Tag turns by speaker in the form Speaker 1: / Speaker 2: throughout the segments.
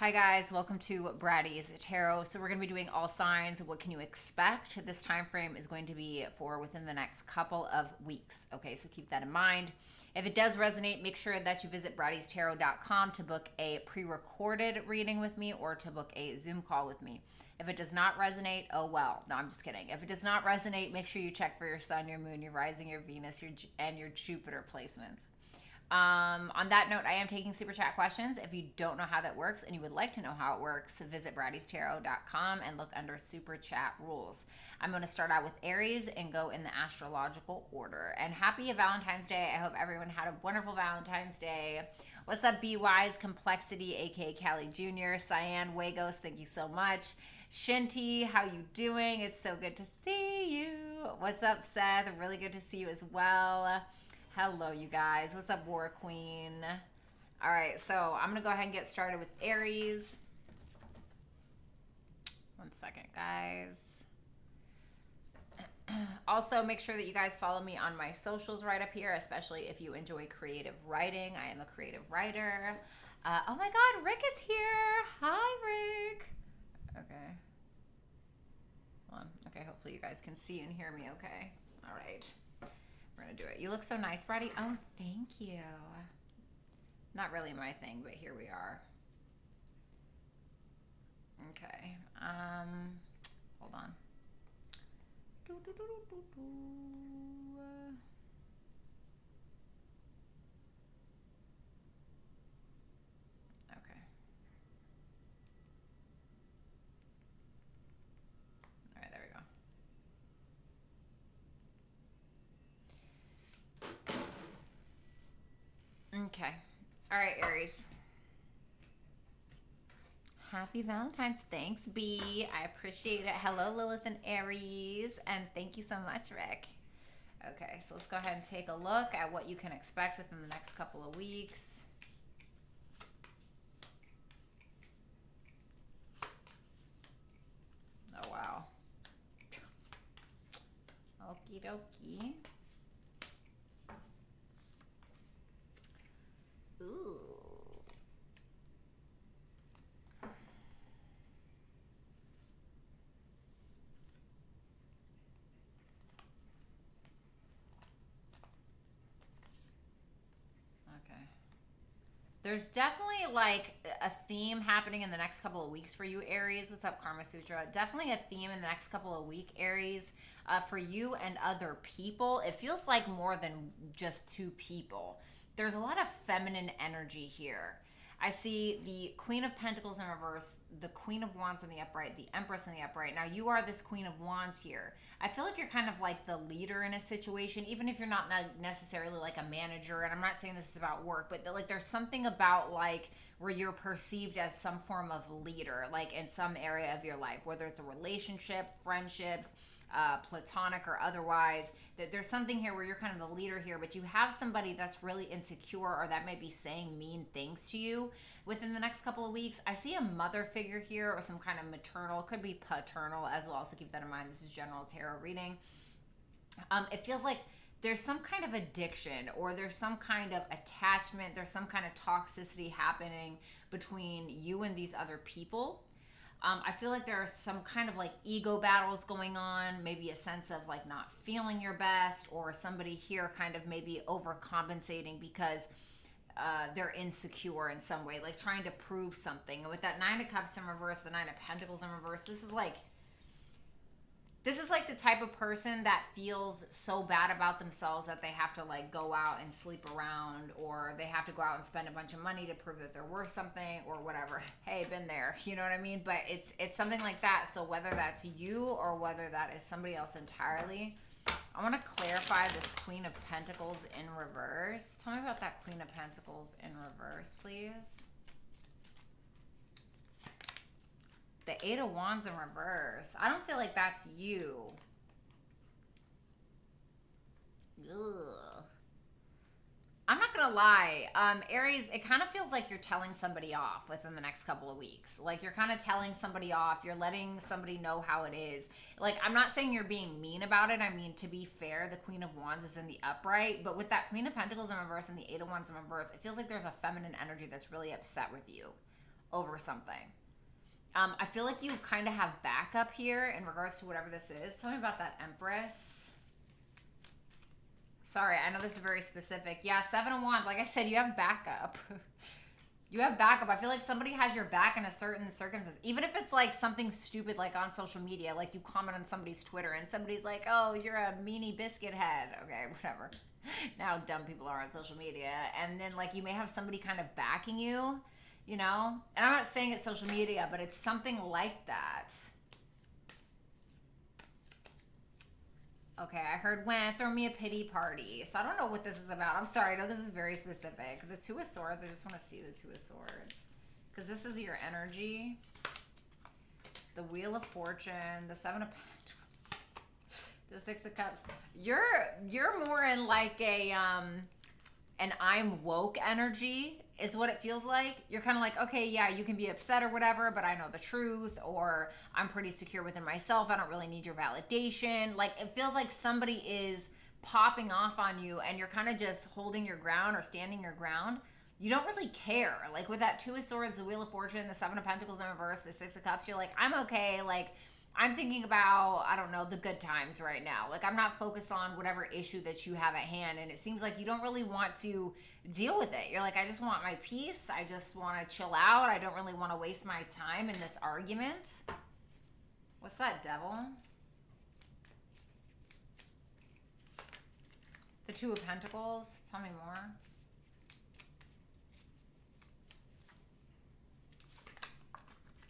Speaker 1: Hi guys, welcome to Bratty's Tarot. So we're going to be doing all signs. What can you expect? This time frame is going to be for within the next couple of weeks. Okay, so keep that in mind. If it does resonate, make sure that you visit brattystarot.com to book a pre-recorded reading with me or to book a Zoom call with me. If it does not resonate, oh well. No, I'm just kidding. If it does not resonate, make sure you check for your sun, your moon, your rising, your Venus, and your Jupiter placements. On that note, I am taking super chat questions. If you don't know how that works and you would like to know how it works, visit brattystarot.com and look under super chat rules. I'm going to start out with Aries and go in the astrological order. And happy Valentine's Day. I hope everyone had a wonderful Valentine's Day. What's up, B Wise Complexity, aka Callie Jr., Cyan Wagos, thank you so much. Shinty, how you doing? It's so good to see you. What's up, Seth? Really good to see you as well. Hello, you guys. What's up, War Queen? All right, so I'm going to go ahead and get started with Aries. One second, guys. Also, make sure that you guys follow me on my socials right up here, especially if you enjoy creative writing. I am a creative writer. Oh my God, Rick is here. Hi, Rick. Okay. Hold on. Okay, hopefully you guys can see and hear me okay. All right. We're gonna do it. You look so nice, Bratty. Oh, thank you. Not really my thing, but here we are. Okay. Hold on. Okay. All right, there we go. Okay. All right, Aries. Happy Valentine's. Thanks, B. I appreciate it. Hello, Lilith and Aries. And thank you so much, Rick. Okay, so let's go ahead and take a look at what you can expect within the next couple of weeks. Oh, wow. Okie dokie. Ooh. Okay. There's definitely like a theme happening in the next couple of weeks for you, Aries. What's up, Karma Sutra? Definitely a theme in the next couple of weeks, Aries, for you and other people. It feels like more than just two people. There's a lot of feminine energy here. I see the Queen of Pentacles in reverse, the Queen of Wands in the upright, the Empress in the upright. Now, you are this Queen of Wands here. I feel like you're kind of like the leader in a situation, even if you're not necessarily like a manager. And I'm not saying this is about work, but like there's something about like where you're perceived as some form of leader, like in some area of your life, whether it's a relationship, friendships, platonic or otherwise, that there's something here where you're kind of the leader here, but you have somebody that's really insecure or that might be saying mean things to you within the next couple of weeks. I see a mother figure here or some kind of maternal, could be paternal as well, so keep that in mind. This is general tarot reading. It feels like there's some kind of addiction or there's some kind of attachment, there's some kind of toxicity happening between you and these other people. I feel like there are some kind of like ego battles going on, maybe a sense of like not feeling your best, or somebody here kind of maybe overcompensating because they're insecure in some way, like trying to prove something. And with that Nine of Cups in reverse, the Nine of Pentacles in reverse, this is like the type of person that feels so bad about themselves that they have to like go out and sleep around, or they have to go out and spend a bunch of money to prove that they're worth something or whatever. Hey, been there, you know what I mean? But it's something like that. So whether that's you or whether that is somebody else entirely, I want to clarify this Queen of Pentacles in reverse. Tell me about that Queen of Pentacles in reverse, please. The Eight of Wands in reverse. I don't feel like that's you. Ugh. I'm not gonna lie, Aries, it kind of feels like you're telling somebody off within the next couple of weeks. Like you're kind of telling somebody off. You're letting somebody know how it is. Like, I'm not saying you're being mean about it. I mean, to be fair, the Queen of Wands is in the upright. But with that Queen of Pentacles in reverse and the Eight of Wands in reverse, it feels like there's a feminine energy that's really upset with you. over something. I feel like you kind of have backup here in regards to whatever this is. Tell me about that Empress. Sorry, I know this is very specific. Yeah, Seven of Wands. Like I said, you have backup. You have backup. I feel like somebody has your back in a certain circumstance. Even if it's like something stupid like on social media, like you comment on somebody's Twitter and somebody's like, oh, you're a meanie biscuit head. Okay, whatever. Now dumb people are on social media. And then like you may have somebody kind of backing you, you know? And I'm not saying it's social media, but it's something like that. Okay, I heard when, throw me a pity party. So I don't know what this is about. I'm sorry, I know this is very specific. The Two of Swords, I just want to see the Two of Swords. Because this is your energy. The Wheel of Fortune, the Seven of Pentacles, the Six of Cups. You're more in like a, an I'm woke energy is what it feels like. You're kind of like, okay, yeah, you can be upset or whatever, but I know the truth, or I'm pretty secure within myself. I don't really need your validation. Like, it feels like somebody is popping off on you and you're kind of just holding your ground or standing your ground. You don't really care. Like with that Two of Swords, the Wheel of Fortune, the Seven of Pentacles in reverse, the Six of Cups, you're like, I'm okay. Like, I'm thinking about, I don't know, the good times right now. Like, I'm not focused on whatever issue that you have at hand. And it seems like you don't really want to deal with it. You're like, I just want my peace. I just want to chill out. I don't really want to waste my time in this argument. What's that, Devil? The Two of Pentacles. Tell me more.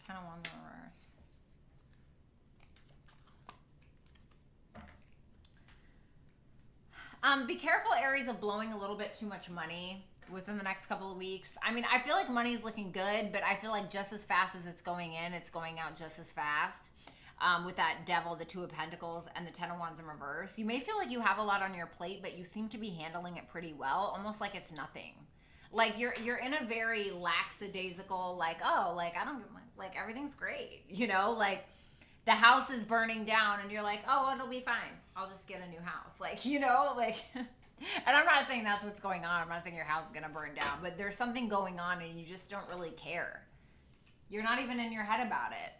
Speaker 1: Ten of Wands in reverse. Be careful, Aries, of blowing a little bit too much money within the next couple of weeks. I mean, I feel like money's looking good, but I feel like just as fast as it's going in, it's going out just as fast. With that Devil, the Two of Pentacles, and the Ten of Wands in reverse. You may feel like you have a lot on your plate, but you seem to be handling it pretty well, almost like it's nothing. Like you're in a very lackadaisical, like, oh, like I don't, like everything's great, you know, like the house is burning down and you're like, oh, it'll be fine. I'll just get a new house. Like, you know, like, and I'm not saying that's what's going on. I'm not saying your house is going to burn down, but there's something going on and you just don't really care. You're not even in your head about it.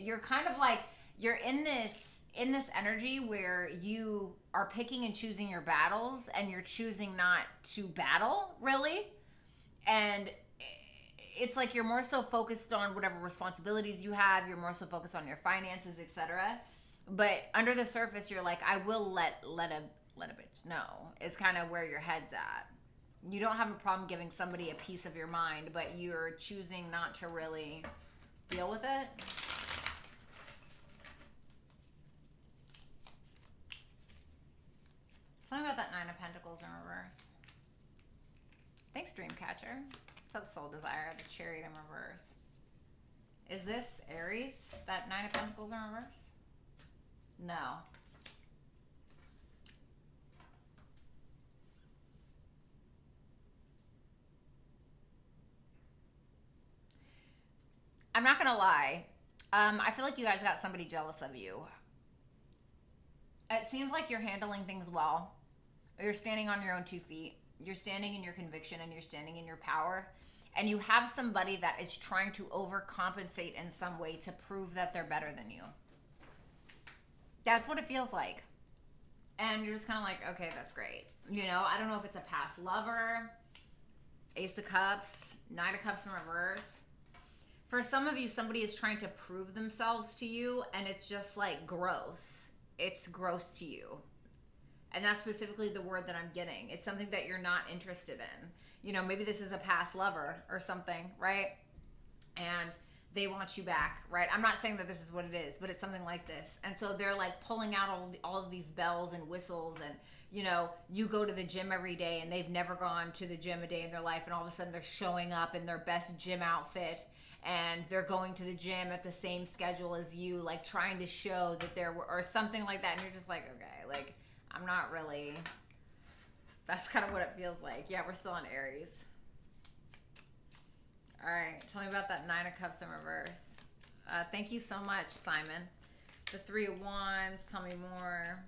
Speaker 1: You're kind of like, you're in this energy where you are picking and choosing your battles and you're choosing not to battle really. And it's like you're more so focused on whatever responsibilities you have. You're more so focused on your finances, etc. But under the surface, you're like, I will let a bitch know. Is kind of where your head's at. You don't have a problem giving somebody a piece of your mind, but you're choosing not to really deal with it. Tell me about that Nine of Pentacles in reverse. Thanks, Dreamcatcher. What's up, Soul Desire? The Chariot in reverse. Is this Aries? That Nine of Pentacles in reverse? No. I'm not gonna lie. I feel like you guys got somebody jealous of you. It seems like you're handling things well. You're standing on your own 2 feet. You're standing in your conviction and you're standing in your power. And you have somebody that is trying to overcompensate in some way to prove that they're better than you. That's what it feels like. And you're just kind of like, okay, that's great. You know, I don't know if it's a past lover, Ace of Cups, Nine of Cups in reverse. For some of you, somebody is trying to prove themselves to you and it's just like gross. It's gross to you. And that's specifically the word that I'm getting. It's something that you're not interested in. You know, maybe this is a past lover or something, right? And they want you back, right? I'm not saying that this is what it is, but it's something like this. And so they're like pulling out all of these bells and whistles and, you know, you go to the gym every day and they've never gone to the gym a day in their life. And all of a sudden they're showing up in their best gym outfit and they're going to the gym at the same schedule as you, like trying to show that they're, or something like that. And you're just like, okay, like, I'm not really, that's kind of what it feels like. Yeah, we're still on Aries. All right, tell me about that Nine of Cups in reverse. Thank you so much, Simon. The Three of Wands, tell me more.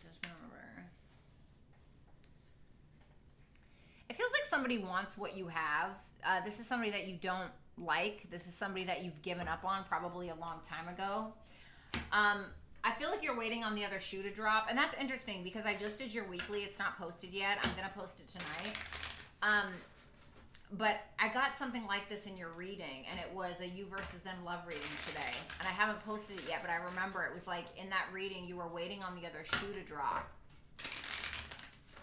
Speaker 1: Judgment in reverse. somebody wants what you have. This is somebody that you don't like. This is somebody that you've given up on probably a long time ago. I feel like you're waiting on the other shoe to drop. And that's interesting because I just did your weekly. It's not posted yet. I'm going to post it tonight. But I got something like this in your reading, and it was a you versus them love reading today. And I haven't posted it yet, but I remember it was like in that reading, you were waiting on the other shoe to drop.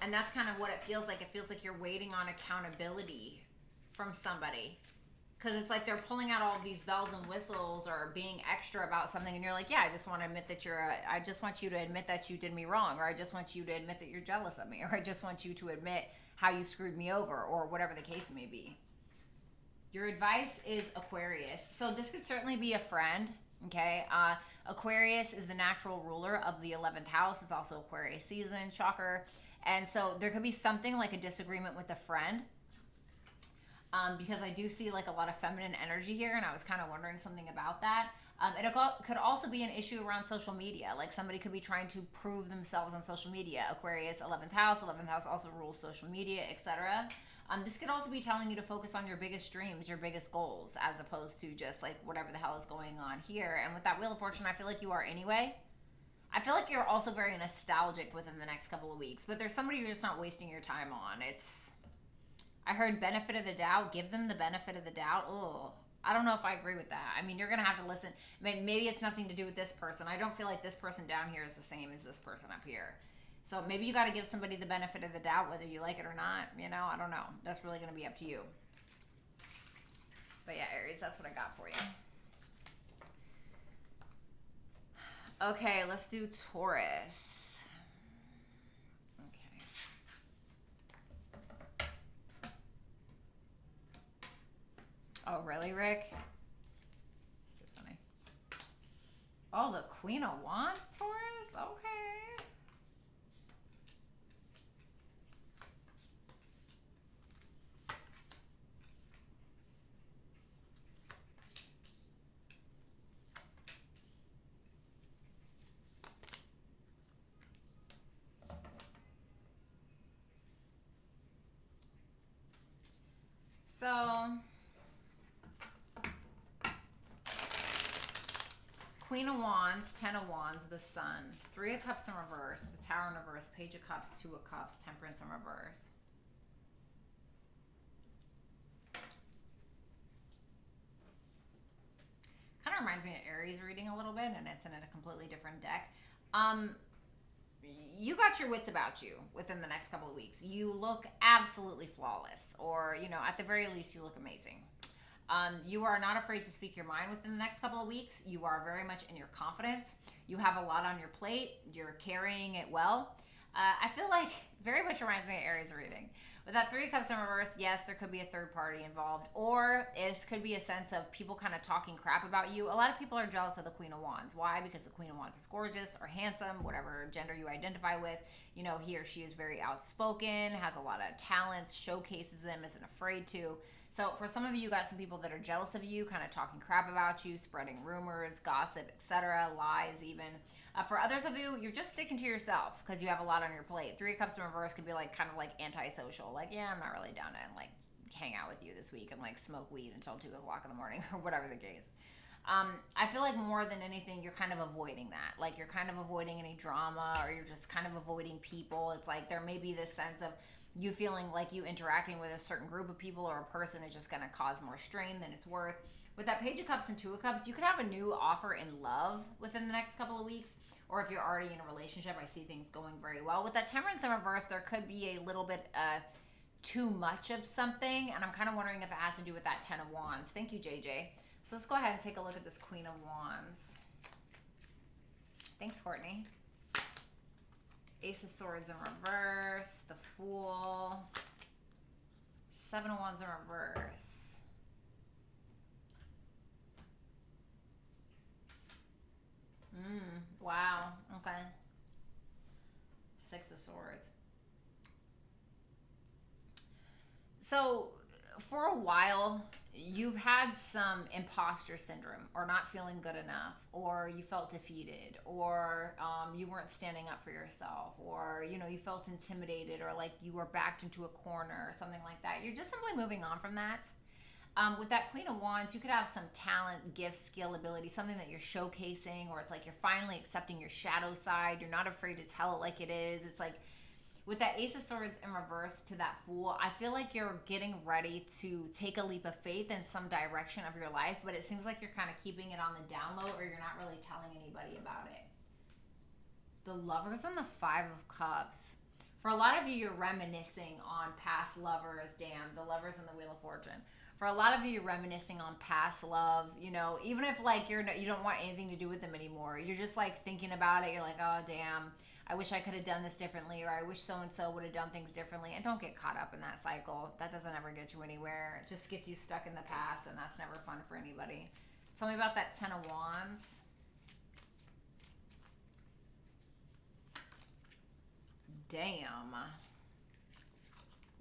Speaker 1: And that's kind of what it feels like. It feels like you're waiting on accountability from somebody. Because it's like they're pulling out all these bells and whistles or being extra about something, and you're like, yeah, I just want to admit that I just want you to admit that you did me wrong, or I just want you to admit that you're jealous of me, or I just want you to admit how you screwed me over, or whatever the case may be. Your advice is Aquarius. So this could certainly be a friend, okay? Aquarius is the natural ruler of the 11th house. It's also Aquarius season, shocker. And so there could be something like a disagreement with a friend. Because I do see like a lot of feminine energy here, and I was kind of wondering something about that. It could also be an issue around social media. Like somebody could be trying to prove themselves on social media. Aquarius, 11th house also rules social media, etc. This could also be telling you to focus on your biggest dreams, your biggest goals, as opposed to just like whatever the hell is going on here. And with that Wheel of Fortune, I feel like you are anyway. I feel like you're also very nostalgic within the next couple of weeks, but there's somebody you're just not wasting your time on. I heard benefit of the doubt. Give them the benefit of the doubt. Oh, I don't know if I agree with that. I mean, you're going to have to listen. Maybe it's nothing to do with this person. I don't feel like this person down here is the same as this person up here. So maybe you got to give somebody the benefit of the doubt, whether you like it or not. You know, I don't know. That's really going to be up to you. But yeah, Aries, that's what I got for you. Okay, let's do Taurus. Oh, really, Rick? It's too funny. Oh, the Queen of Wands, Taurus? Okay. So... Queen of Wands, 10 of Wands, the Sun, 3 of Cups in reverse, the Tower in reverse, Page of Cups, 2 of Cups, Temperance in reverse. Kind of reminds me of Aries reading a little bit, and it's in a completely different deck. You got your wits about you within the next couple of weeks. You look absolutely flawless, or, you know, at the very least, you look amazing. You are not afraid to speak your mind within the next couple of weeks. You are very much in your confidence. You have a lot on your plate. You're carrying it well. I feel like very much reminds me of Aries reading. With that 3 of Cups in reverse, yes, there could be a third party involved, or it could be a sense of people kind of talking crap about you. A lot of people are jealous of the Queen of Wands. Why? Because the Queen of Wands is gorgeous or handsome, whatever gender you identify with. You know, he or she is very outspoken, has a lot of talents, showcases them, isn't afraid to. So for some of you got some people that are jealous of you, kind of talking crap about you, spreading rumors, gossip, etc., lies even. For others of you, you're just sticking to yourself because you have a lot on your plate. 3 of Cups in reverse could be like kind of like antisocial. Like, yeah, I'm not really down to like hang out with you this week and like smoke weed until 2 o'clock in the morning or whatever the case. I feel like more than anything, you're kind of avoiding that. Like you're kind of avoiding any drama, or you're just kind of avoiding people. It's like there may be this sense of you feeling like you interacting with a certain group of people or a person is just going to cause more strain than it's worth. With that Page of Cups and 2 of Cups, you could have a new offer in love within the next couple of weeks. Or if you're already in a relationship, I see things going very well. With that Temperance in reverse, there could be a little bit too much of something. And I'm kind of wondering if it has to do with that 10 of Wands. Thank you, JJ. So let's go ahead and take a look at this Queen of Wands. Thanks, Courtney. Ace of Swords in reverse, the Fool, 7 of Wands in reverse. Wow, okay. 6 of Swords. So, for a while, you've had some imposter syndrome, or not feeling good enough, or you felt defeated, or you weren't standing up for yourself, or you know, you felt intimidated, or like you were backed into a corner or something like that. You're just simply moving on from that. With that Queen of Wands, you could have some talent, gift, skill, ability, something that you're showcasing, or it's like you're finally accepting your shadow side. You're not afraid to tell it like it is. It's like with that Ace of Swords in reverse to that Fool, I feel like you're getting ready to take a leap of faith in some direction of your life, but it seems like you're kind of keeping it on the down low, or you're not really telling anybody about it. The Lovers and the Five of Cups. For a lot of you, you're reminiscing on past lovers. Damn, the Lovers and the Wheel of Fortune. For a lot of you, you're reminiscing on past love. You know, even if like you don't want anything to do with them anymore, you're just like thinking about it. You're like, oh damn, I wish I could have done this differently, or I wish so and so would have done things differently. And don't get caught up in that cycle. That doesn't ever get you anywhere. It just gets you stuck in the past, and that's never fun for anybody. Tell me about that Ten of Wands. Damn.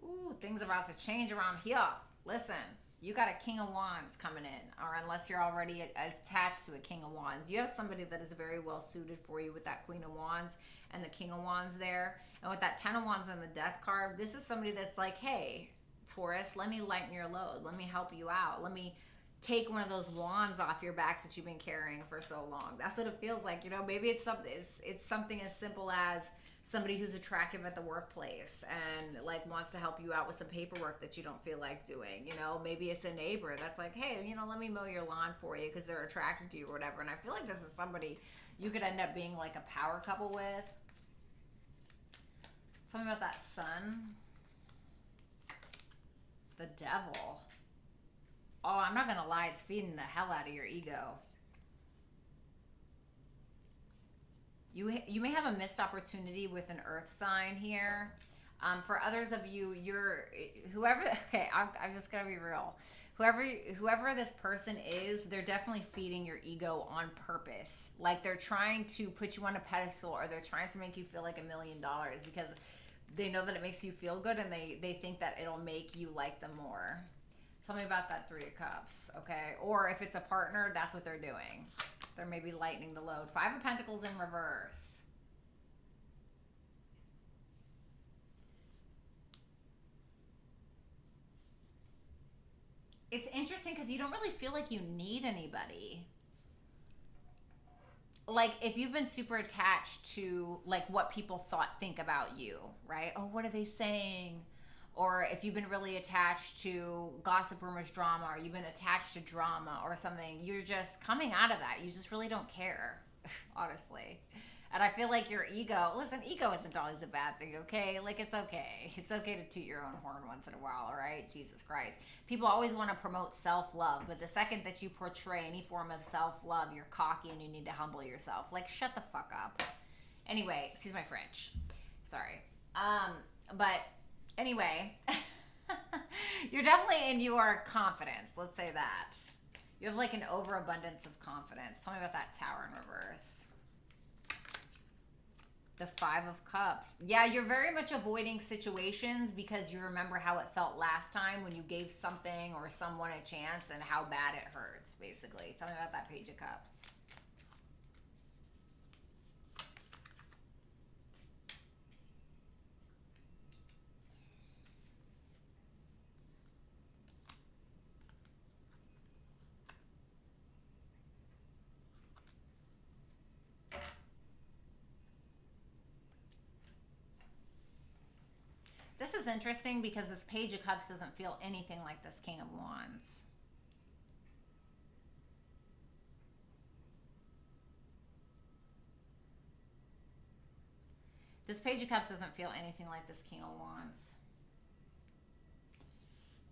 Speaker 1: Ooh, things about to change around here. Listen, you got a King of Wands coming in, or unless you're already attached to a King of Wands, you have somebody that is very well suited for you with that Queen of Wands and the King of Wands there. And with that Ten of Wands and the Death card, this is somebody that's like, hey, Taurus, let me lighten your load. Let me help you out. Let me take one of those wands off your back that you've been carrying for so long. That's what it feels like. You know, maybe it's something as simple as somebody who's attractive at the workplace and like wants to help you out with some paperwork that you don't feel like doing. You know, maybe it's a neighbor that's like, hey, you know, let me mow your lawn for you because they're attracted to you or whatever. And I feel like this is somebody you could end up being like a power couple with. Tell me about that Sun. The Devil. Oh, I'm not gonna lie, it's feeding the hell out of your ego. You may have a missed opportunity with an earth sign here. For others of you, I'm just gonna be real. Whoever this person is, they're definitely feeding your ego on purpose. Like they're trying to put you on a pedestal, or they're trying to make you feel like $1 million because they know that it makes you feel good, and they think that it'll make you like them more. Tell me about that Three of Cups, okay? Or if it's a partner, that's what they're doing. They're maybe lightening the load. Five of Pentacles in reverse. It's interesting because you don't really feel like you need anybody. Like if you've been super attached to like what people think about you, right? Oh, what are they saying? Or if you've been really attached to gossip, rumors, drama, or you've been attached to drama or something, you're just coming out of that. You just really don't care, honestly. And I feel like your ego, listen, ego isn't always a bad thing, okay? Like, it's okay. It's okay to toot your own horn once in a while, all right? Jesus Christ. People always want to promote self-love, but the second that you portray any form of self-love, you're cocky and you need to humble yourself. Like, shut the fuck up. Anyway, excuse my French. Sorry. But anyway, you're definitely in your confidence. Let's say that. You have like an overabundance of confidence. Tell me about that Tower in reverse. The Five of Cups. Yeah, you're very much avoiding situations because you remember how it felt last time when you gave something or someone a chance and how bad it hurts, basically. Tell me about that Page of Cups. This is interesting because this Page of Cups doesn't feel anything like this King of Wands. This Page of Cups doesn't feel anything like this King of Wands.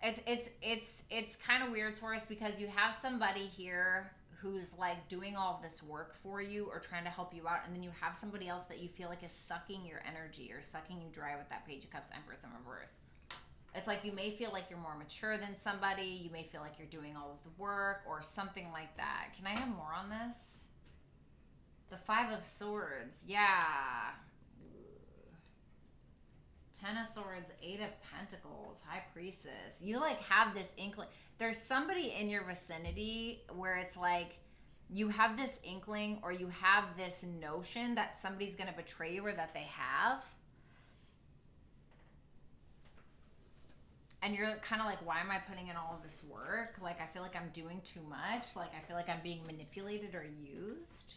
Speaker 1: It's kind of weird, Taurus, because you have somebody here who's like doing all of this work for you or trying to help you out, and then you have somebody else that you feel like is sucking your energy or sucking you dry with that Page of Cups, Empress in reverse. It's like you may feel like you're more mature than somebody, you may feel like you're doing all of the work or something like that. Can I have more on this? The Five of Swords. Yeah. Ten of Swords, Eight of Pentacles, High Priestess. You like have this inkling. There's somebody in your vicinity where it's like you have this inkling or you have this notion that somebody's going to betray you or that they have. And you're kind of like, why am I putting in all of this work? Like, I feel like I'm doing too much. Like, I feel like I'm being manipulated or used.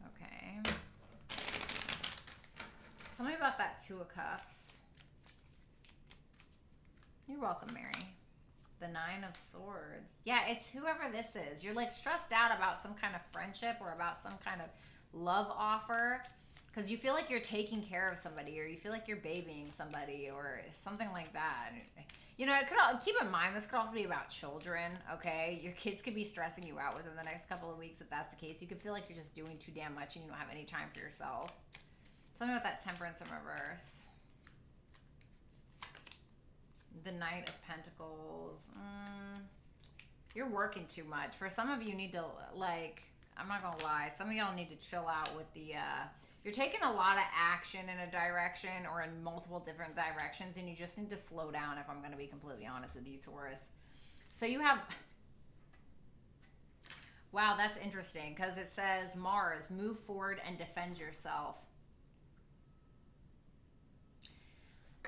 Speaker 1: Okay. Tell me about that Two of Cups. You're welcome, Mary. The Nine of Swords. Yeah, it's whoever this is. You're like stressed out about some kind of friendship or about some kind of love offer because you feel like you're taking care of somebody or you feel like you're babying somebody or something like that. You know, it could keep in mind this could also be about children, okay? Your kids could be stressing you out within the next couple of weeks if that's the case. You could feel like you're just doing too damn much and you don't have any time for yourself. Tell me about that Temperance in reverse. The Knight of Pentacles. You're working too much. For some of you need to, like, I'm not gonna lie, some of y'all need to chill out with the, you're taking a lot of action in a direction or in multiple different directions, and you just need to slow down if I'm gonna be completely honest with you, Taurus. So you have, wow, that's interesting, because it says, Mars, move forward and defend yourself.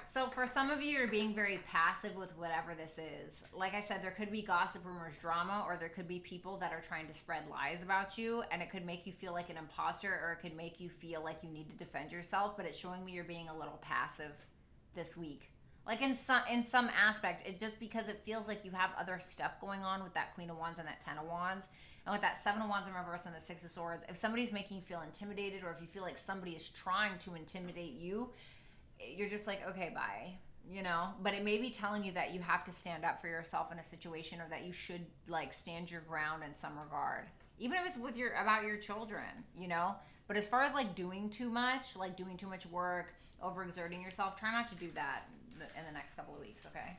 Speaker 1: So for some of you, you're being very passive with whatever this is. Like I said, there could be gossip, rumors, drama, or there could be people that are trying to spread lies about you, and it could make you feel like an imposter, or it could make you feel like you need to defend yourself, but it's showing me you're being a little passive this week. Like in some aspect, it just because it feels like you have other stuff going on with that Queen of Wands and that Ten of Wands, and with that Seven of Wands in reverse and the Six of Swords. If somebody's making you feel intimidated, or if you feel like somebody is trying to intimidate you, you're just like, okay, bye, you know. But it may be telling you that you have to stand up for yourself in a situation, or that you should like stand your ground in some regard, even if it's with about your children, you know. But as far as like doing too much work, overexerting yourself, try not to do that in the next couple of weeks, okay?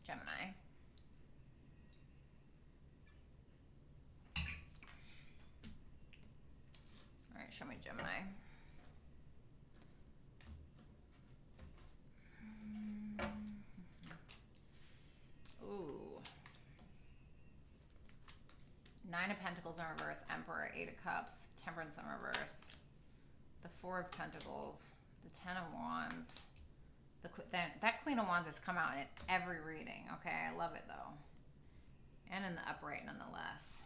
Speaker 1: Gemini. All right, show me Gemini. Ooh. Nine of Pentacles in reverse, Emperor, Eight of Cups, Temperance in reverse, the Four of Pentacles, the Ten of Wands. That Queen of Wands has come out in every reading, okay? I love it, though. And in the upright, nonetheless.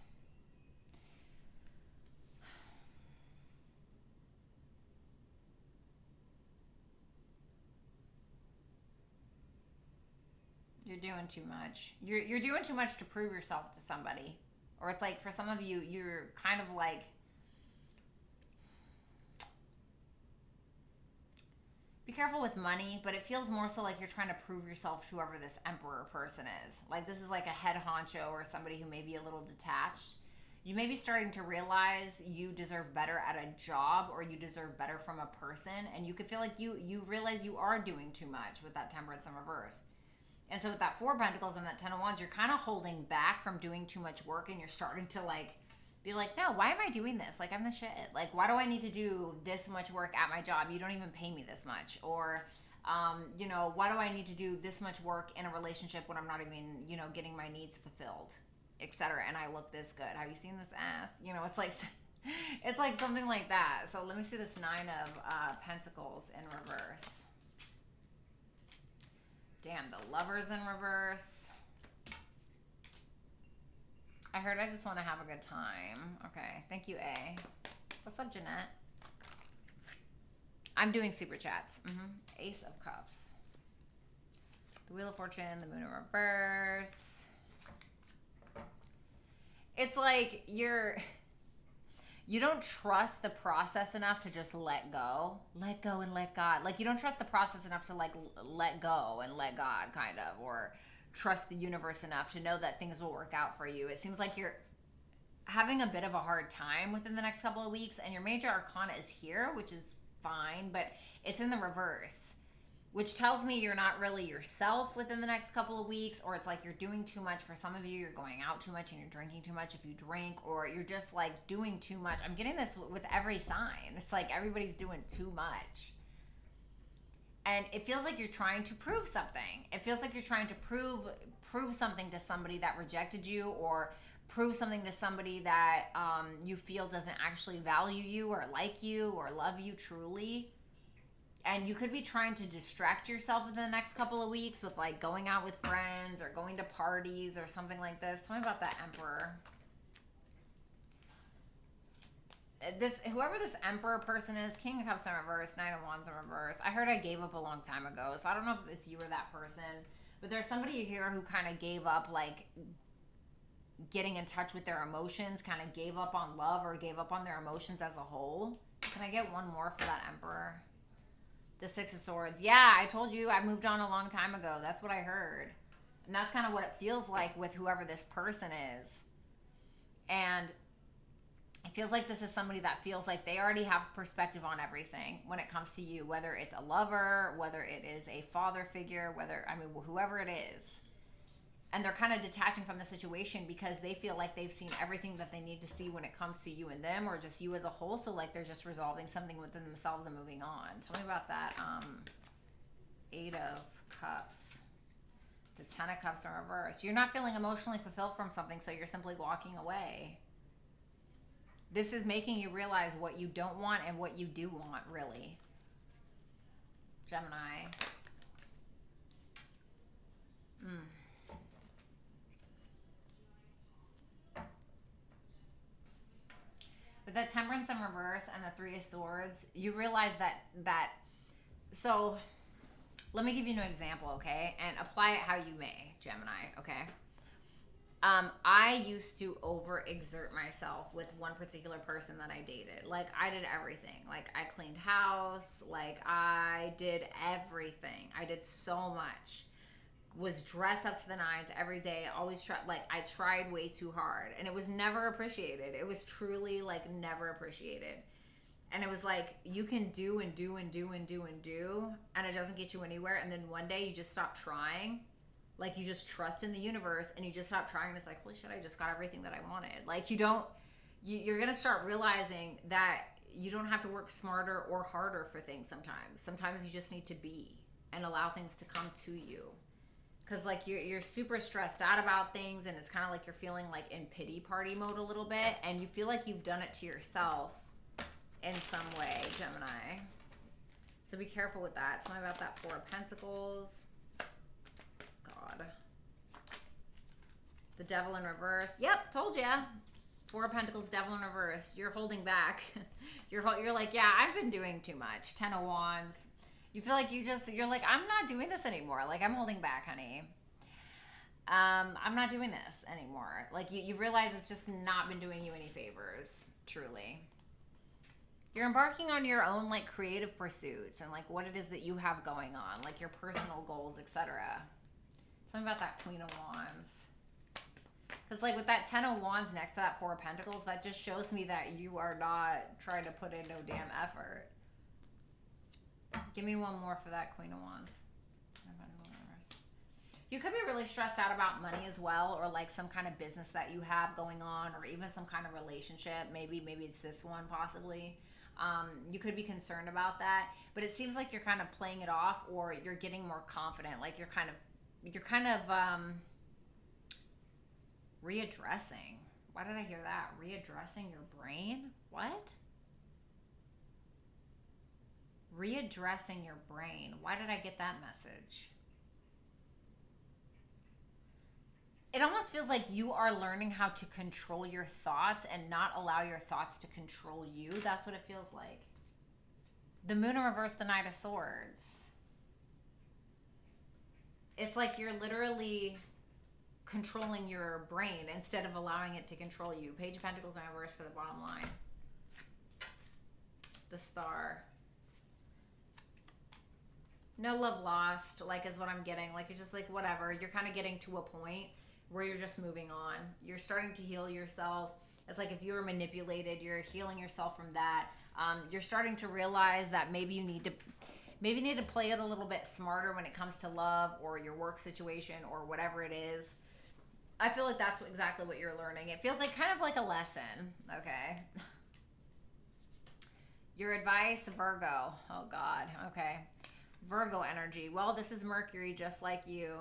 Speaker 1: You're doing too much. You're doing too much to prove yourself to somebody. Or it's like, for some of you, you're kind of like, be careful with money, but it feels more so like you're trying to prove yourself to whoever this Emperor person is. Like, this is like a head honcho or somebody who may be a little detached. You may be starting to realize you deserve better at a job, or you deserve better from a person, and you could feel like you realize you are doing too much with that Temperance in reverse. And so with that Four of Pentacles and that Ten of Wands, you're kind of holding back from doing too much work, and you're starting to like be like, no, why am I doing this? Like, I'm the shit. Like, why do I need to do this much work at my job? You don't even pay me this much. Or, you know, why do I need to do this much work in a relationship when I'm not even, you know, getting my needs fulfilled, etc. And I look this good. Have you seen this ass? You know, it's like, it's like something like that. So let me see this Nine of Pentacles in reverse. Damn, the Lovers in reverse. I heard I just want to have a good time. Okay, thank you, A. What's up, Jeanette? I'm doing super chats. Ace of Cups. The Wheel of Fortune, the Moon in reverse. It's like you don't trust the process enough to just let go. Let go and let God. Like, you don't trust the process enough to like let go and let God, kind of, or trust the universe enough to know that things will work out for you. It seems like you're having a bit of a hard time within the next couple of weeks, and your major arcana is here, which is fine, but it's in the reverse, which tells me you're not really yourself within the next couple of weeks, or it's like you're doing too much. For some of you, you're going out too much and you're drinking too much if you drink, or you're just like doing too much. I'm getting this with every sign. It's like everybody's doing too much. And it feels like you're trying to prove something. It feels like you're trying to prove something to somebody that rejected you, or prove something to somebody that you feel doesn't actually value you or like you or love you truly. And you could be trying to distract yourself within the next couple of weeks with like going out with friends or going to parties or something like this. Tell me about that Emperor. Whoever this Emperor person is, King of Cups in reverse, Knight of Wands in reverse. I heard I gave up a long time ago, so I don't know if it's you or that person. But there's somebody here who kind of gave up, like, getting in touch with their emotions, kind of gave up on love or gave up on their emotions as a whole. Can I get one more for that Emperor? The Six of Swords. Yeah, I told you I moved on a long time ago. That's what I heard. And that's kind of what it feels like with whoever this person is. And it feels like this is somebody that feels like they already have perspective on everything when it comes to you, whether it's a lover, whether it is a father figure, whoever it is. And they're kind of detaching from the situation because they feel like they've seen everything that they need to see when it comes to you and them, or just you as a whole. So like they're just resolving something within themselves and moving on. Tell me about that Eight of Cups. The Ten of Cups in reverse. You're not feeling emotionally fulfilled from something, so you're simply walking away. This is making you realize what you don't want and what you do want, really. Gemini. With that Temperance in reverse and the Three of Swords, you realize that so let me give you an example, okay? And apply it how you may, Gemini, okay? I used to overexert myself with one particular person that I dated. Like, I did everything. Like, I cleaned house. Like, I did everything. I did so much. Was dressed up to the nines every day. Always tried. Like, I tried way too hard. And it was never appreciated. It was truly, like, never appreciated. And it was like, you can do and do and do and do and do, and it doesn't get you anywhere. And then one day you just stop trying. Like, you just trust in the universe and you just stop trying. And it's like, holy shit, I just got everything that I wanted. Like, you're going to start realizing that you don't have to work smarter or harder for things sometimes. Sometimes you just need to be and allow things to come to you. Because, like, you're super stressed out about things, and it's kind of like you're feeling, like, in pity party mode a little bit. And you feel like you've done it to yourself in some way, Gemini. So be careful with that. Tell me about that Four of Pentacles. God. The Devil in reverse. Yep, told ya. Four of Pentacles, Devil in reverse. You're holding back. You're like, yeah, I've been doing too much. Ten of Wands. You feel like you're like, I'm not doing this anymore. Like, I'm holding back, honey. I'm not doing this anymore. Like, you realize it's just not been doing you any favors, truly. You're embarking on your own, like, creative pursuits and, like, what it is that you have going on, like your personal goals, etc. Tell me about that Queen of Wands. Because, like, with that Ten of Wands next to that Four of Pentacles, that just shows me that you are not trying to put in no damn effort. Give me one more for that Queen of Wands. You could be really stressed out about money as well, or like some kind of business that you have going on, or even some kind of relationship. Maybe it's this one, possibly. You could be concerned about that, but it seems like you're kind of playing it off, or you're getting more confident. Like you're kind of readdressing. Why did I hear that? Readdressing your brain? What? Readdressing your brain. Why did I get that message? It almost feels like you are learning how to control your thoughts and not allow your thoughts to control you. That's what it feels like. The Moon in reverse, the Knight of Swords. It's like you're literally controlling your brain instead of allowing it to control you. Page of Pentacles in reverse for the bottom line. The Star. No love lost, like, is what I'm getting. Like, it's just like, whatever. You're kind of getting to a point where you're just moving on. You're starting to heal yourself. It's like if you were manipulated, you're healing yourself from that. You're starting to realize that maybe you need Maybe need to play it a little bit smarter when it comes to love or your work situation or whatever it is. I feel like that's exactly what you're learning. It feels like kind of like a lesson, okay? Your advice, Virgo. Oh, God, okay. Virgo energy. Well, this is Mercury, just like you.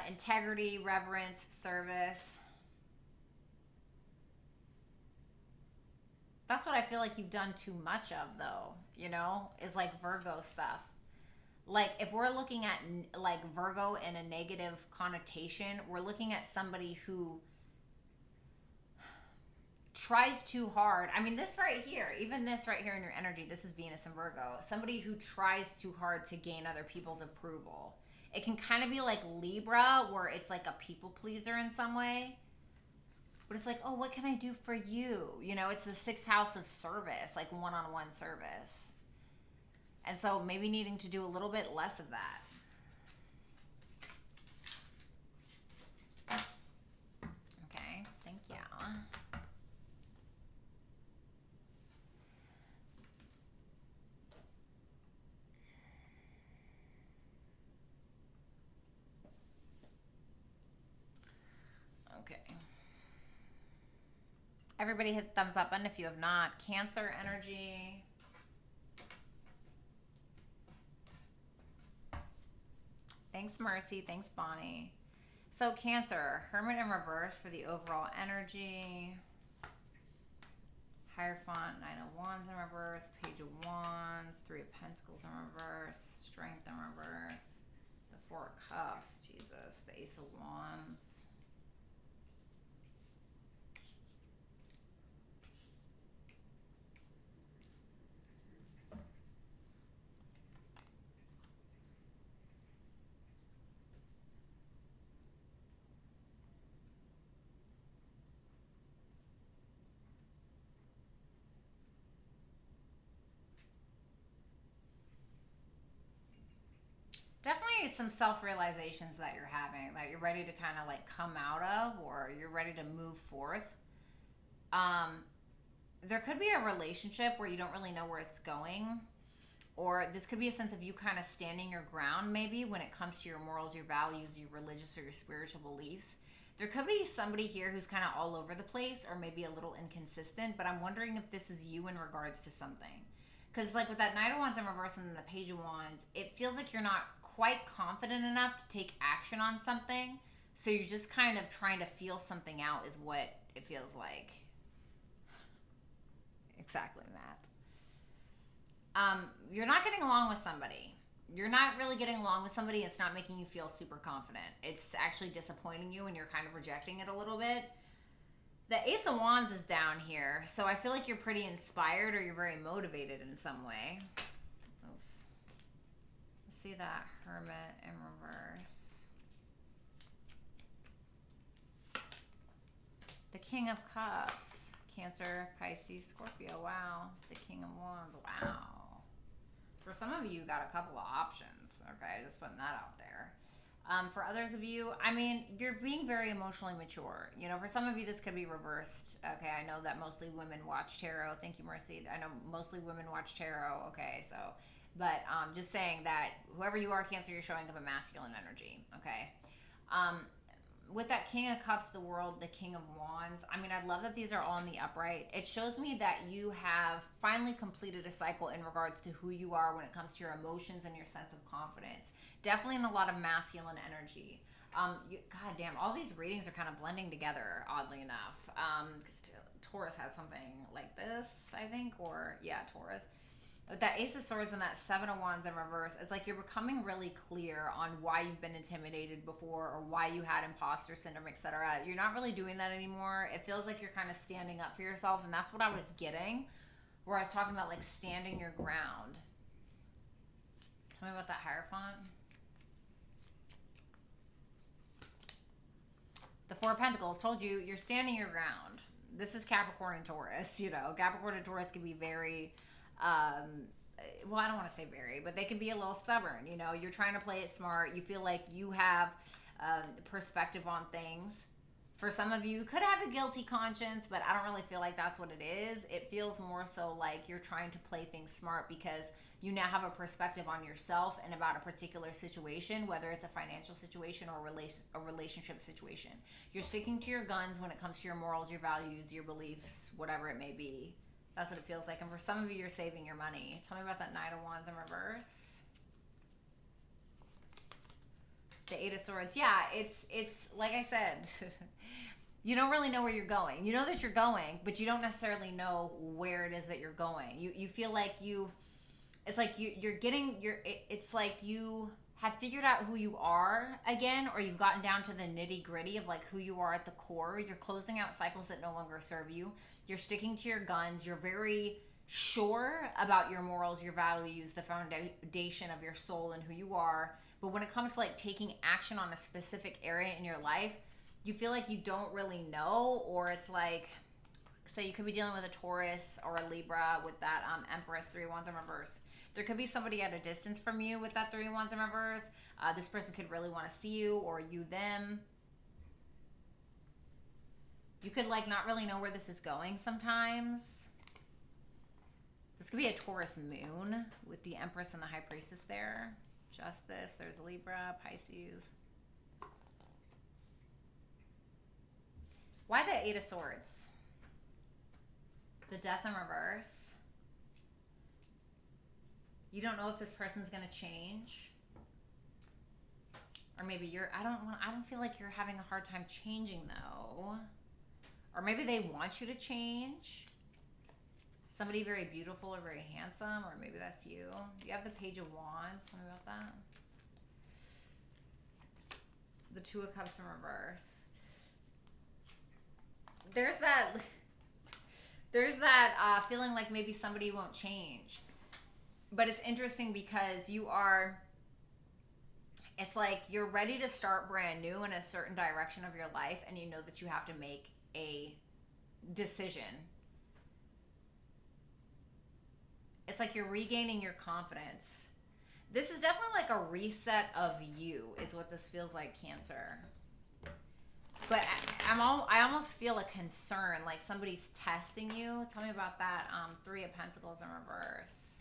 Speaker 1: Integrity, reverence, service. That's what I feel like you've done too much of, though, you know, is like Virgo stuff. Like, if we're looking at like Virgo in a negative connotation, we're looking at somebody who tries too hard. I mean, this right here, even this right here in your energy, this is Venus and Virgo. Somebody who tries too hard to gain other people's approval. It can kind of be like Libra, where it's like a people pleaser in some way. But it's like, oh, what can I do for you? You know, it's the sixth house of service, like one-on-one service. And so maybe needing to do a little bit less of that. Okay, thank you. Okay. Everybody hit the thumbs up button if you have not. Cancer energy. Thanks, Mercy. Thanks, Bonnie. So, Cancer, Hermit in reverse for the overall energy. Hierophant, Nine of Wands in reverse. Page of Wands. Three of Pentacles in reverse. Strength in reverse. The Four of Cups. Jesus. The Ace of Wands. Definitely some self-realizations that you're having, that you're ready to kind of like come out of, or you're ready to move forth. There could be a relationship where you don't really know where it's going, or this could be a sense of you kind of standing your ground maybe when it comes to your morals, your values, your religious or your spiritual beliefs. There could be somebody here who's kind of all over the place or maybe a little inconsistent, but I'm wondering if this is you in regards to something. Because like with that Knight of Wands in reverse and then the Page of Wands, it feels like you're not quite confident enough to take action on something. So you're just kind of trying to feel something out is what it feels like. Exactly that. You're not getting along with somebody. You're not really getting along with somebody. It's not making you feel super confident. It's actually disappointing you and you're kind of rejecting it a little bit. The Ace of Wands is down here, so I feel like you're pretty inspired or you're very motivated in some way. Oops. Let's see that Hermit in reverse. The King of Cups. Cancer, Pisces, Scorpio. Wow. The King of Wands. Wow. For some of you, you got a couple of options. Okay, just putting that out there. For others of you, I mean, you're being very emotionally mature. You know, for some of you, this could be reversed. Okay, I know that mostly women watch tarot. Thank you, Mercy. I know mostly women watch tarot. Okay, so, but just saying that whoever you are, Cancer, you're showing up a masculine energy. Okay. With that King of Cups, the World, the King of Wands, I mean, I love that these are all in the upright. It shows me that you have finally completed a cycle in regards to who you are when it comes to your emotions and your sense of confidence. Definitely in a lot of masculine energy. God damn, all these readings are kind of blending together, oddly enough. Because Taurus has something like this, I think, or yeah, Taurus. With that Ace of Swords and that Seven of Wands in reverse, it's like you're becoming really clear on why you've been intimidated before or why you had imposter syndrome, etc. You're not really doing that anymore. It feels like you're kind of standing up for yourself, and that's what I was getting, where I was talking about like standing your ground. Tell me about that Hierophant. The Four of Pentacles told you you're standing your ground. This is Capricorn and Taurus. You know, Capricorn and Taurus can be very... well, I don't want to say very, but they can be a little stubborn. You know, you're trying to play it smart. You feel like you have perspective on things. For some of you, could have a guilty conscience, but I don't really feel like that's what it is. It feels more so like you're trying to play things smart because you now have a perspective on yourself and about a particular situation, whether it's a financial situation or a relationship situation. You're sticking to your guns when it comes to your morals, your values, your beliefs, whatever it may be. That's what it feels like. And for some of you, you're saving your money. Tell me about that Knight of Wands in reverse. The Eight of Swords. Yeah, it's like I said, you don't really know where you're going. You know that you're going, but you don't necessarily know where it is that you're going. You feel like it's like it's like you have figured out who you are again, or you've gotten down to the nitty gritty of like who you are at the core. You're closing out cycles that no longer serve you. You're sticking to your guns. You're very sure about your morals, your values, the foundation of your soul and who you are. But when it comes to like taking action on a specific area in your life, you feel like you don't really know, or it's like, say you could be dealing with a Taurus or a Libra with that Empress, Three of Wands in reverse. There could be somebody at a distance from you with that Three of Wands in reverse. This person could really want to see you, or you them. You could like not really know where this is going sometimes. This could be a Taurus moon with the Empress and the High Priestess there. Justice, there's Libra, Pisces. Why the Eight of Swords? The Death in reverse. You don't know if this person's going to change. Or maybe I don't feel like you're having a hard time changing though. Or maybe they want you to change. Somebody very beautiful or very handsome, or maybe that's you. You have the Page of Wands. Tell me about that. The Two of Cups in reverse. There's that feeling like maybe somebody won't change. But it's interesting because it's like you're ready to start brand new in a certain direction of your life, and you know that you have to make a decision. It's like you're regaining your confidence. This is definitely like a reset of you, is what this feels like, Cancer. But I almost feel a concern, like somebody's testing you. Tell me about that Three of Pentacles in reverse.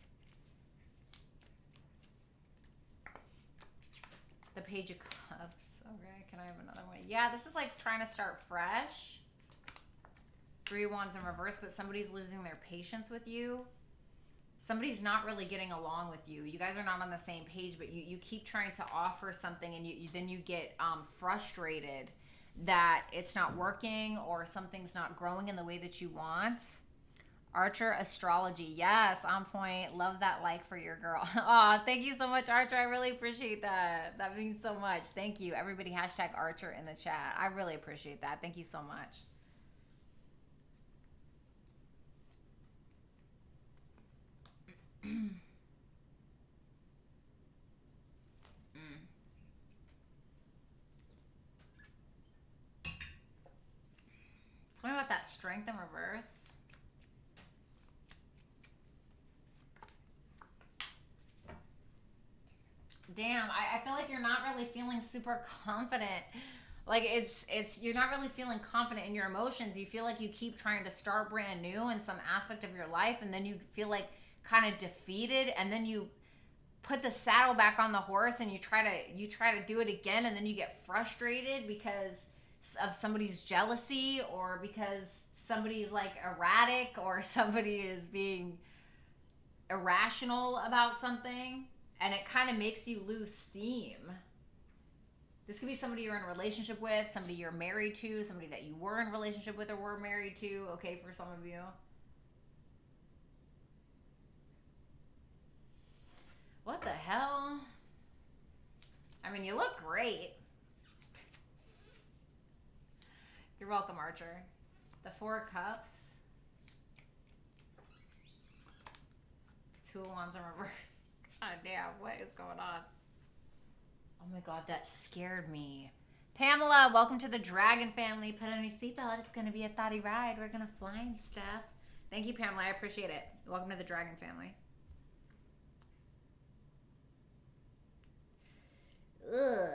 Speaker 1: The Page of Cups. Okay, can I have another one? Yeah, this is like trying to start fresh. Three of Wands in reverse, but somebody's losing their patience with you. Somebody's not really getting along with you. You guys are not on the same page, but you keep trying to offer something, and then you get frustrated that it's not working or something's not growing in the way that you want. Archer Astrology. Yes, on point. Love that like for your girl. Aw, thank you so much, Archer. I really appreciate that. That means so much. Thank you. Everybody hashtag Archer in the chat. I really appreciate that. Thank you so much. Tell me about that Strength in reverse. Damn, I feel like you're not really feeling super confident. Like it's you're not really feeling confident in your emotions. You feel like you keep trying to start brand new in some aspect of your life, and then you feel like kind of defeated, and then you put the saddle back on the horse and you try to do it again, and then you get frustrated because of somebody's jealousy, or because somebody's like erratic, or somebody is being irrational about something, and it kind of makes you lose steam. This could be somebody you're in a relationship with, somebody you're married to, somebody that you were in a relationship with or were married to, okay, for some of you. What the hell? I mean, you look great. You're welcome, Archer. The Four of Cups. Two of Wands in reverse. God damn, what is going on? Oh my god, that scared me. Pamela, welcome to the Dragon family. Put on your seatbelt. It's going to be a thotty ride. We're going to fly and stuff. Thank you, Pamela. I appreciate it. Welcome to the Dragon family. Ugh.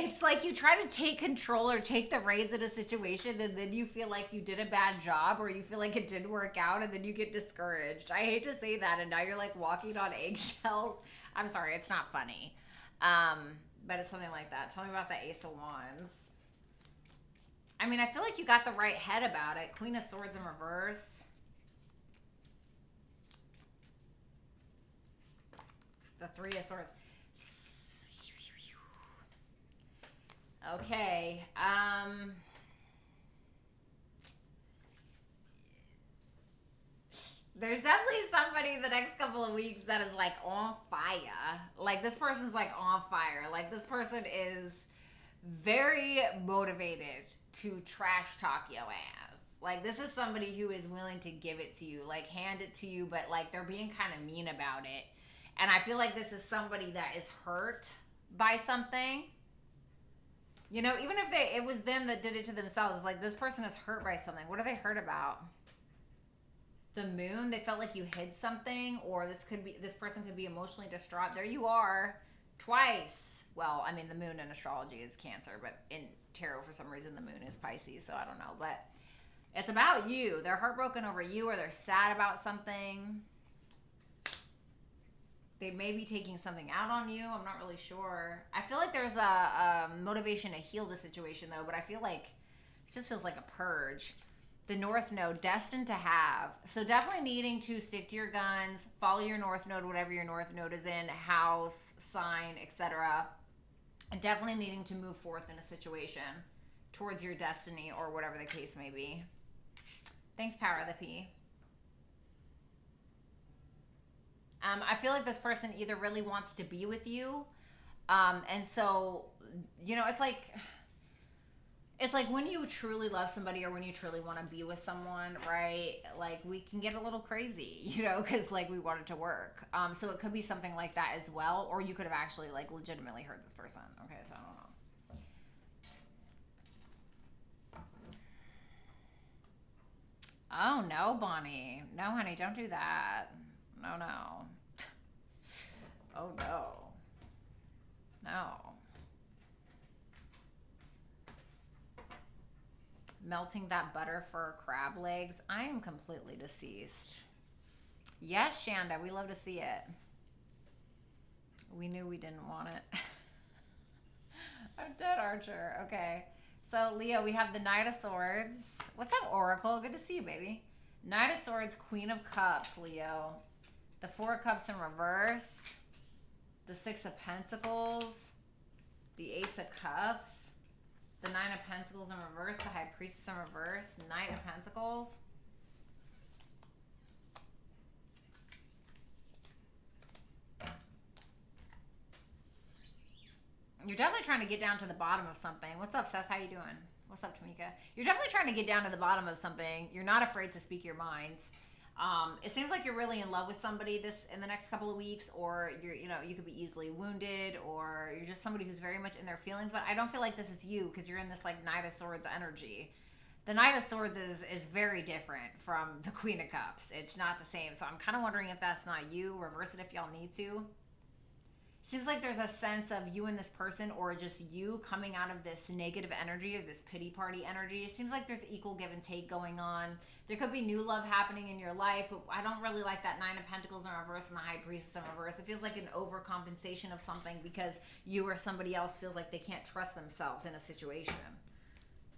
Speaker 1: it's like you try to take control or take the reins in a situation, and then you feel like you did a bad job, or you feel like it didn't work out, and then you get discouraged. I hate to say that, and now you're like walking on eggshells. I'm sorry, it's not funny. But it's something like that. Tell me about the Ace of Wands. I mean, I feel like you got the right head about it. Queen of Swords in reverse. The Three of Swords. Okay. There's definitely somebody the next couple of weeks that is like on fire. Like this person's like on fire. Like this person is very motivated to trash talk your ass. Like this is somebody who is willing to give it to you, like hand it to you, but like they're being kind of mean about it. And I feel like this is somebody that is hurt by something. You know, even if it was them that did it to themselves, like this person is hurt by something. What are they hurt about? The Moon, they felt like you hid something, or this person could be emotionally distraught. There you are, twice. Well, I mean, the Moon in astrology is Cancer, but in tarot, for some reason, the Moon is Pisces, so I don't know. But it's about you. They're heartbroken over you, or they're sad about something. They may be taking something out on you. I'm not really sure. I feel like there's a motivation to heal the situation, though, but I feel like it just feels like a purge. The North Node, destined to have. So definitely needing to stick to your guns, follow your North Node, whatever your North Node is in, house, sign, etc. And definitely needing to move forth in a situation towards your destiny or whatever the case may be. Thanks, Power of the P. I feel like this person either really wants to be with you, and so, you know, it's like when you truly love somebody or when you truly want to be with someone, right? Like we can get a little crazy, you know, because like we want it to work. So it could be something like that as well, or you could have actually like legitimately hurt this person. Okay, so I don't know. Oh no, Bonnie. No, honey, don't do that. No, no. Oh no. No. Melting that butter for crab legs. I am completely deceased. Yes, Shanda, we love to see it. We knew we didn't want it. I'm dead, Archer. Okay. So, Leo, we have the Knight of Swords. What's up, Oracle? Good to see you, baby. Knight of Swords, Queen of Cups, Leo. The Four of Cups in reverse. The Six of Pentacles. The Ace of Cups. The Nine of Pentacles in reverse. The High Priestess in reverse. Knight of Pentacles. You're definitely trying to get down to the bottom of something. What's up, Seth? How you doing? What's up, Tamika? You're definitely trying to get down to the bottom of something. You're not afraid to speak your mind. It seems like you're really in love with somebody in the next couple of weeks, or you could be easily wounded, or you're just somebody who's very much in their feelings. But I don't feel like this is you, because you're in this like Knight of Swords energy. The Knight of Swords is very different from the Queen of Cups. It's not the same. So I'm kind of wondering if that's not you. Reverse it if y'all need to. Seems like there's a sense of you and this person, or just you coming out of this negative energy or this pity party energy. It seems like there's equal give and take going on. There could be new love happening in your life, but I don't really like that Nine of Pentacles in reverse and the High Priestess in reverse. It feels like an overcompensation of something because you or somebody else feels like they can't trust themselves in a situation.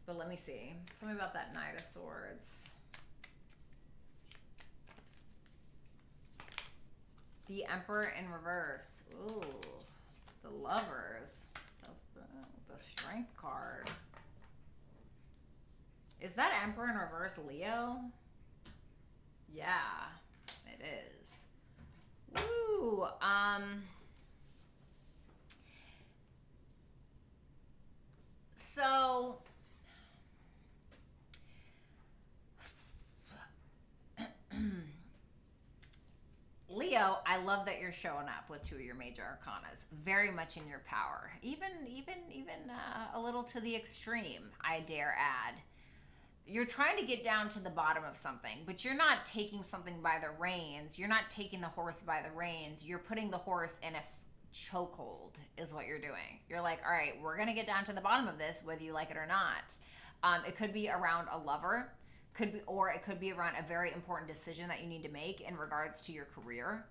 Speaker 1: But let me see. Tell me about that Knight of Swords. The Emperor in reverse. Ooh, the Lovers. The Strength card. Is that Emperor in reverse Leo? Yeah, it is. Woo! So Leo, I love that you're showing up with two of your major arcanas. Very much in your power. Even a little to the extreme, I dare add. You're trying to get down to the bottom of something, but you're not taking something by the reins. You're not taking the horse by the reins. You're putting the horse in a chokehold is what you're doing. You're like, all right, we're going to get down to the bottom of this, whether you like it or not. It could be around a lover, or it could be around a very important decision that you need to make in regards to your career.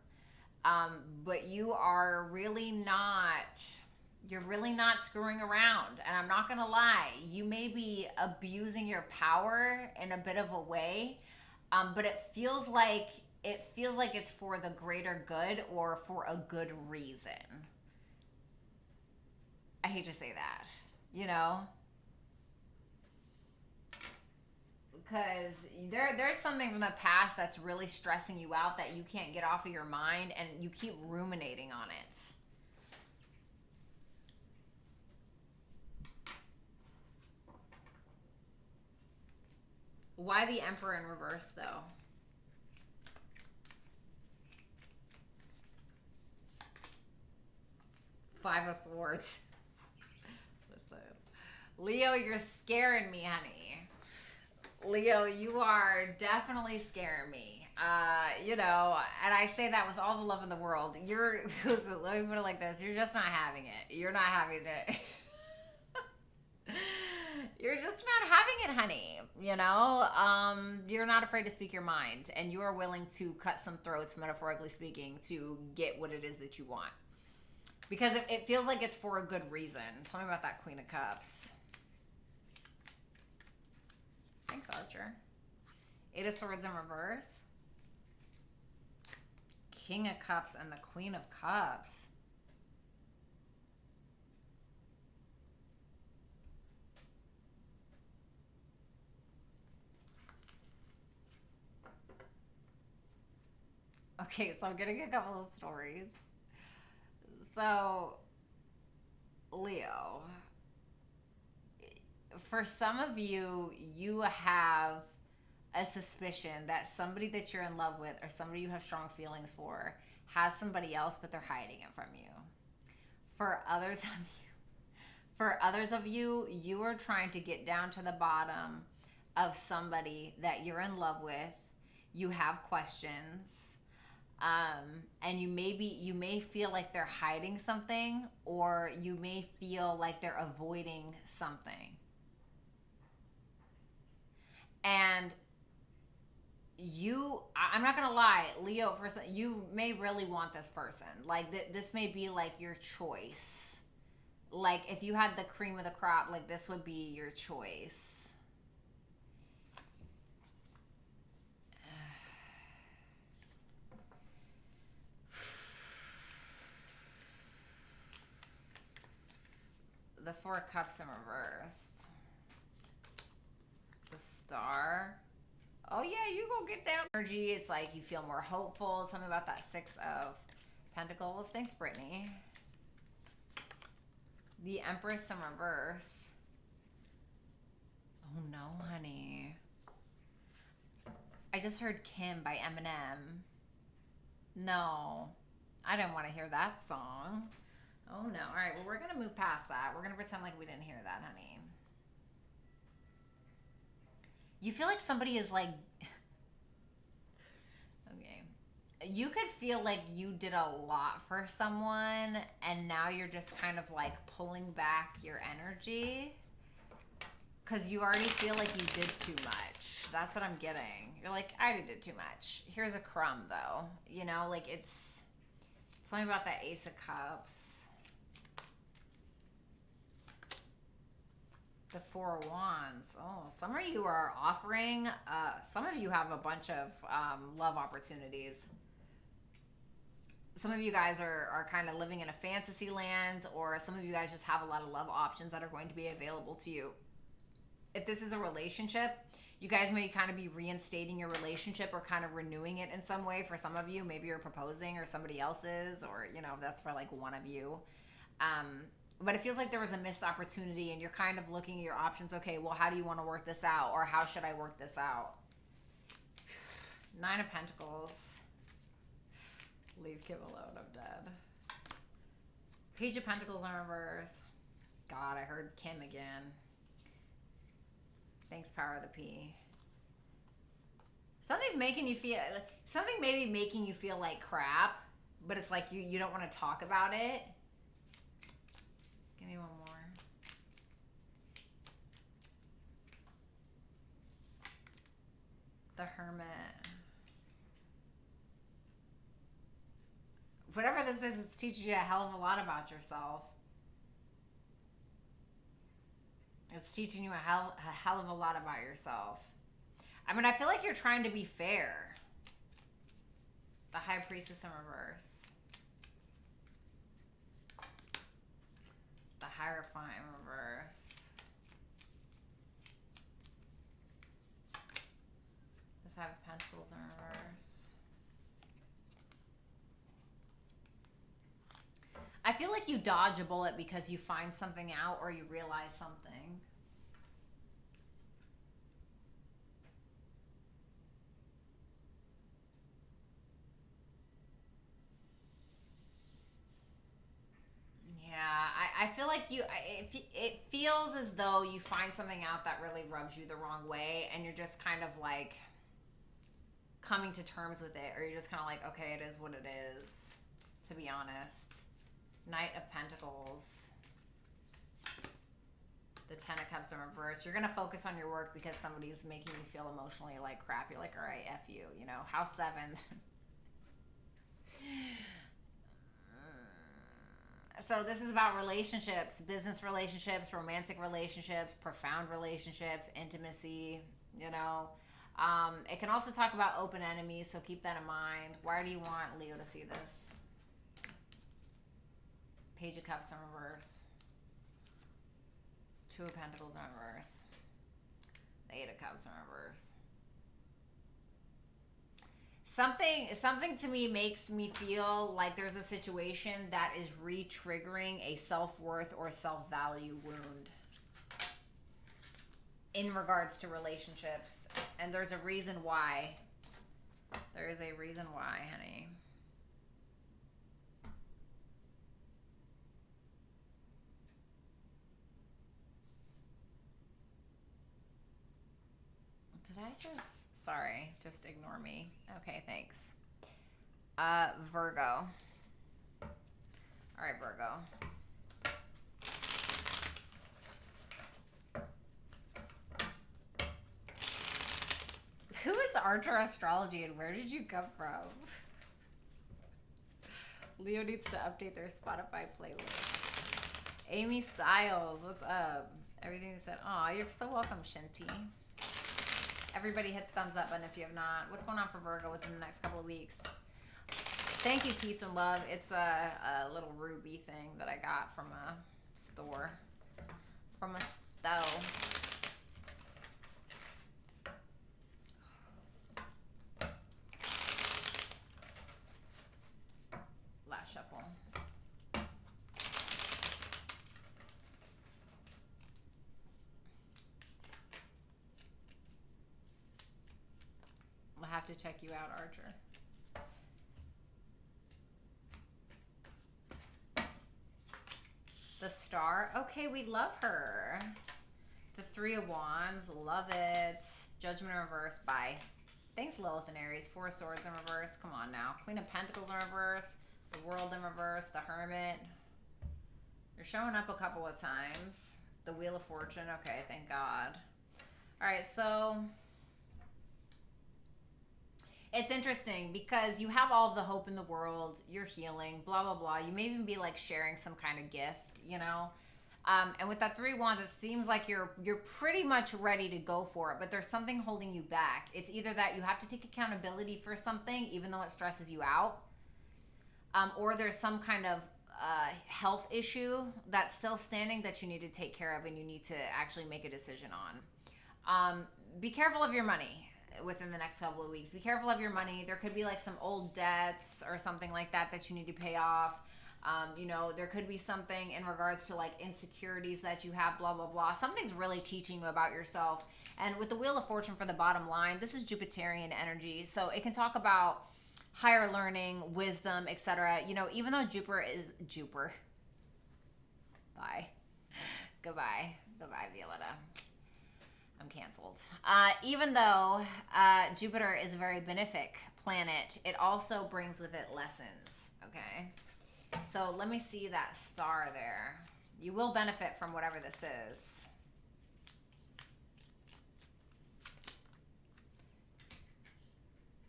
Speaker 1: But you are really not, you're really not screwing around. And I'm not going to lie, you may be abusing your power in a bit of a way, but it feels like it's for the greater good or for a good reason. I hate to say that, you know? Because there's something from the past that's really stressing you out that you can't get off of your mind, and you keep ruminating on it. Why the Emperor in reverse, though? Five of Swords. Listen, Leo, you're scaring me, honey. Leo, you are definitely scaring me. You know, and I say that with all the love in the world. Listen, let me put it like this. You're just not having it. You're not having it. You're just not having it, honey. You know, you're not afraid to speak your mind, and you are willing to cut some throats, metaphorically speaking, to get what it is that you want. Because it feels like it's for a good reason. Tell me about that Queen of Cups. Thanks, Archer. Eight of Swords in reverse. King of Cups and the Queen of Cups. Okay, so I'm getting a couple of stories. So, Leo, for some of you, you have a suspicion that somebody that you're in love with or somebody you have strong feelings for has somebody else, but they're hiding it from you. For others of you, you are trying to get down to the bottom of somebody that you're in love with. You have questions. And you may feel like they're hiding something, or you may feel like they're avoiding something. And I'm not gonna lie, Leo, you may really want this person. Like this may be like your choice. Like if you had the cream of the crop, like this would be your choice. The Four of Cups in reverse. The Star. Oh yeah, you go get down. Energy, it's like you feel more hopeful. Tell me about that Six of Pentacles. Thanks, Brittany. The Empress in reverse. Oh no, honey. I just heard Kim by Eminem. No, I didn't want to hear that song. Oh no. All right, well, we're going to move past that. We're going to pretend like we didn't hear that, honey. You feel like somebody is like... Okay. You could feel like you did a lot for someone, and now you're just kind of like pulling back your energy. Because you already feel like you did too much. That's what I'm getting. You're like, I already did too much. Here's a crumb, though. You know, like it's... Tell me about that Ace of Cups. The Four of Wands. Oh, some of you are offering, some of you have a bunch of love opportunities. Some of you guys are kind of living in a fantasy land, or some of you guys just have a lot of love options that are going to be available to you. If this is a relationship, you guys may kind of be reinstating your relationship or kind of renewing it in some way. For some of you, maybe you're proposing or somebody else is, or, you know, that's for like one of you. But it feels like there was a missed opportunity, and you're kind of looking at your options. Okay, well, how do you want to work this out? Or how should I work this out? Nine of Pentacles. Leave Kim alone, I'm dead. Page of Pentacles in reverse. God, I heard Kim again. Thanks, Power of the P. Something's making you feel... Something maybe making you feel like crap. but it's like you don't want to talk about it. Give me one more. The Hermit. Whatever this is, it's teaching you a hell of a lot about yourself. It's teaching you a hell of a lot about yourself. I mean, I feel like you're trying to be fair. The High Priestess in reverse. The Hierophant in reverse. The Five of Pentacles in reverse. I feel like you dodge a bullet because you find something out or you realize something. Yeah, I feel like it feels as though you find something out that really rubs you the wrong way, and you're just kind of like coming to terms with it, or you're just kind of like, okay, it is what it is, to be honest. Knight of Pentacles. The Ten of Cups in reverse. You're going to focus on your work because somebody's making you feel emotionally like crap. You're like, all right, F you, you know. House 7. So this is about relationships, business relationships, romantic relationships, profound relationships, intimacy, you know. It can also talk about open enemies, so keep that in mind. Why do you want Leo to see this? Page of Cups in reverse. Two of Pentacles in reverse. The Eight of Cups in reverse. Something to me makes me feel like there's a situation that is re-triggering a self-worth or self-value wound in regards to relationships. And there's a reason why. There is a reason why, honey. Did I just... Sorry, just ignore me. Okay, thanks. Virgo. All right, Virgo. Who is Archer Astrology and where did you come from? Leo needs to update their Spotify playlist. Amy Styles, what's up? Everything they said. Aw, you're so welcome, Shinty. Everybody hit the thumbs up button if you have not. What's going on for Virgo within the next couple of weeks? Thank you, Peace and Love. It's a little ruby thing that I got from a store. From a stove. Last shuffle. I'll have to check you out, Archer. The Star. Okay, we love her. The Three of Wands. Love it. Judgment in reverse. Bye. Thanks, Lilith and Aries. Four of Swords in reverse. Come on now. Queen of Pentacles in reverse. The World in reverse. The Hermit. You're showing up a couple of times. The Wheel of Fortune. Okay, thank God. All right, so... It's interesting because you have all the hope in the world, you're healing, blah, blah, blah. You may even be like sharing some kind of gift, you know? And with that Three of Wands, it seems like you're pretty much ready to go for it, but there's something holding you back. It's either that you have to take accountability for something, even though it stresses you out, or there's some kind of health issue that's still standing that you need to take care of and you need to actually make a decision on. Be careful of your money within the next couple of weeks. Be careful of your money. There could be like some old debts or something like that that you need to pay off. You know, there could be something in regards to like insecurities that you have, blah, blah, blah. Something's really teaching you about yourself. And with the Wheel of Fortune for the bottom line, this is Jupiterian energy. So it can talk about higher learning, wisdom, etc. You know, even though Jupiter is Jupiter. Bye. Goodbye. Goodbye, Violetta. I'm canceled. Even though Jupiter is a very benefic planet, it also brings with it lessons, okay? So let me see that star there. You will benefit from whatever this is.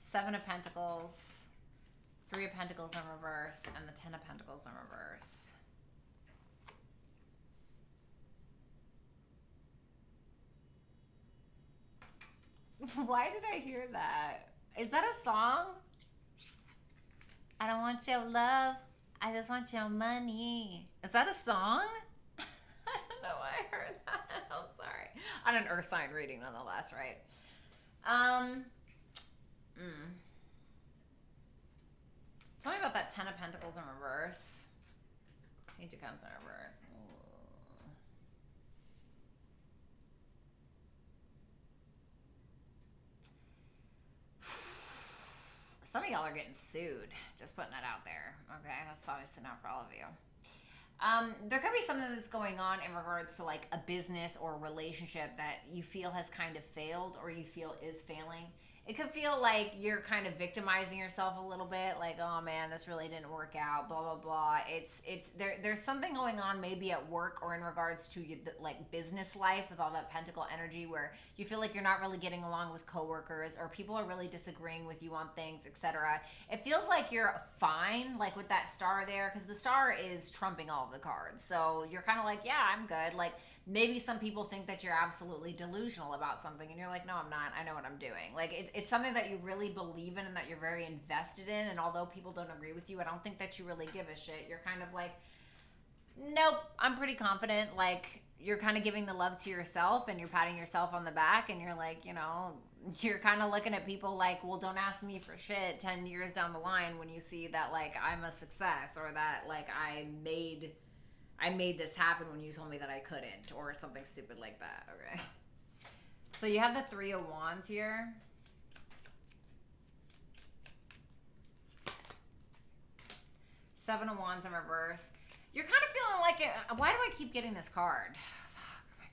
Speaker 1: Seven of Pentacles, Three of Pentacles in reverse, and the Ten of Pentacles in reverse. Why did I hear that? Is that a song? I don't want your love. I just want your money. Is that a song? I don't know why I heard that. I'm sorry. On an earth sign reading nonetheless, right? Tell me about that Ten of Pentacles in reverse. Page of Cups in reverse. Some of y'all are getting sued. Just putting that out there. Okay, that's obviously not for all of you. There could be something that's going on in regards to like a business or a relationship that you feel has kind of failed or you feel is failing. It could feel like you're kind of victimizing yourself a little bit, like, oh man, this really didn't work out, blah blah blah. There's something going on maybe at work or in regards to like business life with all that pentacle energy where you feel like you're not really getting along with coworkers or people are really disagreeing with you on things, etc. It feels like you're fine, like with that star there, because the star is trumping all of the cards. So you're kind of like, yeah, I'm good. Like maybe some people think that you're absolutely delusional about something and you're like, no, I'm not. I know what I'm doing. Like it's something that you really believe in and that you're very invested in. And although people don't agree with you, I don't think that you really give a shit. You're kind of like, nope, I'm pretty confident. Like you're kind of giving the love to yourself and you're patting yourself on the back and you're like, you know, you're kind of looking at people like, well, don't ask me for shit 10 years down the line when you see that like I'm a success or that like I made this happen when you told me that I couldn't or something stupid like that. Okay. So you have the Three of Wands here. Seven of Wands in reverse. You're kind of feeling like it. Why do I keep getting this card? Fuck, oh my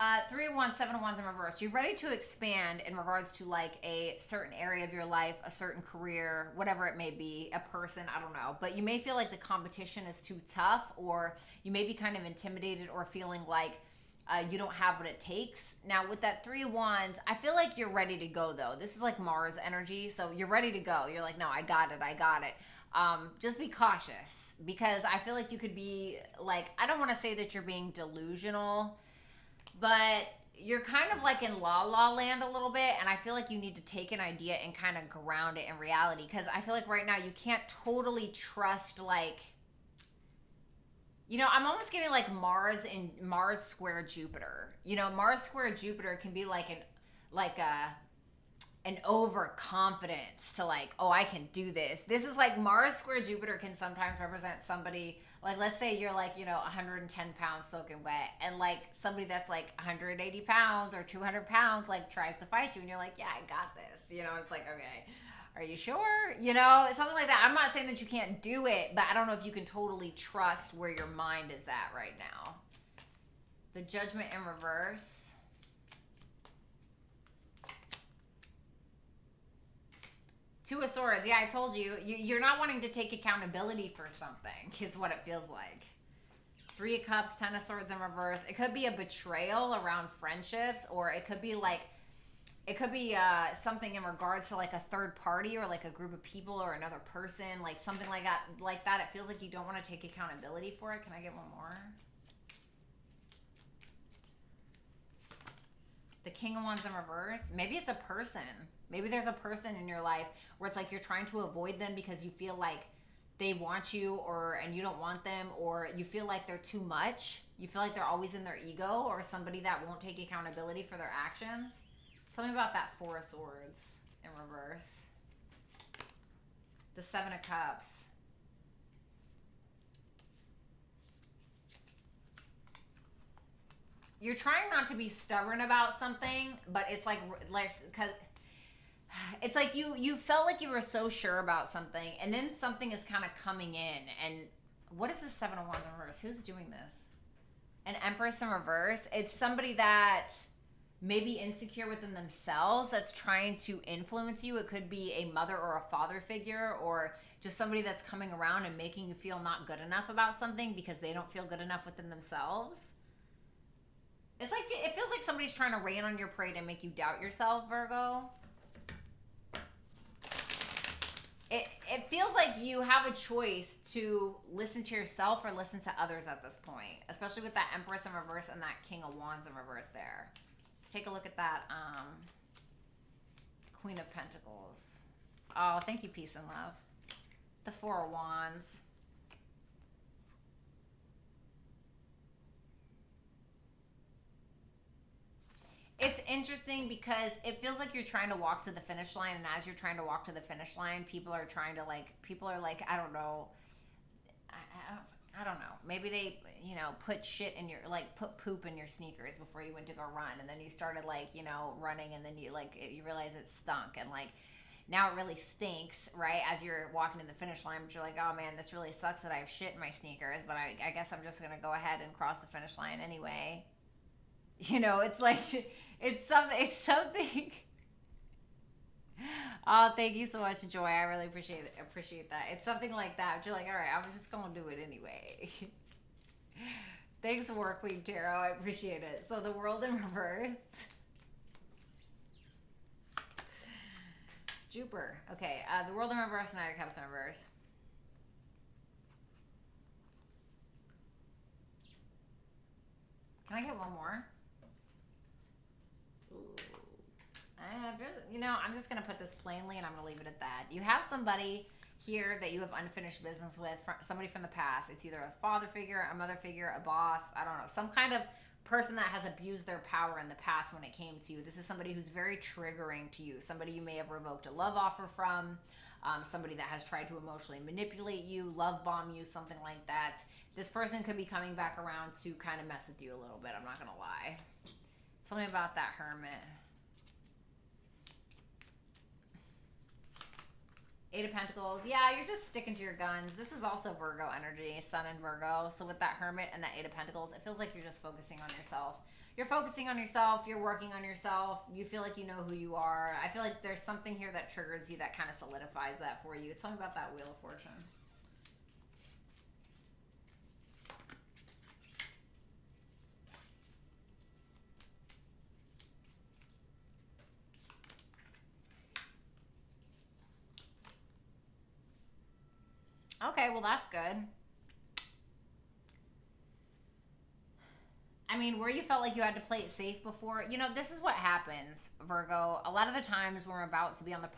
Speaker 1: God. Three of Wands, Seven of Wands in reverse. You're ready to expand in regards to like a certain area of your life, a certain career, whatever it may be, a person, I don't know. But you may feel like the competition is too tough or you may be kind of intimidated or feeling like you don't have what it takes. Now with that Three of Wands, I feel like you're ready to go though. This is like Mars energy. So you're ready to go. You're like, no, I got it. Just be cautious because I feel like you could be like, I don't want to say that you're being delusional, but you're kind of like in la la land a little bit. And I feel like you need to take an idea and kind of ground it in reality. Because I feel like right now you can't totally trust like, you know, I'm almost getting like Mars square Jupiter. You know, Mars square Jupiter can be like an overconfidence to like, oh, I can do this. This is like Mars square Jupiter can sometimes represent somebody, like let's say you're like, you know, 110 pounds soaking wet and like somebody that's like 180 pounds or 200 pounds like tries to fight you and you're like, yeah, I got this. You know, it's like, okay, are you sure? You know, something like that. I'm not saying that you can't do it, but I don't know if you can totally trust where your mind is at right now. The Judgment in reverse. Two of Swords. Yeah, I told you. You're not wanting to take accountability for something is what it feels like. Three of Cups, Ten of Swords in reverse. It could be a betrayal around friendships or it could be like, something in regards to like a third party or like a group of people or another person, like something like that. It feels like you don't want to take accountability for it. Can I get one more? The King of Wands in reverse. Maybe it's a person. Maybe there's a person in your life where it's like you're trying to avoid them because you feel like they want you and you don't want them, or you feel like they're too much. You feel like they're always in their ego or somebody that won't take accountability for their actions. Tell me about that Four of Swords in reverse. The Seven of Cups. You're trying not to be stubborn about something, but it's like because it's like you felt like you were so sure about something, and then something is kind of coming in. And what is the Seven of Wands in reverse? Who's doing this? An Empress in reverse. It's somebody that may be insecure within themselves that's trying to influence you. It could be a mother or a father figure, or just somebody that's coming around and making you feel not good enough about something because they don't feel good enough within themselves. It's like, it feels like somebody's trying to rain on your parade and make you doubt yourself, Virgo. It feels like you have a choice to listen to yourself or listen to others at this point, especially with that Empress in reverse and that King of Wands in reverse there. Let's take a look at that Queen of Pentacles. Oh, thank you, peace and love. The Four of Wands. It's interesting because it feels like you're trying to walk to the finish line, and as you're trying to walk to the finish line, people are like, I don't know, I don't know. Maybe they, you know, put shit in your, like, put poop in your sneakers before you went to go run, and then you started, like, you know, running, and then you, like, you realize it stunk, and, like, now it really stinks, right, as you're walking to the finish line, but you're like, oh, man, this really sucks that I have shit in my sneakers, but I guess I'm just going to go ahead and cross the finish line anyway. You know, it's like, it's something. Oh, thank you so much, Joy. I really appreciate that. It's something like that. But you're like, all right, I'm just going to do it anyway. Thanks, War Queen Tarot. I appreciate it. So the World in reverse. Jupiter. Okay, the World in reverse, Knight of Cups in reverse. Can I get one more? You know, I'm just going to put this plainly and I'm going to leave it at that. You have somebody here that you have unfinished business with, somebody from the past. It's either a father figure, a mother figure, a boss, I don't know, some kind of person that has abused their power in the past when it came to you. This is somebody who's very triggering to you, somebody you may have revoked a love offer from, somebody that has tried to emotionally manipulate you, love bomb you, something like that. This person could be coming back around to kind of mess with you a little bit, I'm not going to lie. Tell me about that Hermit. Eight of Pentacles. Yeah, you're just sticking to your guns. This is also Virgo energy, Sun and Virgo. So with that Hermit and that Eight of Pentacles, it feels like you're just focusing on yourself. You're focusing on yourself. You're working on yourself. You feel like you know who you are. I feel like there's something here that triggers you that kind of solidifies that for you. Tell me about that Wheel of Fortune. Okay, well, that's good. I mean, where you felt like you had to play it safe before, you know, this is what happens, Virgo. A lot of the times when we're about to be on the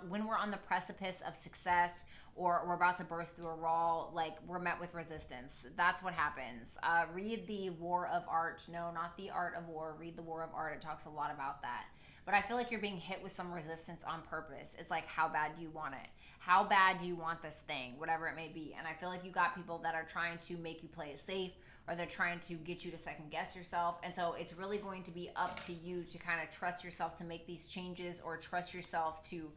Speaker 1: when we're on the precipice of success, or we're about to burst through a wall, like, we're met with resistance. That's what happens. Read the War of Art. No, not the Art of War. Read the War of Art. It talks a lot about that. But I feel like you're being hit with some resistance on purpose. It's like, how bad do you want it? How bad do you want this thing? Whatever it may be. And I feel like you got people that are trying to make you play it safe, or they're trying to get you to second guess yourself. And so it's really going to be up to you to kind of trust yourself to make these changes, or trust yourself to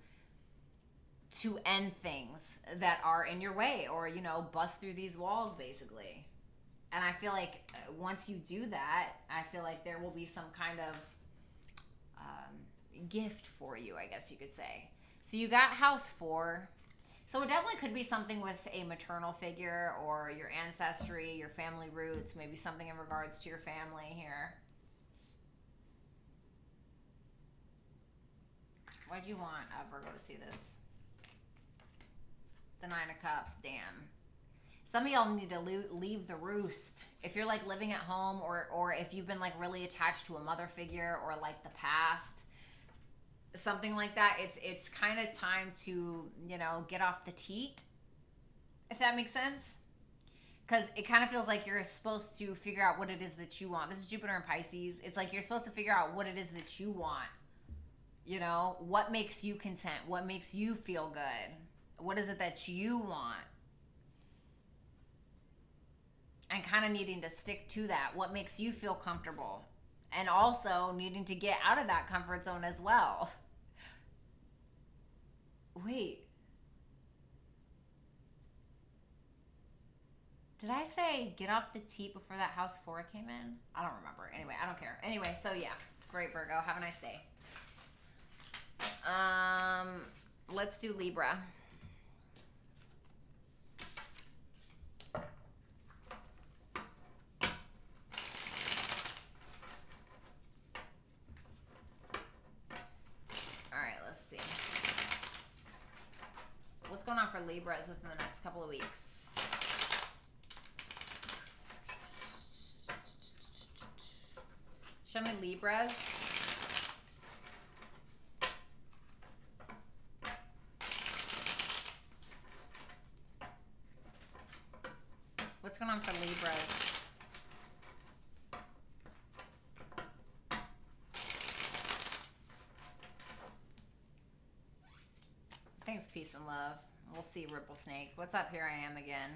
Speaker 1: end things that are in your way, or, you know, bust through these walls, basically. And I feel like once you do that, I feel like there will be some kind of gift for you, I guess you could say. So you got House 4. So it definitely could be something with a maternal figure, or your ancestry, your family roots, maybe something in regards to your family here. Why do you want Virgo to see this? The Nine of Cups, damn. Some of y'all need to leave the roost. If you're, like, living at home, or if you've been, like, really attached to a mother figure, or, like, the past, something like that, it's kind of time to, you know, get off the teat, if that makes sense. Because it kind of feels like you're supposed to figure out what it is that you want. This is Jupiter in Pisces. It's like you're supposed to figure out what it is that you want. You know, what makes you content? What makes you feel good? What is it that you want? And kind of needing to stick to that. What makes you feel comfortable? And also needing to get out of that comfort zone as well. Wait. Did I say get off the teat before that house 4 came in? I don't remember. Anyway, I don't care. Anyway, so yeah. Great, Virgo. Have a nice day. Let's do Libra. What's going on for Libras within the next couple of weeks? Show me Libras. What's going on for Libras? Thanks, peace and love. We'll see, Ripple Snake. What's up? Here I am again.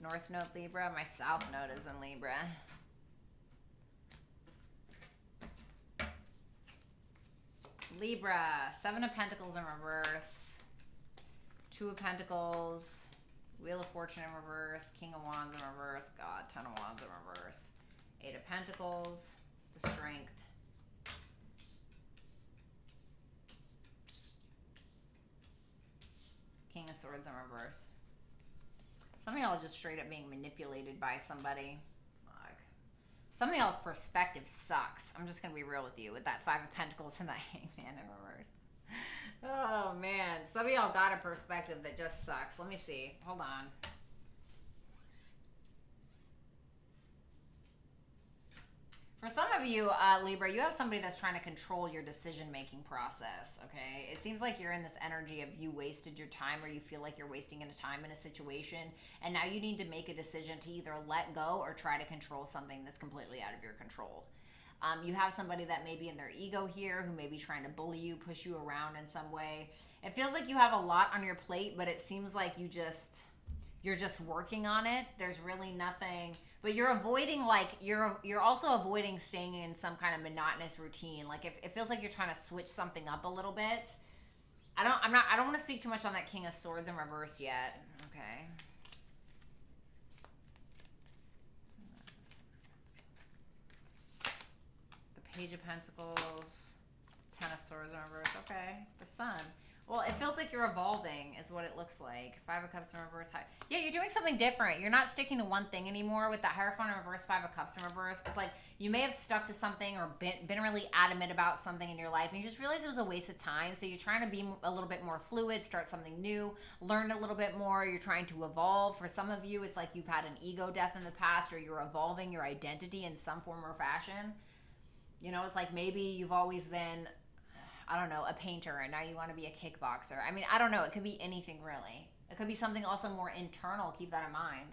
Speaker 1: North Node Libra. My South Node is in Libra. Libra. 7 of Pentacles in reverse. 2 of Pentacles. Wheel of Fortune in reverse. King of Wands in reverse. God, 10 of Wands in reverse. 8 of Pentacles. The Strength. King of Swords in reverse. Some of y'all are just straight up being manipulated by somebody. Fuck. Some of y'all's perspective sucks. I'm just going to be real with you with that 5 of Pentacles and that Hangman in reverse. Oh, man. Some of y'all got a perspective that just sucks. Let me see. Hold on. For some of you, Libra, you have somebody that's trying to control your decision-making process, okay? It seems like you're in this energy of you wasted your time, or you feel like you're wasting your time in a situation, and now you need to make a decision to either let go or try to control something that's completely out of your control. You have somebody that may be in their ego here, who may be trying to bully you, push you around in some way. It feels like you have a lot on your plate, but it seems like you're just working on it. There's really nothing... But you're avoiding, like, you're also avoiding staying in some kind of monotonous routine. Like, if it feels like you're trying to switch something up a little bit. I don't want to speak too much on that King of Swords in reverse yet. Okay. The Page of Pentacles. 10 of Swords in reverse. Okay. The Sun. Well, it feels like you're evolving is what it looks like. 5 of Cups in reverse. Yeah, you're doing something different. You're not sticking to one thing anymore with that Hierophant in reverse, 5 of Cups in reverse. It's like you may have stuck to something or been really adamant about something in your life, and you just realized it was a waste of time. So you're trying to be a little bit more fluid, start something new, learn a little bit more. You're trying to evolve. For some of you, it's like you've had an ego death in the past, or you're evolving your identity in some form or fashion. You know, it's like maybe you've always been... I don't know, a painter, and now you want to be a kickboxer. I mean, I don't know. It could be anything, really. It could be something also more internal. Keep that in mind.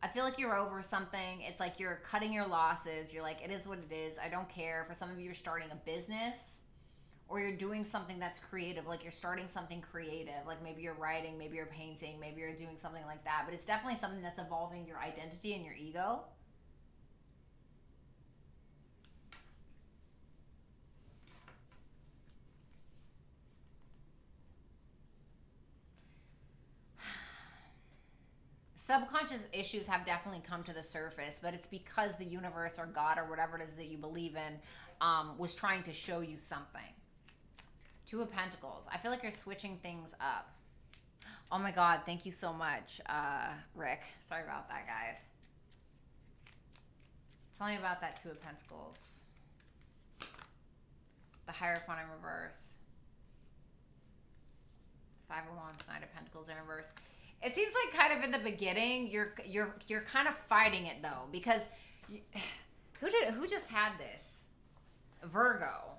Speaker 1: I feel like you're over something. It's like you're cutting your losses. You're like, it is what it is. I don't care. For some of you, you're starting a business, or you're doing something that's creative. Like, you're starting something creative. Like, maybe you're writing, maybe you're painting, maybe you're doing something like that. But it's definitely something that's evolving your identity and your ego. Subconscious issues have definitely come to the surface, but it's because the universe or God or whatever it is that you believe in was trying to show you something. 2 of Pentacles. I feel like you're switching things up. Oh my God, thank you so much, Rick. Sorry about that, guys. Tell me about that 2 of Pentacles. The Hierophant in reverse. 5 of Wands, 9 of Pentacles in reverse. It seems like kind of in the beginning, you're kind of fighting it though, because who just had this? Virgo.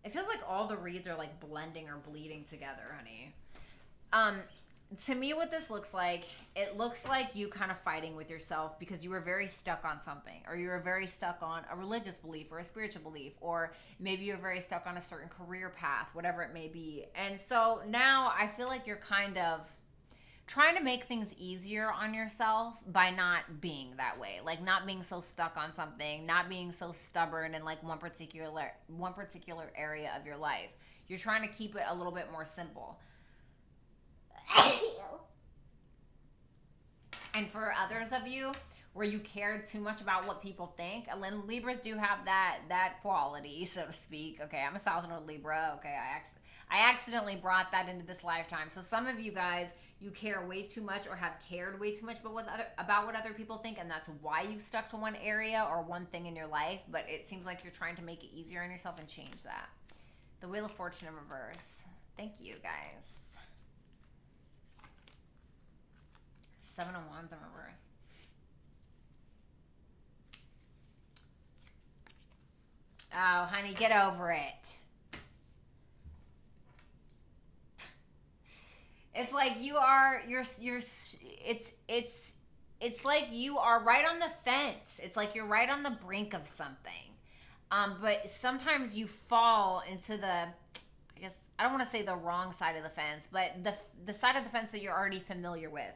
Speaker 1: It feels like all the reads are like blending or bleeding together, honey. To me, what this looks like, it looks like you kind of fighting with yourself because you were very stuck on something, or you were very stuck on a religious belief or a spiritual belief, or maybe you're very stuck on a certain career path, whatever it may be. And so now I feel like you're kind of trying to make things easier on yourself by not being that way, like not being so stuck on something, not being so stubborn in like one particular area of your life. You're trying to keep it a little bit more simple. And for others of you where you care too much about what people think, and then Libras do have that quality, so to speak. Okay, I'm a South Node Libra. Okay, I accidentally brought that into this lifetime. So some of you guys, you care way too much or have cared way too much about what other people think, and that's why you've stuck to one area or one thing in your life. But it seems like you're trying to make it easier on yourself and change that. The Wheel of Fortune in reverse. Thank you, guys. Seven of Wands in reverse. Oh, honey, get over it. It's like you're it's like you are right on the fence. It's like you're right on the brink of something. But sometimes you fall into I guess I don't want to say the wrong side of the fence, but the side of the fence that you're already familiar with.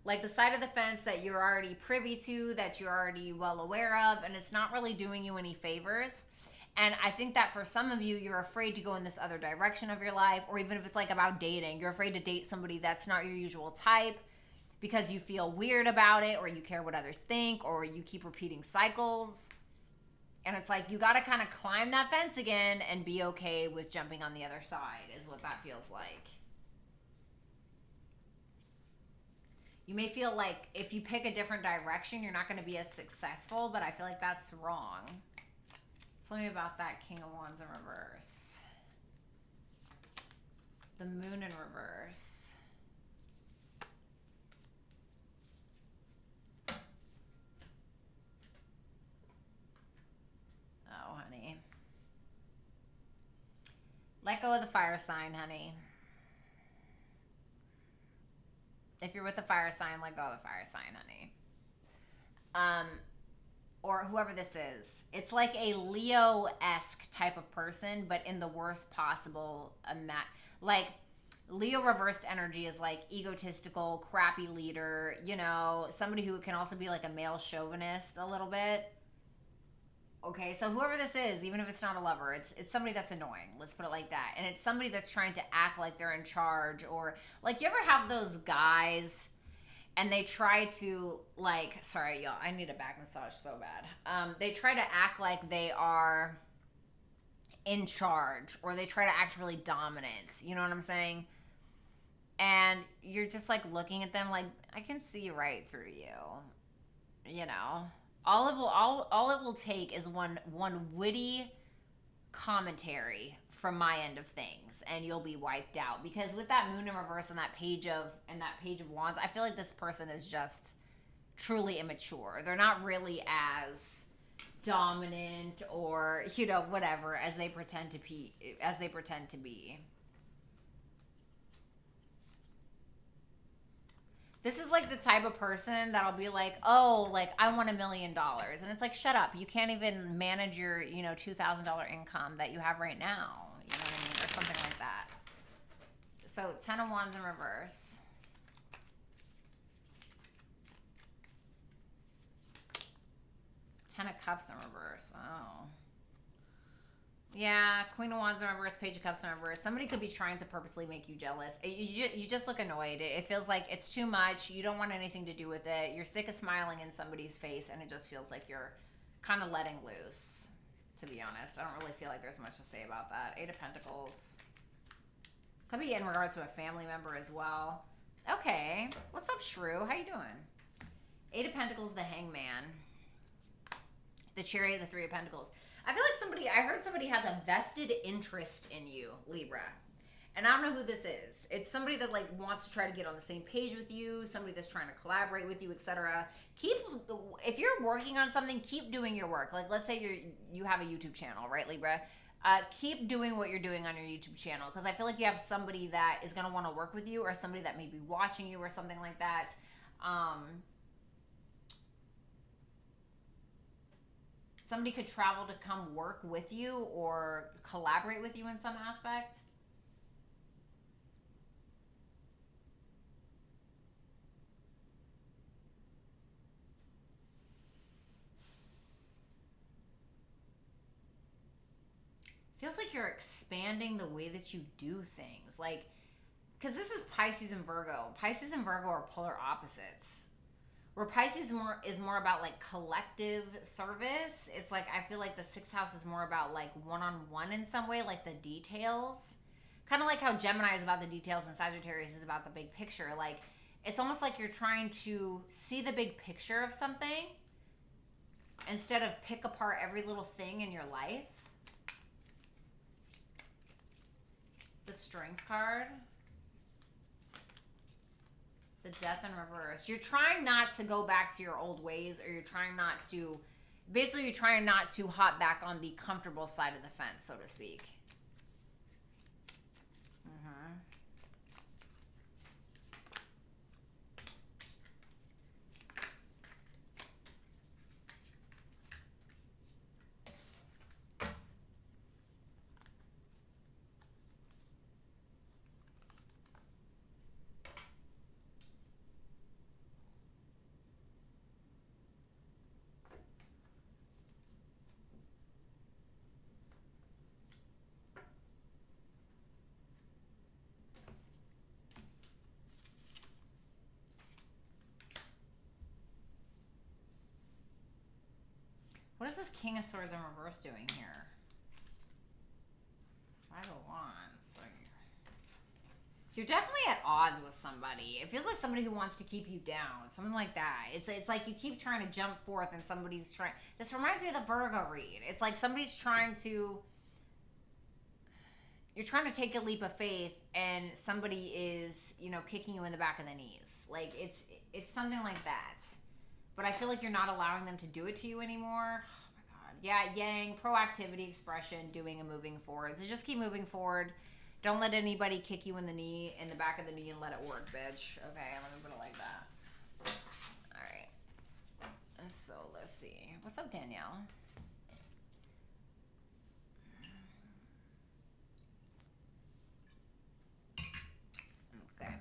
Speaker 1: Like the side of the fence that you're already privy to, that you're already well aware of, and it's not really doing you any favors. And I think that for some of you, you're afraid to go in this other direction of your life, or even if it's like about dating, you're afraid to date somebody that's not your usual type because you feel weird about it, or you care what others think, or you keep repeating cycles. And it's like you got to kind of climb that fence again and be okay with jumping on the other side is what that feels like. You may feel like if you pick a different direction, you're not going to be as successful, but I feel like that's wrong. Tell me about that King of Wands in reverse. The Moon in reverse. Oh, honey. Let go of the fire sign, honey. If you're with the fire sign, let go of the fire sign, honey. Or whoever this is. It's like a Leo-esque type of person, but in the worst possible like Leo reversed energy is like egotistical, crappy leader, you know, somebody who can also be like a male chauvinist a little bit. Okay, so whoever this is, even if it's not a lover, it's somebody that's annoying. Let's put it like that. And it's somebody that's trying to act like they're in charge, or like you ever have those guys and they try to like, sorry y'all, I need a back massage so bad. They try to act like they are in charge, or they try to act really dominant. You know what I'm saying? And you're just like looking at them like, I can see right through you. You know, all it will take is one witty commentary from my end of things, and you'll be wiped out. Because with that Moon in reverse and that page of Wands, I feel like this person is just truly immature. They're not really as dominant or, you know, whatever as they pretend to be. This is like the type of person that'll be like, oh, like I want $1 million. And it's like, shut up. You can't even manage your, you know, $2,000 income that you have right now. You know what I mean? Or something like that. So 10 of Wands in reverse. Ten of Cups in reverse. Oh. Yeah, Queen of Wands in reverse, Page of Cups in reverse. Somebody could be trying to purposely make you jealous. You just look annoyed. It feels like it's too much. You don't want anything to do with it. You're sick of smiling in somebody's face, and it just feels like you're kind of letting loose, to be honest. I don't really feel like there's much to say about that. Eight of Pentacles. Could be in regards to a family member as well. Okay. What's up, Shrew? How you doing? Eight of Pentacles, the Hangman. The Chariot, the Three of Pentacles. I feel like I heard somebody has a vested interest in you, Libra. And I don't know who this is. It's somebody that like wants to try to get on the same page with you, somebody that's trying to collaborate with you, etc. If you're working on something, keep doing your work. Like let's say you have a YouTube channel, right, Libra? Keep doing what you're doing on your YouTube channel, because I feel like you have somebody that is going to want to work with you, or somebody that may be watching you or something like that. Somebody could travel to come work with you or collaborate with you in some aspect. Feels like you're expanding the way that you do things. Like, because this is Pisces and Virgo. Pisces and Virgo are polar opposites. Where Pisces is more about like collective service. It's like I feel like the sixth house is more about like one-on-one in some way, like the details. Kind of like how Gemini is about the details and Sagittarius is about the big picture. Like it's almost like you're trying to see the big picture of something instead of pick apart every little thing in your life. The Strength card. The Death in reverse. You're trying not to go back to your old ways, or you're trying not to, basically you're trying not to hop back on the comfortable side of the fence, so to speak. What is this King of Swords in reverse doing here? Five of Wands. Like, you're definitely at odds with somebody. It feels like somebody who wants to keep you down. Something like that. It's like you keep trying to jump forth and somebody's trying... This reminds me of the Virgo read. It's like somebody's trying to... You're trying to take a leap of faith and somebody is, you know, kicking you in the back of the knees. Like, it's something like that. But I feel like you're not allowing them to do it to you anymore. Oh my God. Yeah, Yang, proactivity, expression, doing and moving forward. So just keep moving forward. Don't let anybody kick you in the back of the knee and let it work, bitch. Okay, let me put it like that. All right. So let's see. What's up, Danielle? Okay.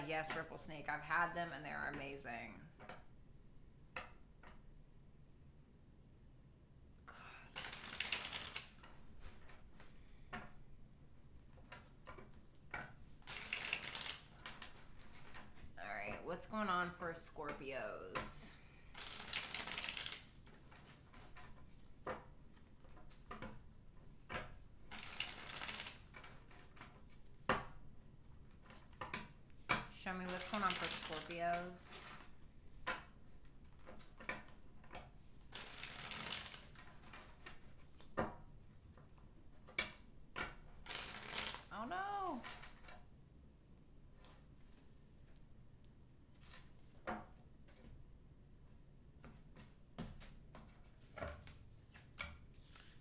Speaker 1: Yes, Ripple Snake. I've had them and they're amazing. God. All right, what's going on for Scorpios? Show me what's going on for Scorpios. Oh no.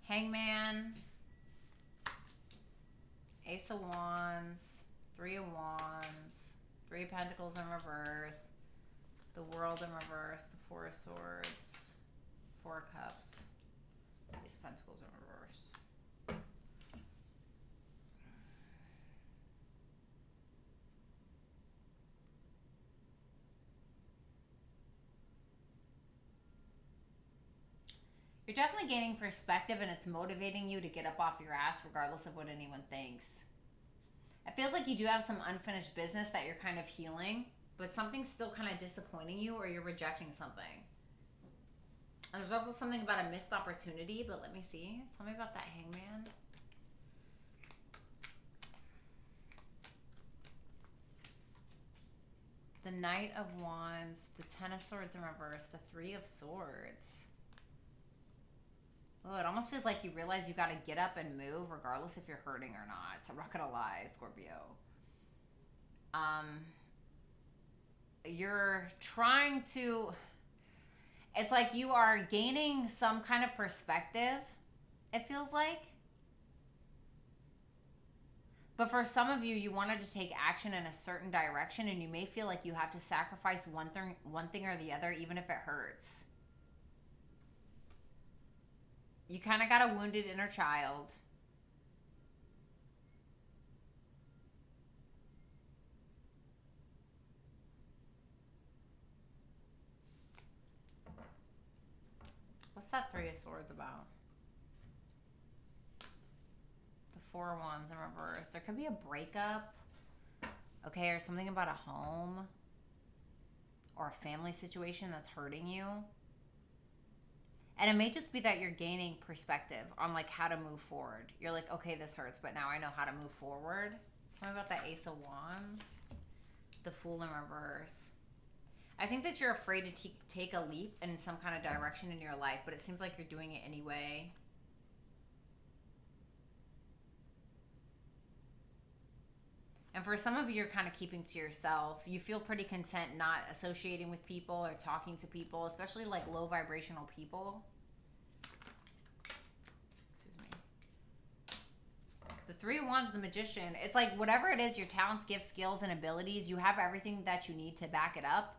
Speaker 1: Hangman. Ace of Wands. Three of Wands. Three of Pentacles in reverse. The World in reverse. The Four of Swords. Four of Cups. Ace of Pentacles in reverse. You're definitely gaining perspective and it's motivating you to get up off your ass regardless of what anyone thinks. It feels like you do have some unfinished business that you're kind of healing, but something's still kind of disappointing you or you're rejecting something. And there's also something about a missed opportunity, but let me see. Tell me about that Hangman. The Knight of Wands, the Ten of Swords in reverse, the Three of Swords. Oh, it almost feels like you realize you got to get up and move regardless if you're hurting or not. So I'm not going to lie, Scorpio. You're trying to... It's like you are gaining some kind of perspective, it feels like. But for some of you, you wanted to take action in a certain direction and you may feel like you have to sacrifice one thing or the other, even if it hurts. You kind of got a wounded inner child. What's that Three of Swords about? The Four of Wands in reverse. There could be a breakup Okay, or something about a home or a family situation that's hurting you. And it may just be that you're gaining perspective on like how to move forward. You're like, okay, this hurts, but now I know how to move forward. Tell me about that Ace of Wands. The Fool in reverse. I think that you're afraid to take a leap in some kind of direction in your life, but it seems like you're doing it anyway. And for some of you, you're kind of keeping to yourself. You feel pretty content not associating with people or talking to people, especially like low vibrational people. Excuse me. The Three of Wands, the Magician. It's like whatever it is, your talents, gifts, skills, and abilities, you have everything that you need to back it up.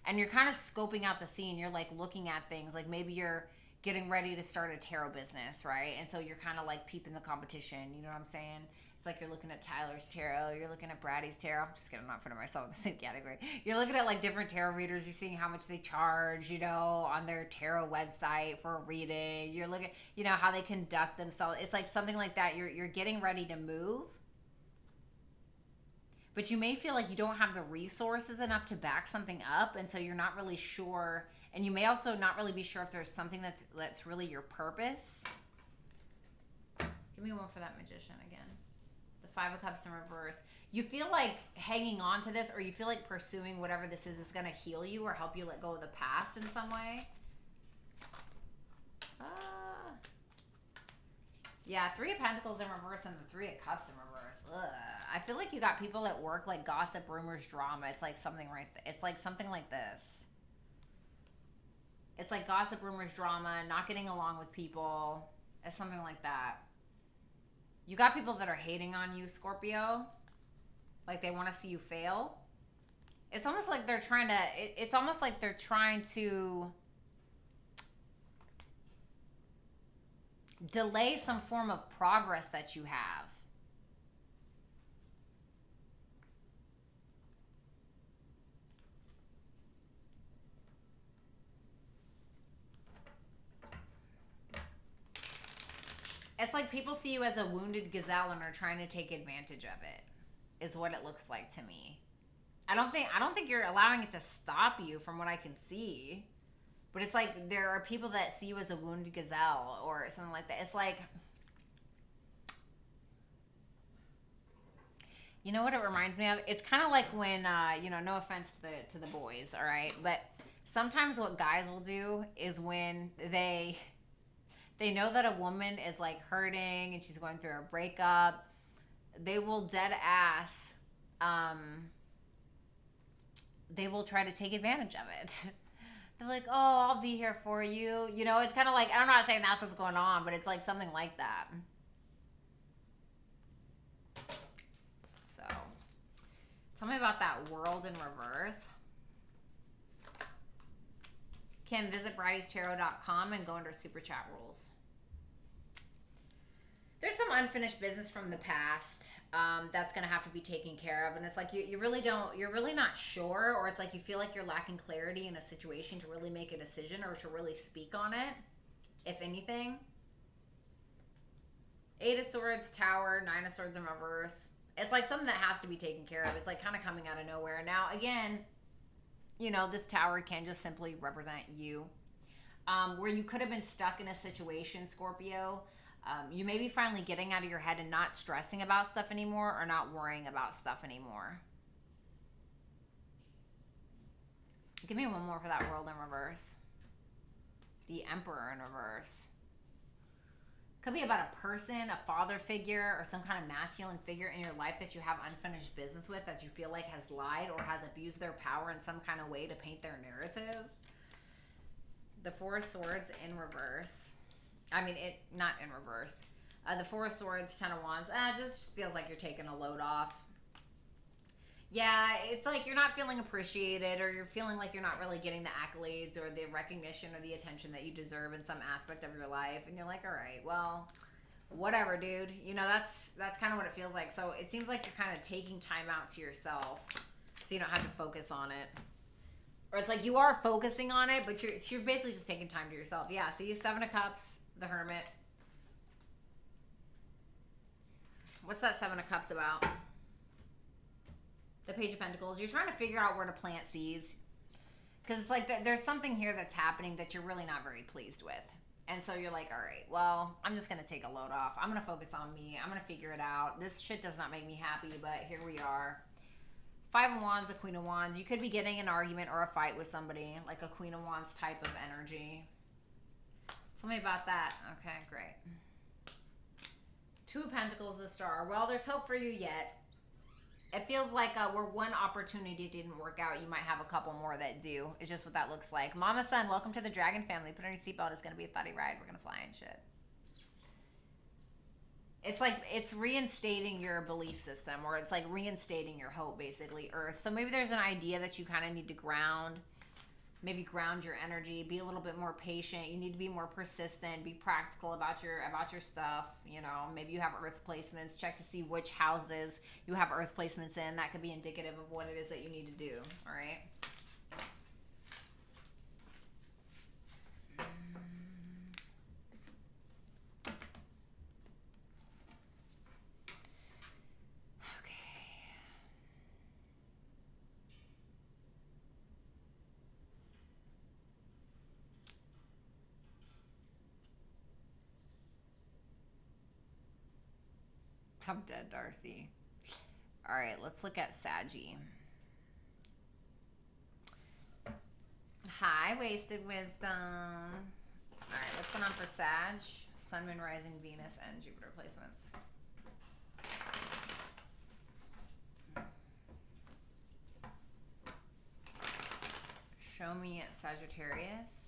Speaker 1: And you're kind of scoping out the scene. You're like looking at things. Like maybe you're getting ready to start a tarot business, right? And so you're kind of like peeping the competition. You know what I'm saying? It's like you're looking at Tyler's tarot. You're looking at Bratty's tarot. I'm just kidding. I'm not putting myself in the same category. You're looking at like different tarot readers. You're seeing how much they charge, you know, on their tarot website for a reading. You're looking, you know, how they conduct themselves. It's like something like that. You're getting ready to move. But you may feel like you don't have the resources enough to back something up, and so you're not really sure. And you may also not really be sure if there's something that's really your purpose. Give me one for that Magician again. The Five of Cups in reverse. You feel like hanging on to this, or you feel like pursuing whatever this is going to heal you or help you let go of the past in some way. Yeah, Three of Pentacles in reverse and the Three of Cups in reverse. Ugh. I feel like you got people at work like gossip, rumors, drama. It's like something it's like something like this. It's like gossip, rumors, drama, not getting along with people. It's something like that. You got people that are hating on you, Scorpio. Like they want to see you fail. It's almost like they're trying to, it's almost like they're trying to delay some form of progress that you have. It's like people see you as a wounded gazelle and are trying to take advantage of it, is what it looks like to me. I don't think you're allowing it to stop you from what I can see. But it's like there are people that see you as a wounded gazelle or something like that. It's like, you know what it reminds me of? It's kind of like when, you know, no offense to the boys, all right? But sometimes what guys will do is when they know that a woman is like hurting and she's going through a breakup, they will dead ass, they will try to take advantage of it. They're like, oh, I'll be here for you. You know, it's kind of like, I'm not saying that's what's going on, but it's like something like that. So, tell me about that World in reverse. Can visit BrattyTarot.com and go under Super Chat rules. There's some unfinished business from the past that's going to have to be taken care of. And it's like you're really not sure, or it's like you feel like you're lacking clarity in a situation to really make a decision or to really speak on it, if anything. Eight of Swords, Tower, Nine of Swords in reverse. It's like something that has to be taken care of. It's like kind of coming out of nowhere. Now, again, you know, this Tower can just simply represent you. Where you could have been stuck in a situation, Scorpio. You may be finally getting out of your head and not stressing about stuff anymore or not worrying about stuff anymore. Give me one more for that World in reverse. The Emperor in reverse. Could be about a person, a father figure, or some kind of masculine figure in your life that you have unfinished business with that you feel like has lied or has abused their power in some kind of way to paint their narrative. The Four of Swords in reverse. I mean, not in reverse. The Four of Swords, Ten of Wands. It just feels like you're taking a load off. Yeah, it's like you're not feeling appreciated, or you're feeling like you're not really getting the accolades or the recognition or the attention that you deserve in some aspect of your life. And you're like, all right, well, whatever, dude. You know, that's kind of what it feels like. So it seems like you're kind of taking time out to yourself so you don't have to focus on it. Or it's like you are focusing on it, but you're basically just taking time to yourself. Yeah, see, Seven of Cups. The Hermit. What's that Seven of Cups about? The Page of Pentacles. You're trying to figure out where to plant seeds. Because it's like there's something here that's happening that you're really not very pleased with. And so you're like, all right, well, I'm just going to take a load off. I'm going to focus on me. I'm going to figure it out. This shit does not make me happy, but here we are. Five of Wands, a Queen of Wands. You could be getting an argument or a fight with somebody, like a Queen of Wands type of energy. Tell me about that. Okay, great. Two of Pentacles, the Star. Well, there's hope for you yet. It feels like where one opportunity didn't work out, you might have a couple more that do. It's just what that looks like. Mama, son, welcome to the Dragon family. Put on your seatbelt. It's going to be a thotty ride. We're going to fly and shit. It's like it's reinstating your belief system, or it's like reinstating your hope, basically, Earth. So maybe there's an idea that you kind of need to ground. Maybe ground your energy, be a little bit more patient. You need to be more persistent, be practical about your stuff. You know, maybe you have earth placements. Check to see which houses you have earth placements in. That could be indicative of what it is that you need to do. All right. I'm dead, Darcy. All right, let's look at Saggy. High Wasted Wisdom. All right, what's going on for Sag? Sun, Moon, Rising, Venus, and Jupiter placements. Show me Sagittarius.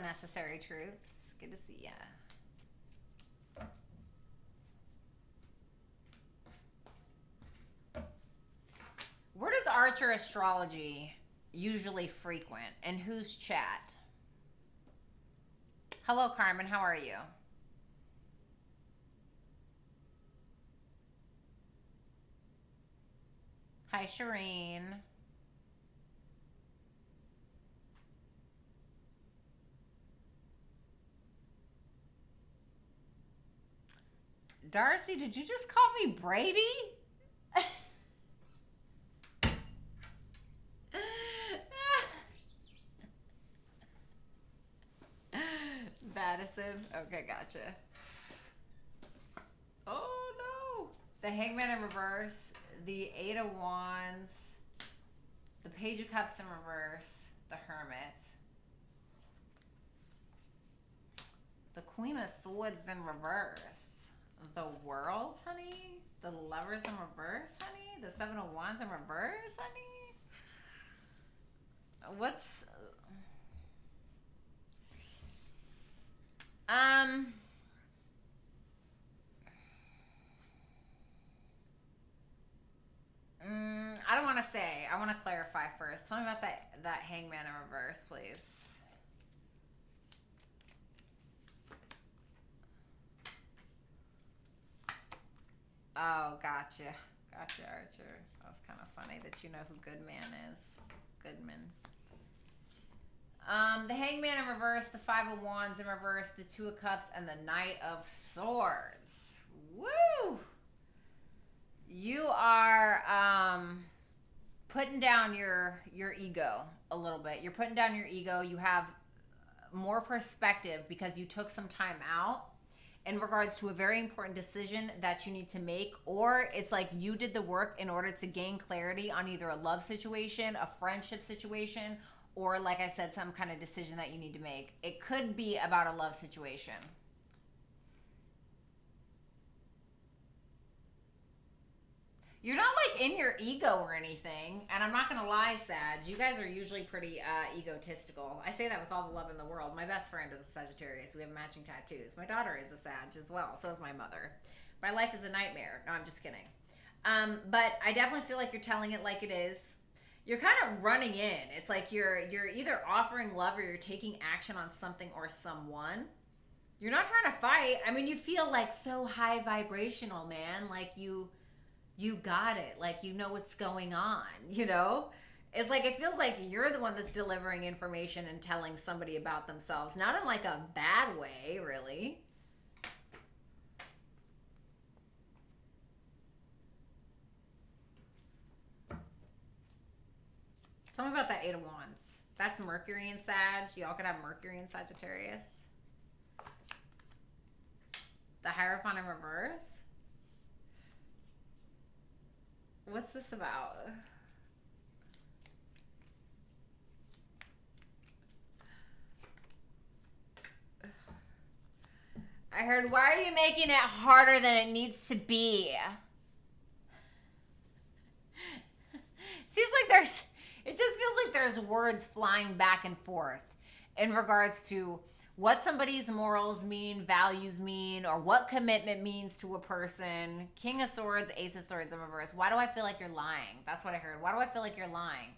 Speaker 1: Necessary Truths. Good to see ya. Where does Archer Astrology usually frequent? And whose chat? Hello, Carmen. How are you? Hi, Shireen. Darcy, did you just call me Brady? Madison. Okay, gotcha. Oh no. The Hangman in reverse, the Eight of Wands, the Page of Cups in reverse, the Hermit, the Queen of Swords in reverse. The World, honey? The Lovers in reverse, honey? The Seven of Wands in reverse, honey? What's... I don't want to say. I want to clarify first. Tell me about that Hangman in reverse, please. Oh, gotcha. Gotcha, Archer. That was kind of funny that you know who Goodman is. Goodman. The Hangman in reverse, the Five of Wands in reverse, the Two of Cups, and the Knight of Swords. Woo! You are putting down your ego a little bit. You're putting down your ego. You have more perspective because you took some time out in regards to a very important decision that you need to make, or it's like you did the work in order to gain clarity on either a love situation, a friendship situation, or like I said, some kind of decision that you need to make. It could be about a love situation. You're not like in your ego or anything, and I'm not gonna lie, Sag, you guys are usually pretty egotistical. I say that with all the love in the world. My best friend is a Sagittarius. We have matching tattoos. My daughter is a Sag as well. So is my mother. My life is a nightmare. No, I'm just kidding. But I definitely feel like you're telling it like it is. You're kind of running in. It's like you're either offering love or you're taking action on something or someone. You're not trying to fight. I mean, you feel like so high vibrational, man. Like you got it. Like you know what's going on, you know? It's like it feels like you're the one that's delivering information and telling somebody about themselves. Not in like a bad way, really. Tell me about that Eight of Wands. That's Mercury and Sag. Y'all could have Mercury and Sagittarius. The Hierophant in reverse. What's this about? I heard, why are you making it harder than it needs to be? Seems like it just feels like there's words flying back and forth in regards to what somebody's morals mean, values mean, or what commitment means to a person. King of Swords, Ace of Swords in reverse. Why do I feel like you're lying? That's what I heard. Why do I feel like you're lying?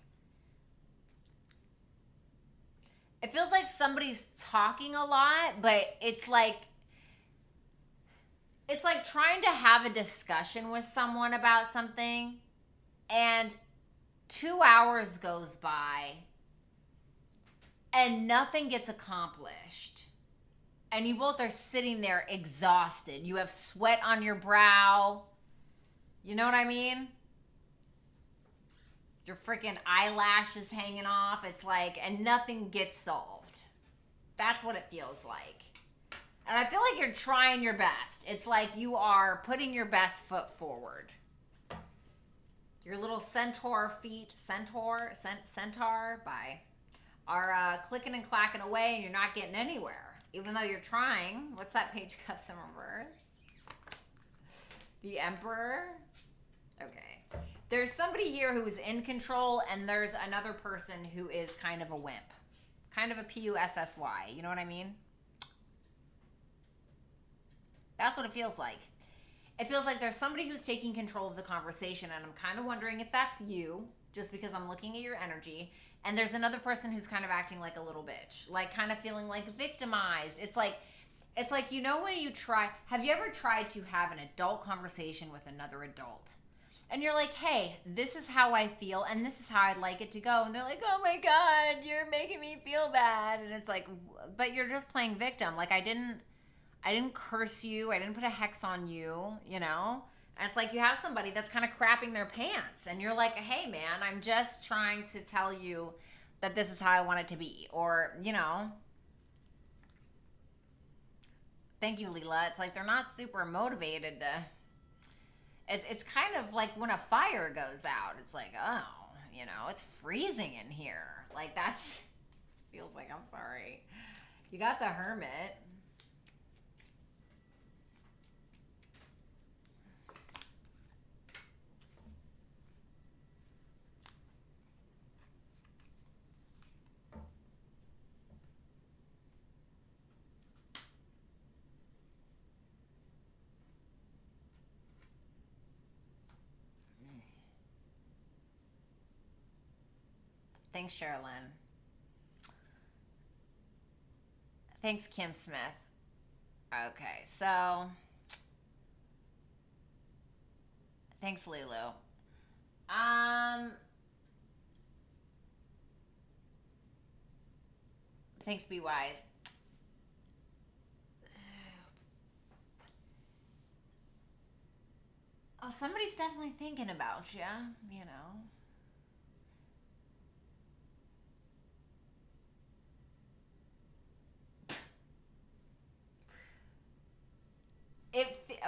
Speaker 1: It feels like somebody's talking a lot, but it's like trying to have a discussion with someone about something, and 2 hours goes by and nothing gets accomplished. And you both are sitting there exhausted. You have sweat on your brow. You know what I mean? Your freaking eyelashes hanging off. It's like, and nothing gets solved. That's what it feels like. And I feel like you're trying your best. It's like you are putting your best foot forward. Your little centaur feet, centaur, bye, are clicking and clacking away, and you're not getting anywhere. Even though you're trying. What's that Page of Cups in reverse? The Emperor. Okay. There's somebody here who is in control, and there's another person who is kind of a wimp. Kind of a P-U-S-S-Y. You know what I mean? That's what it feels like. It feels like there's somebody who's taking control of the conversation, and I'm kind of wondering if that's you, just because I'm looking at your energy. And there's another person who's kind of acting like a little bitch, like kind of feeling like victimized. It's like, you know, when you have you ever tried to have an adult conversation with another adult? And you're like, hey, this is how I feel, and this is how I'd like it to go. And they're like, oh my God, you're making me feel bad. And it's like, but you're just playing victim. Like, I didn't curse you. I didn't put a hex on you, you know? And it's like you have somebody that's kind of crapping their pants. And you're like, hey, man, I'm just trying to tell you that this is how I want it to be. Or, you know. Thank you, Leela. It's like they're not super motivated to. It's kind of like when a fire goes out. It's like, oh, you know, it's freezing in here. Like that's. Feels like, I'm sorry. You got the Hermit. Thanks, Sherilyn. Thanks, Kim Smith. Okay, so thanks, Lulu. Thanks, Be Wise. Oh, somebody's definitely thinking about you, you know.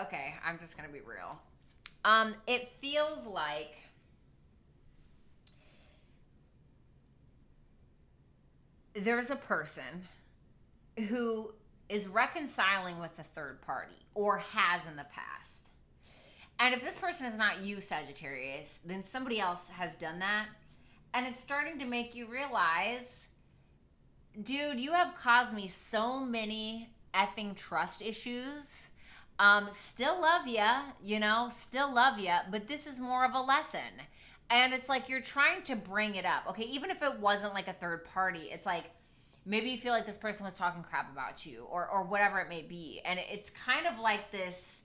Speaker 1: Okay, I'm just gonna be real. It feels like there's a person who is reconciling with a third party or has in the past. And if this person is not you, Sagittarius, then somebody else has done that. And it's starting to make you realize, dude, you have caused me so many effing trust issues. Still love ya, you know, still love ya, but this is more of a lesson. And it's like you're trying to bring it up. Okay, even if it wasn't like a third party, it's like maybe you feel like this person was talking crap about you, or whatever it may be. And it's kind of like this,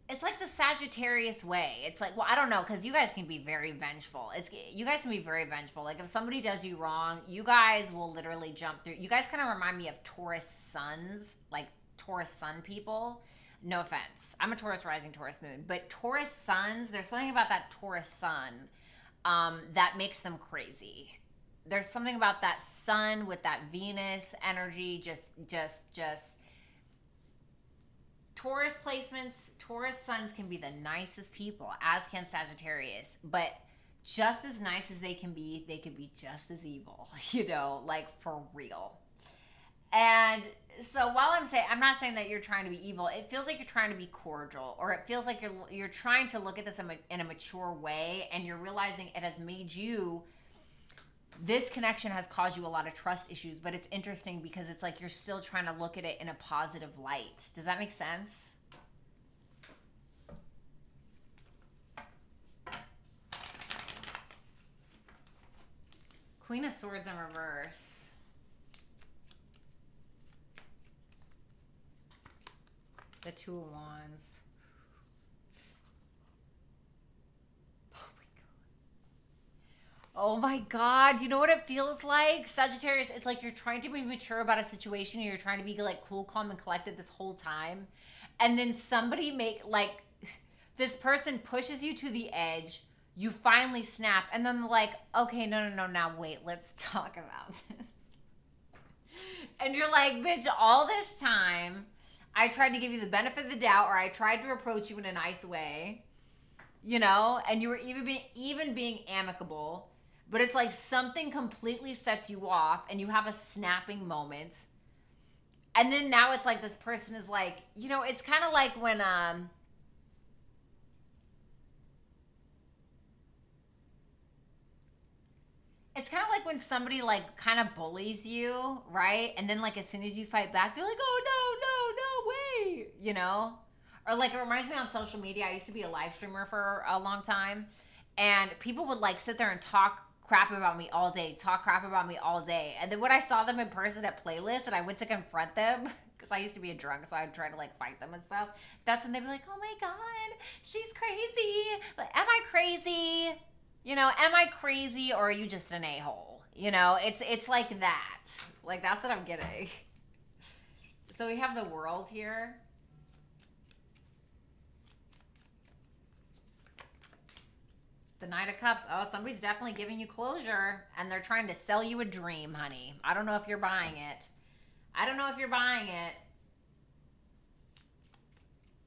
Speaker 1: it's like the Sagittarius way. It's like, well, I don't know, because you guys can be very vengeful. You guys can be very vengeful. Like if somebody does you wrong, you guys will literally jump through. You guys kind of remind me of Taurus suns, like Taurus sun people. No offense, I'm a Taurus rising, Taurus moon, but Taurus suns, there's something about that Taurus sun that makes them crazy. There's something about that sun with that Venus energy, just Taurus placements. Taurus suns can be the nicest people, as can Sagittarius, but just as nice as they can be just as evil, you know, like for real. And so while I'm not saying that you're trying to be evil, it feels like you're trying to be cordial, or it feels like you're trying to look at this in a mature way, and you're realizing it has made you, this connection has caused you a lot of trust issues. But it's interesting because it's like you're still trying to look at it in a positive light. Does that make sense? Queen of Swords in reverse. The Two of Wands. Oh my God. You know what it feels like? Sagittarius, it's like you're trying to be mature about a situation, and you're trying to be like cool, calm, and collected this whole time. And then somebody this person pushes you to the edge. You finally snap. And then they're like, okay, no. Now wait, let's talk about this. And you're like, bitch, all this time, I tried to give you the benefit of the doubt, or I tried to approach you in a nice way, you know, and you were even being amicable. But it's like something completely sets you off, and you have a snapping moment. And then now it's like this person is like, you know, it's kind of like when it's kind of like when somebody like kind of bullies you, right? And then like as soon as you fight back, they're like, oh no, wait, you know? Or like it reminds me on social media, I used to be a live streamer for a long time, and people would like sit there and talk crap about me all day. And then when I saw them in person at playlists and I went to confront them, because I used to be a drunk, so I'd try to like fight them and stuff, that's when they'd be like, oh my God, she's crazy. Like, am I crazy? You know, am I crazy, or are you just an a-hole? You know, it's like that. Like, that's what I'm getting. So we have the World here. The Knight of Cups. Oh, somebody's definitely giving you closure, and they're trying to sell you a dream, honey. I don't know if you're buying it.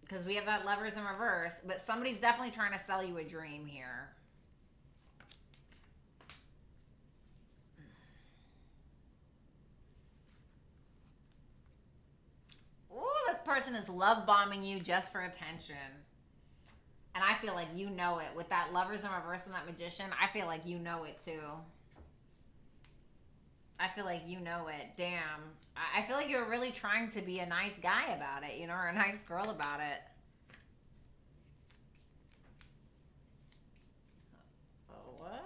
Speaker 1: Because we have that Lovers in reverse, but somebody's definitely trying to sell you a dream here. Ooh, this person is love bombing you just for attention. And I feel like you know it. With that Lovers in reverse and that Magician, I feel like you know it too. I feel like you know it. Damn. I feel like you're really trying to be a nice guy about it, you know, or a nice girl about it. Oh, what?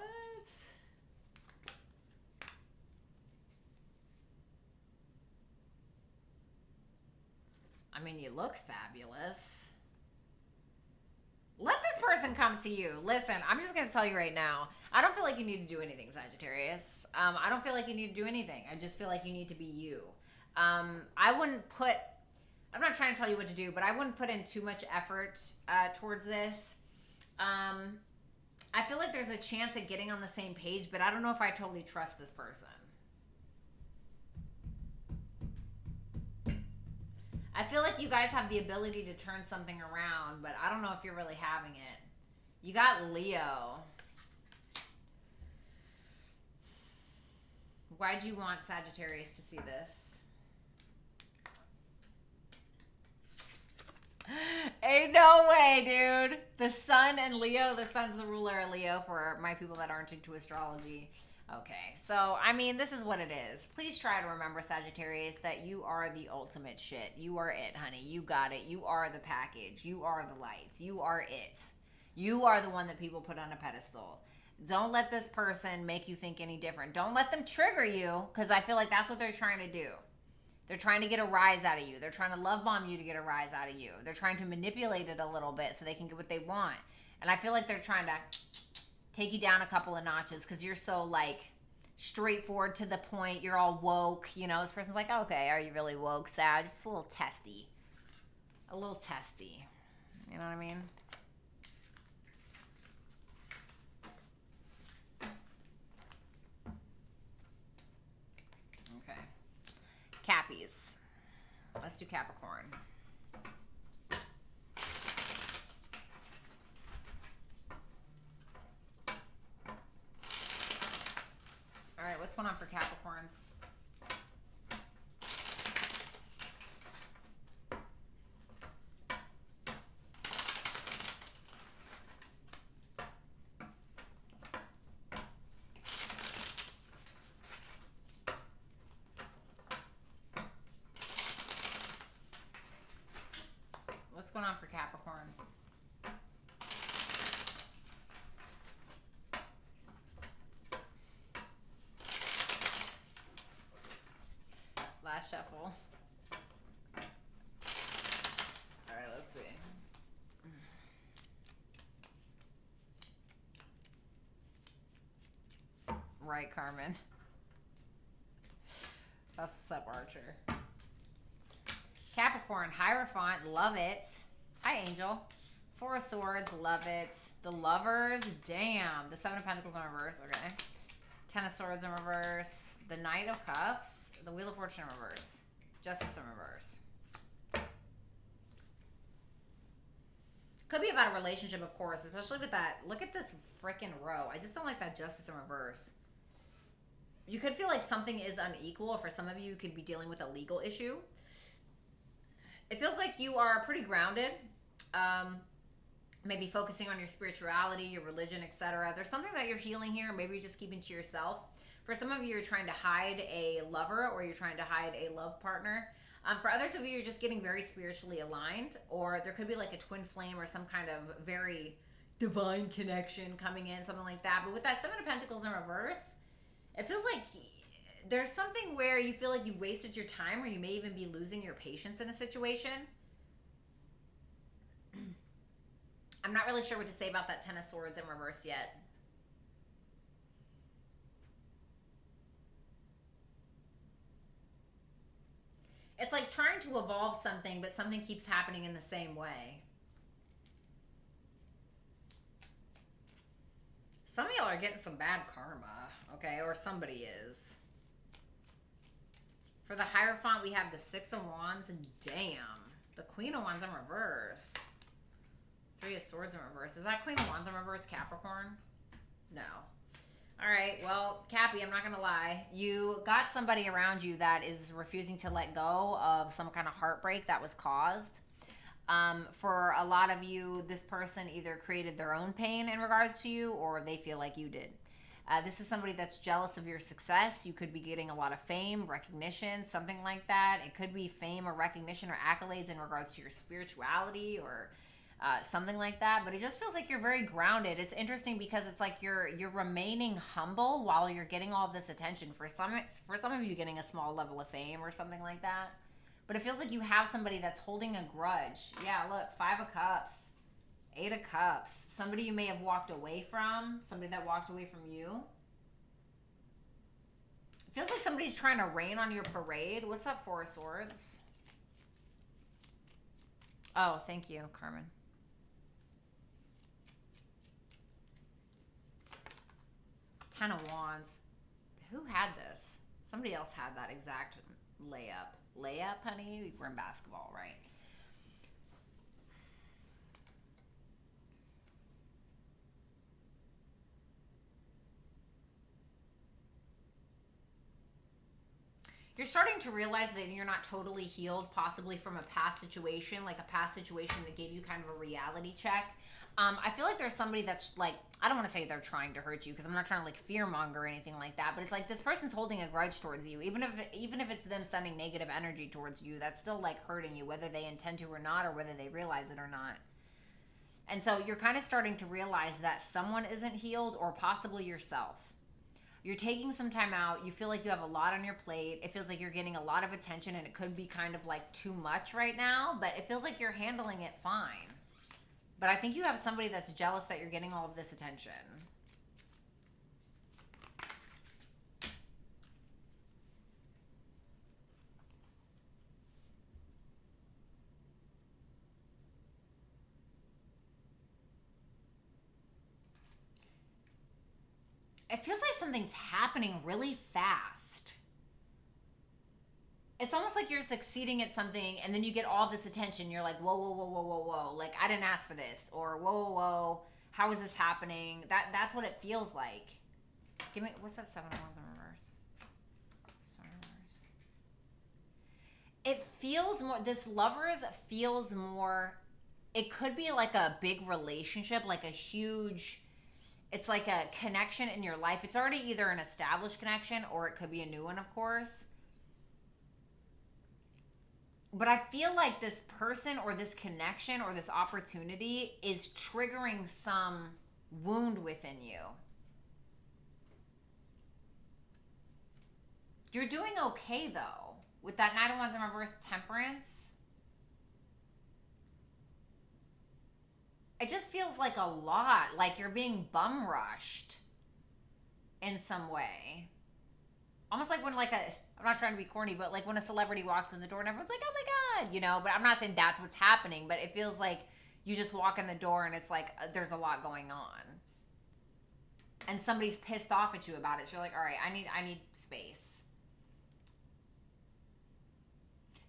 Speaker 1: I mean, you look fabulous. Let this person come to you. Listen, I'm just going to tell you right now. I don't feel like you need to do anything, Sagittarius. I don't feel like you need to do anything. I just feel like you need to be you. I'm not trying to tell you what to do, but I wouldn't put in too much effort towards this. I feel like there's a chance at getting on the same page, but I don't know if I totally trust this person. I feel like you guys have the ability to turn something around, but I don't know if you're really having it. You got Leo. Why'd you want Sagittarius to see this? Ain't no way, dude. The Sun and Leo. The Sun's the ruler of Leo for my people that aren't into astrology. Okay, so, I mean, this is what it is. Please try to remember, Sagittarius, that you are the ultimate shit. You are it, honey. You got it. You are the package. You are the lights. You are it. You are the one that people put on a pedestal. Don't let this person make you think any different. Don't let them trigger you, because I feel like that's what they're trying to do. They're trying to get a rise out of you. They're trying to love bomb you to get a rise out of you. They're trying to manipulate it a little bit so they can get what they want. And I feel like they're trying to take you down a couple of notches because you're so like straightforward to the point. You're all woke. You know, this person's like, okay, are you really woke, Sag? Just a little testy. A little testy. You know what I mean? Okay. Cappies. Let's do Capricorn. All right, what's going on for Capricorns? What's going on for Capricorns? Last shuffle. All right, let's see. Right, Carmen. That's what's up, Archer. Capricorn, Hierophant, love it. Hi, Angel. Four of Swords, love it. The Lovers, damn. The Seven of Pentacles in reverse, okay. Ten of Swords in reverse. The Knight of Cups. The Wheel of Fortune in reverse. Justice in reverse. Could be about a relationship, of course, especially with that. Look at this freaking row. I just don't like that Justice in reverse. You could feel like something is unequal. For some of you, you could be dealing with a legal issue. It feels like you are pretty grounded. Maybe focusing on your spirituality, your religion, etc. There's something that you're healing here. Maybe you're just keeping to yourself. For some of you, you're trying to hide a lover or you're trying to hide a love partner. For others of you, you're just getting very spiritually aligned, or there could be like a twin flame or some kind of very divine connection coming in, something like that. But with that Seven of Pentacles in reverse, it feels like there's something where you feel like you've wasted your time, or you may even be losing your patience in a situation. I'm not really sure what to say about that Ten of Swords in reverse yet. It's like trying to evolve something, but something keeps happening in the same way. Some of y'all are getting some bad karma, okay? Or somebody is. For the Hierophant, we have the Six of Wands, and damn, the Queen of Wands in reverse. Three of Swords in reverse. Is that Queen of Wands in reverse Capricorn? No. All right, well, Cappy, I'm not going to lie. You got somebody around you that is refusing to let go of some kind of heartbreak that was caused. For a lot of you, this person either created their own pain in regards to you, or they feel like you did. This is somebody that's jealous of your success. You could be getting a lot of fame, recognition, something like that. It could be fame or recognition or accolades in regards to your spirituality or something like that. But it just feels like you're very grounded. It's interesting because it's like you're remaining humble while you're getting all of this attention. For some of you, getting a small level of fame or something like that. But it feels like you have somebody that's holding a grudge. Yeah, look, Five of Cups. Eight of Cups. Somebody you may have walked away from. Somebody that walked away from you. It feels like somebody's trying to rain on your parade. What's that Four of Swords? Oh, thank you, Carmen. Ten of Wands. Who had this? Somebody else had that exact layup. Layup, honey? We're in basketball, right? You're starting to realize that you're not totally healed, possibly from a past situation, like a past situation that gave you kind of a reality check. I feel like there's somebody that's like, I don't want to say they're trying to hurt you because I'm not trying to like fear monger or anything like that, but it's like this person's holding a grudge towards you. Even if it's them sending negative energy towards you, that's still like hurting you, whether they intend to or not, or whether they realize it or not. And so you're kind of starting to realize that someone isn't healed, or possibly yourself. You're taking some time out. You feel like you have a lot on your plate. It feels like you're getting a lot of attention, and it could be kind of like too much right now, but it feels like you're handling it fine. But I think you have somebody that's jealous that you're getting all of this attention. It feels like something's happening really fast. It's almost like you're succeeding at something, and then you get all this attention. You're like, whoa, whoa, whoa, whoa, whoa, whoa. Like, I didn't ask for this. Or, whoa, whoa, whoa. How is this happening? That's what it feels like. Give me, what's that 7 of Wands in reverse? 7 of reverse. It feels more, this Lovers feels more, it could be like a big relationship, like a huge, it's like a connection in your life. It's already either an established connection, or it could be a new one, of course. But I feel like this person or this connection or this opportunity is triggering some wound within you. You're doing okay, though. With that Knight of Wands in reverse, Temperance. It just feels like a lot. Like you're being bum rushed in some way. Almost like when like a, I'm not trying to be corny, but like when a celebrity walks in the door and everyone's like, oh my God, you know, but I'm not saying that's what's happening, but it feels like you just walk in the door and it's like, there's a lot going on. And somebody's pissed off at you about it. So you're like, all right, I need space.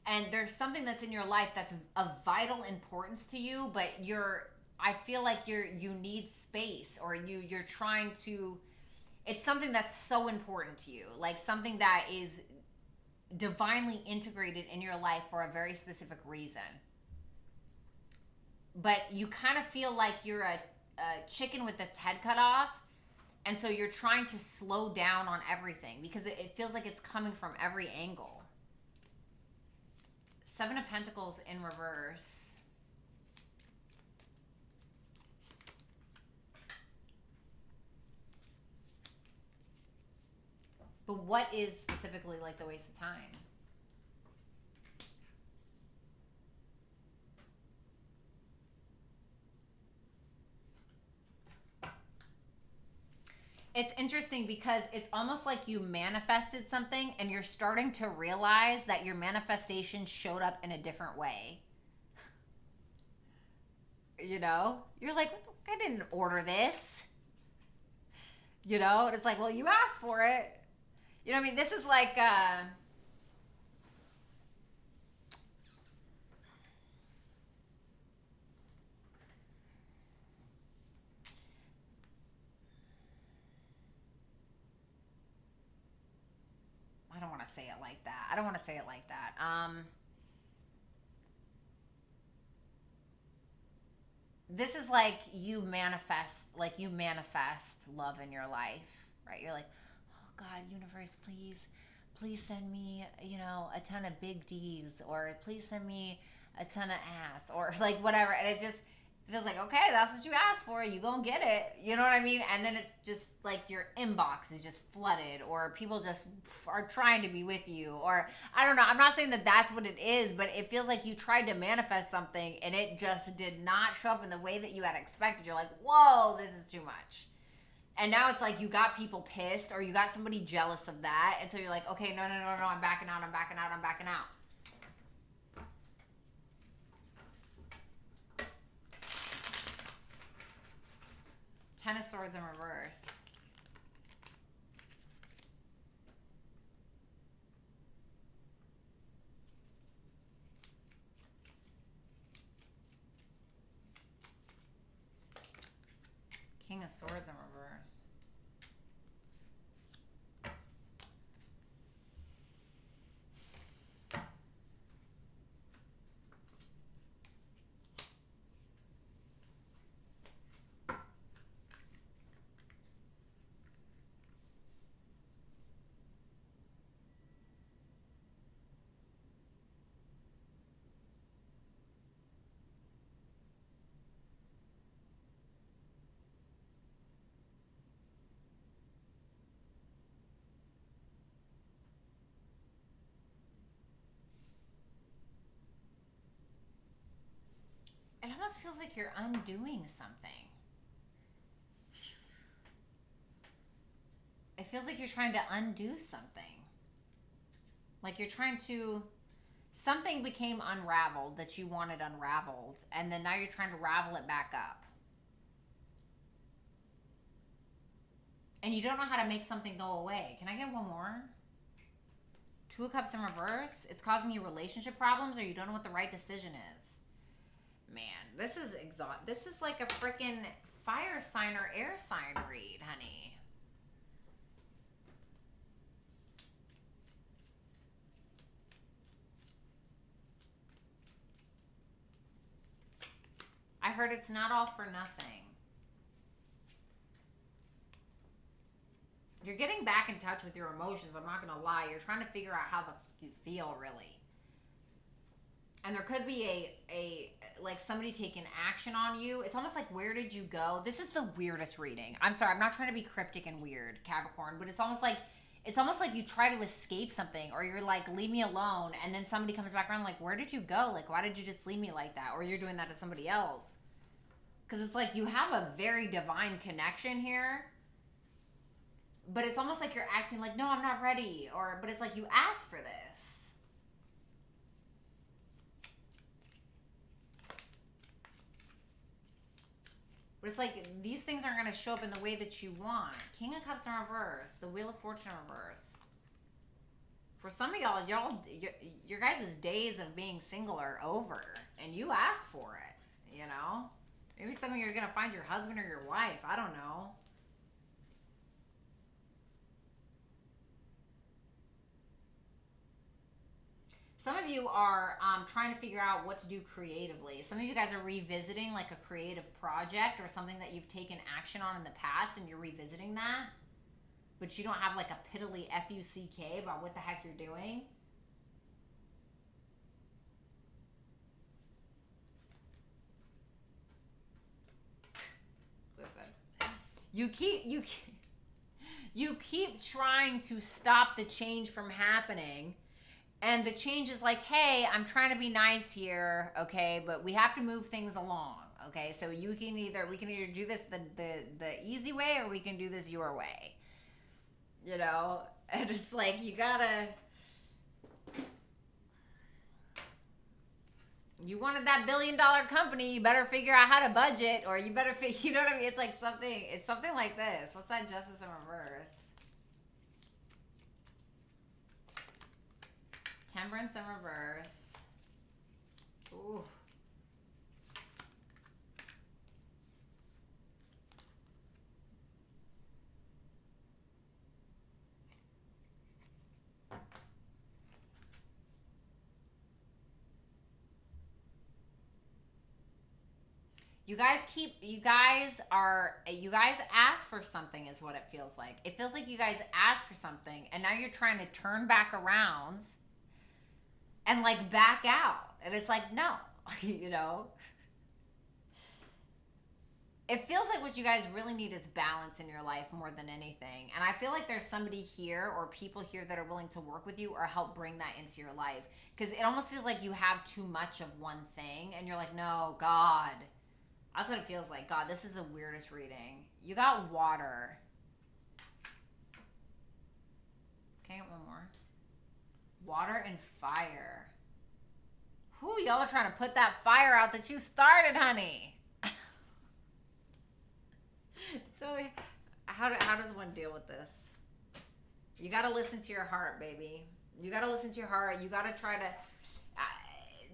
Speaker 1: And there's something that's in your life that's of vital importance to you, but I feel like you need space, or you're trying to, it's something that's so important to you, like something that is divinely integrated in your life for a very specific reason. But you kind of feel like you're a chicken with its head cut off, and so you're trying to slow down on everything because it feels like it's coming from every angle. 7 of Pentacles in reverse. But what is specifically like the waste of time? It's interesting because it's almost like you manifested something and you're starting to realize that your manifestation showed up in a different way. You know? You're like, I didn't order this. You know? And it's like, well, you asked for it. You know what I mean? This is like, I don't want to say it like that. I don't want to say it like that. This is like you manifest love in your life, right? You're like, oh God, universe, please send me, you know, a ton of big D's, or please send me a ton of ass, or like whatever. And it just feels like, okay, that's what you asked for. You gonna get it. You know what I mean? And then it's just like your inbox is just flooded, or people just are trying to be with you, or I don't know. I'm not saying that that's what it is, but it feels like you tried to manifest something and it just did not show up in the way that you had expected. You're like, whoa, this is too much. And now it's like you got people pissed, or you got somebody jealous of that. And so you're like, okay, no, I'm backing out. 10 of Swords in reverse. King of Swords in reverse. almost feels like you're undoing something. It feels like you're trying to undo something. Like you're trying to... Something became unraveled that you wanted unraveled, and then now you're trying to ravel it back up. And you don't know how to make something go away. Can I get one more? Two of Cups in reverse. It's causing you relationship problems, or you don't know what the right decision is. Man, this is This is like a freaking fire sign or air sign read, honey. I heard it's not all for nothing. You're getting back in touch with your emotions. I'm not going to lie. You're trying to figure out how you feel, really. And there could be like somebody taking action on you. It's almost like, where did you go? This is the weirdest reading. I'm sorry. I'm not trying to be cryptic and weird, Capricorn, but it's almost like you try to escape something, or you're like, leave me alone. And then somebody comes back around like, where did you go? Like, why did you just leave me like that? Or you're doing that to somebody else. Because it's like you have a very divine connection here. But it's almost like you're acting like, no, I'm not ready. But it's like you asked for this. But it's like these things aren't going to show up in the way that you want. King of Cups in reverse. The Wheel of Fortune in reverse. For some of y'all, your guys' days of being single are over. And you asked for it, you know? Maybe some of you are going to find your husband or your wife. I don't know. Some of you are trying to figure out what to do creatively. Some of you guys are revisiting like a creative project or something that you've taken action on in the past, and you're revisiting that. But you don't have like a piddly F-U-C-K about what the heck you're doing. Listen, you keep trying to stop the change from happening. And the change is like, hey, I'm trying to be nice here, okay, but we have to move things along, okay? So we can either do this the easy way, or we can do this your way, you know? And it's like, you wanted that $1 billion company, you better figure out how to budget, or you better you know what I mean? It's like it's something like this. What's that Justice in reverse? Temperance in reverse. Ooh. You guys asked for something is what it feels like. It feels like you guys asked for something, and now you're trying to turn back around and like back out. And it's like, no, you know? It feels like what you guys really need is balance in your life more than anything. And I feel like there's somebody here or people here that are willing to work with you or help bring that into your life. Because it almost feels like you have too much of one thing, and you're like, no, God. That's what it feels like. God, this is the weirdest reading. You got water. Can I get one more? Water and fire. Whew, y'all are trying to put that fire out that you started, honey. So how does one deal with this? You got to listen to your heart, baby. You got to listen to your heart. You got to try to...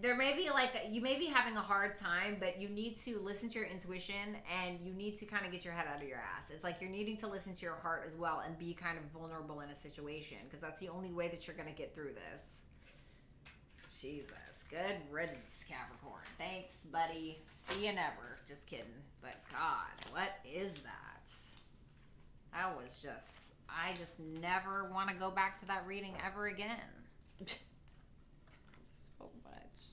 Speaker 1: there may be like, you may be having a hard time, but you need to listen to your intuition, and you need to kind of get your head out of your ass. It's like you're needing to listen to your heart as well and be kind of vulnerable in a situation, because that's the only way that you're going to get through this. Jesus. Good riddance, Capricorn. Thanks, buddy. See you never. Just kidding. But God, what is that? That was just... I just never want to go back to that reading ever again. So much.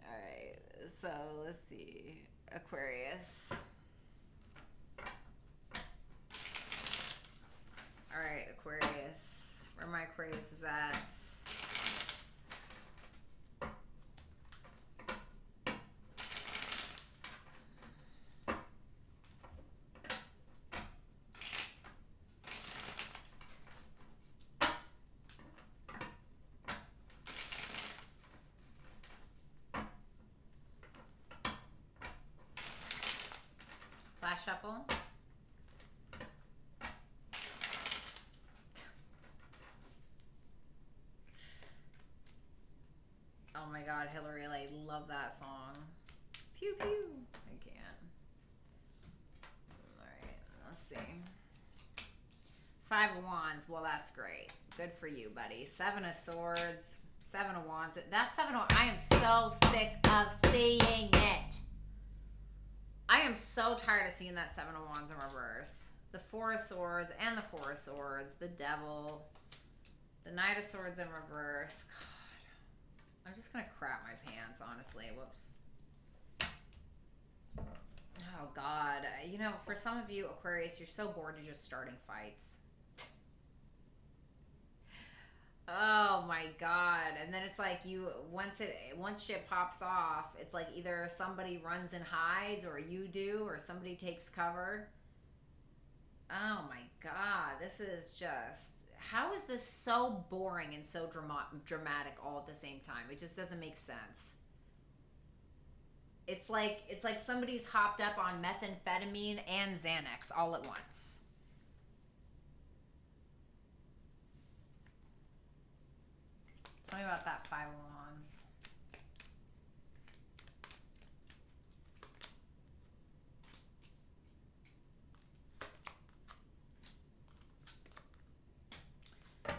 Speaker 1: Alright, so let's see. Aquarius. Alright, Aquarius. Where my Aquarius is at. last shuffle. Oh my god, Hillary, I love that song. Pew pew. I can't. Alright, let's see. 5 of Wands. Well, that's great. Good for you, buddy. 7 of Swords. 7 of Wands. That's 7 of Wands. I am so sick of seeing it. I am so tired of seeing that 7 of Wands in reverse. The 4 of Swords and the 4 of Swords. The Devil. The Knight of Swords in reverse. God. I'm just going to crap my pants, honestly. Whoops. Oh, God. You know, for some of you, Aquarius, you're so bored of just starting fights. Oh my god. And then it's like once shit pops off, it's like either somebody runs and hides or you do or somebody takes cover. Oh my god. This is just, how is this so boring and so dramatic all at the same time? It just doesn't make sense. It's like somebody's hopped up on methamphetamine and Xanax all at once. Tell me about that 5 of Wands.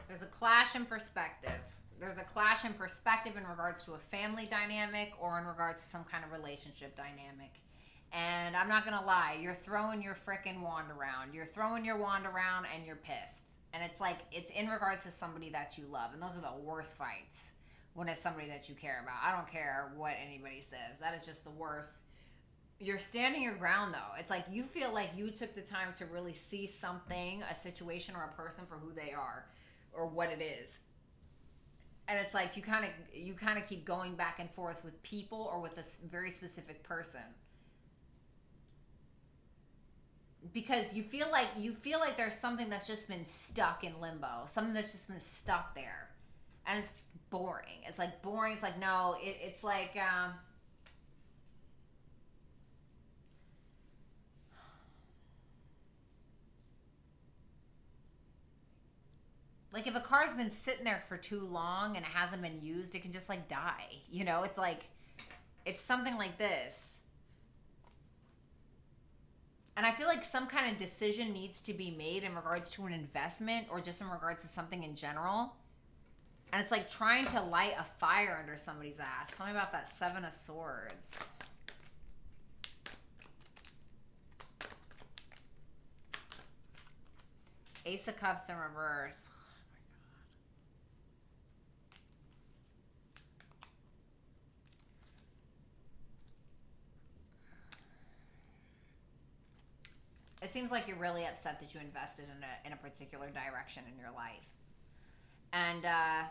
Speaker 1: There's a clash in perspective. There's a clash in perspective in regards to a family dynamic or in regards to some kind of relationship dynamic. And I'm not going to lie, you're throwing your frickin' wand around. You're throwing your wand around and you're pissed. And it's like, it's in regards to somebody that you love. And those are the worst fights when it's somebody that you care about. I don't care what anybody says. That is just the worst. You're standing your ground, though. It's like you feel like you took the time to really see something, a situation, or a person for who they are or what it is. And it's like you kind of keep going back and forth with people or with a very specific person. Because you feel like there's something that's just been stuck in limbo, something that's just been stuck there, and it's boring. It's like boring. It's like no, it's like if a car's been sitting there for too long and it hasn't been used, it can just like die. You know, it's like it's something like this. And I feel like some kind of decision needs to be made in regards to an investment or just in regards to something in general. And it's like trying to light a fire under somebody's ass. Tell me about that 7 of Swords. Ace of Cups in reverse. It seems like you're really upset that you invested in a particular direction in your life. And, tell